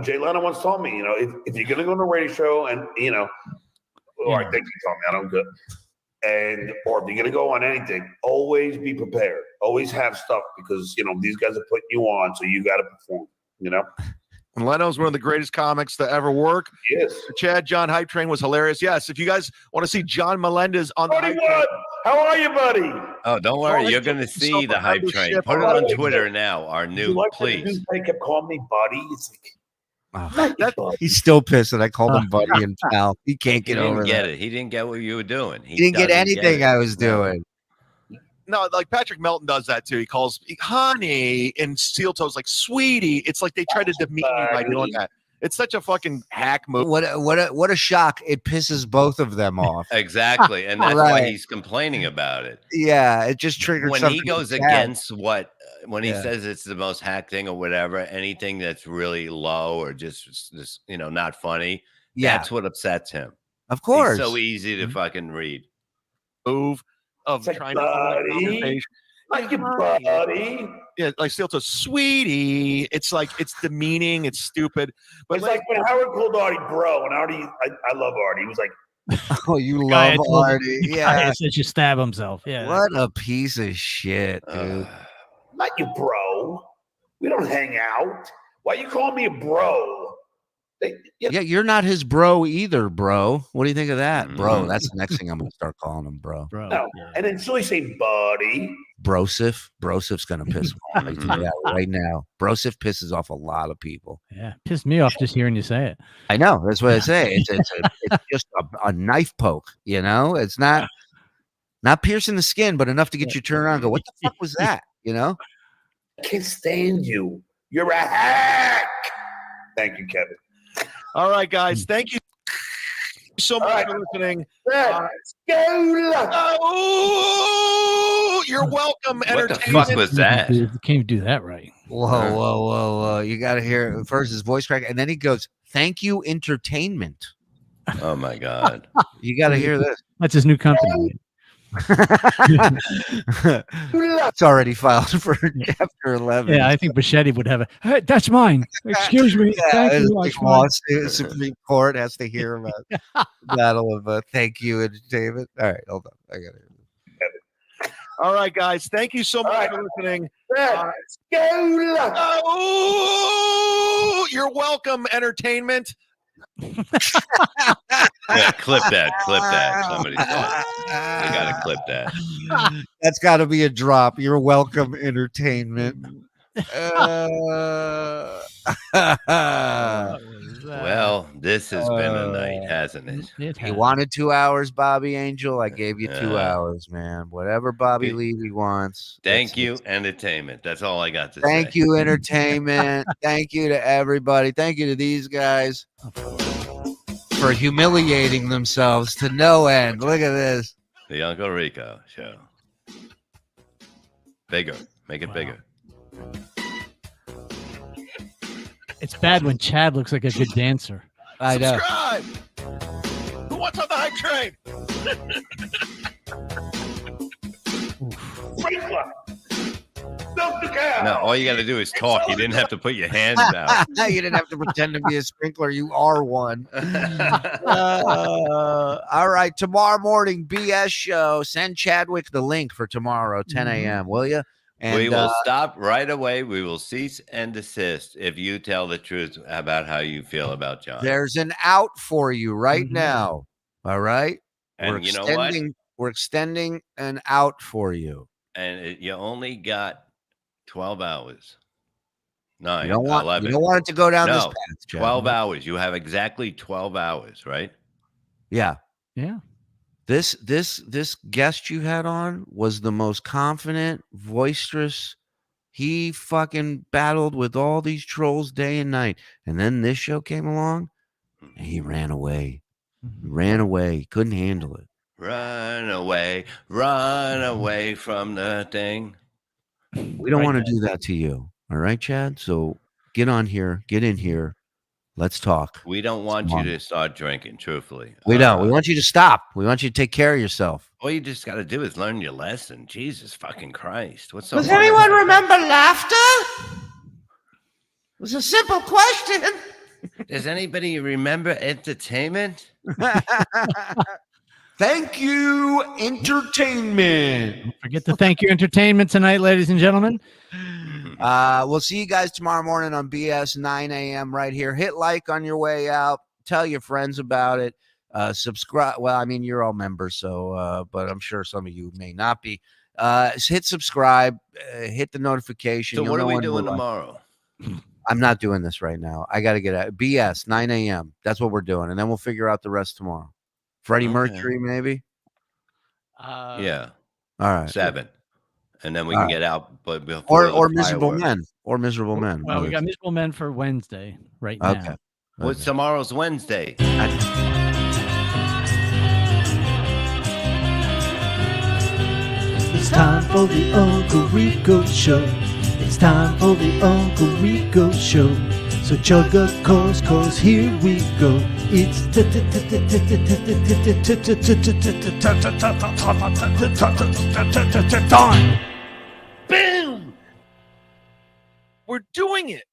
L: Jay Leno once told me, if you're gonna go on a radio show and or I think he told me, I don't go. Or if you're gonna go on anything, always be prepared. Always have stuff because these guys are putting you on, so you got to perform.
K: And Leno's one of the greatest comics to ever work.
L: Yes.
K: Chad John Hype Train was hilarious. Yes, if you guys want to see John Melendez on the Hype Train,
L: how are you, buddy?
B: Oh, don't worry. You're going to see the Hype Train. Put it on Twitter now. Our new, please.
L: They kept calling me buddy. It's
A: He's still pissed that I called him buddy and pal. He can't get over
B: it. He didn't get what you were doing.
A: He didn't get anything I was doing.
K: No, like Patrick Melton does that too. He calls honey and Steel Toe's like sweetie. It's like they try to demean me by doing that. It's such a fucking hack move.
A: What a shock! It pisses both of them off.
B: Exactly, and that's why he's complaining about it.
A: Yeah, it just triggers
B: when he goes against when he says it's the most hack thing or whatever. Anything that's really low or just not funny.
A: Yeah,
B: that's what upsets him.
A: Of course,
B: it's so easy to fucking read.
K: Move of trying to
L: like your buddy.
K: Yeah, like Steel Toe, sweetie. It's like it's demeaning. It's stupid. But
L: it's like when Howard called Artie bro, and Artie, I love Artie. He was like,
A: "Oh, you love Artie." Yeah,
H: said you stab himself. Yeah,
A: what a piece of shit, dude.
L: Not you, bro. We don't hang out. Why you call me a bro?
A: Yeah, you're not his bro either, bro. What do you think of that, bro? That's the next thing I'm gonna start calling him, bro.
L: No, and then so he say, buddy.
A: Brosif. Gonna piss him off. I tell you that right now. Brosif pisses off a lot of people.
H: Yeah, pissed me off just hearing you say it.
A: I know. That's what I say. It's just a knife poke. It's not piercing the skin, but enough to get you turned around and go, what the fuck was that?
L: I can't stand you. You're a hack. Thank you, Kevin.
K: All right, guys. Thank you so much for listening.
L: Let's go.
K: Oh, you're welcome.
B: What the fuck was that?
H: You can't do that right.
A: Whoa. You got to hear first his voice crack. And then he goes, thank you, entertainment.
B: Oh, my God.
A: You got to hear this.
H: That's his new company.
A: It's already filed for Chapter 11.
H: Yeah, I think Bichetti would have hey, that's mine. Excuse me. Thank you.
A: Supreme Court has to hear about battle of thank you, entertainment. All right, hold on. I got to hear this.
K: All right, guys. Thank you so much for listening.
L: Let's go.
K: Oh, you're welcome, entertainment.
B: Yeah, clip that. Somebody said. You gotta clip that.
A: That's got to be a drop. You're welcome, entertainment.
B: Well, this has been a night, hasn't it?
A: You wanted 2 hours, Bobby Angel. I gave you 2 hours, man. Whatever Bobby Levy wants.
B: Thank you, entertainment. That's all I got to say.
A: Thank you, entertainment. Thank you to everybody. Thank you to these guys for humiliating themselves to no end. Look at this.
B: The Uncle Rico Show. Bigger. Make it bigger.
H: It's bad when Chad looks like a good dancer.
A: I know.
K: Subscribe. Who wants on the Hype Train?
L: sprinkler. Milk the cow.
B: No, all you got to do is talk. You didn't have to put your hands out.
A: You didn't have to pretend to be a sprinkler. You are one. All right. Tomorrow morning, BS show. Send Chadwick the link for tomorrow, 10 a.m. Will you? And
B: we will stop right away. We will cease and desist if you tell the truth about how you feel about John.
A: There's an out for you right now. All right.
B: And you know what?
A: We're extending an out for you.
B: And you only got 12 hours. 9,
A: you don't want,
B: 11.
A: You don't want it to go down this path, Jeff.
B: 12 hours. You have exactly 12 hours, right?
A: Yeah.
H: Yeah.
A: This guest you had on was the most confident, boisterous. He fucking battled with all these trolls day and night. And then this show came along and he ran away. He ran away. He couldn't handle it.
B: Run away from the thing.
A: We don't want to do that to you. All right, Chad? So get on here, get in here. Let's talk.
B: We don't want you to start drinking, truthfully.
A: We don't. We want you to stop. We want you to take care of yourself.
B: All you just got to do is learn your lesson. Jesus fucking Christ. What's so
N: Does anyone remember laughter? It was a simple question.
B: Does anybody remember entertainment?
A: Thank you, entertainment.
H: Don't forget to thank you, entertainment tonight, ladies and gentlemen.
A: We'll see you guys tomorrow morning on BS 9 a.m. right here. Hit like on your way out. Tell your friends about it. Subscribe. Well, I mean, you're all members, so but I'm sure some of you may not be. Hit subscribe. Hit the notification.
B: So what are we doing tomorrow?
A: I'm not doing this right now. I got to get out. BS 9 a.m. That's what we're doing, and then we'll figure out the rest tomorrow. Freddie Mercury, maybe.
B: Yeah.
A: All right.
B: 7. And then we can get out, but
A: or miserable men, or miserable men.
H: Well, we got miserable men for Wednesday right now.
A: Okay.
B: What's tomorrow's Wednesday?
O: It's time for the Uncle Rico Show. It's time for the Uncle Rico Show. So chug a cause here we go. It's
K: Boom! We're doing it.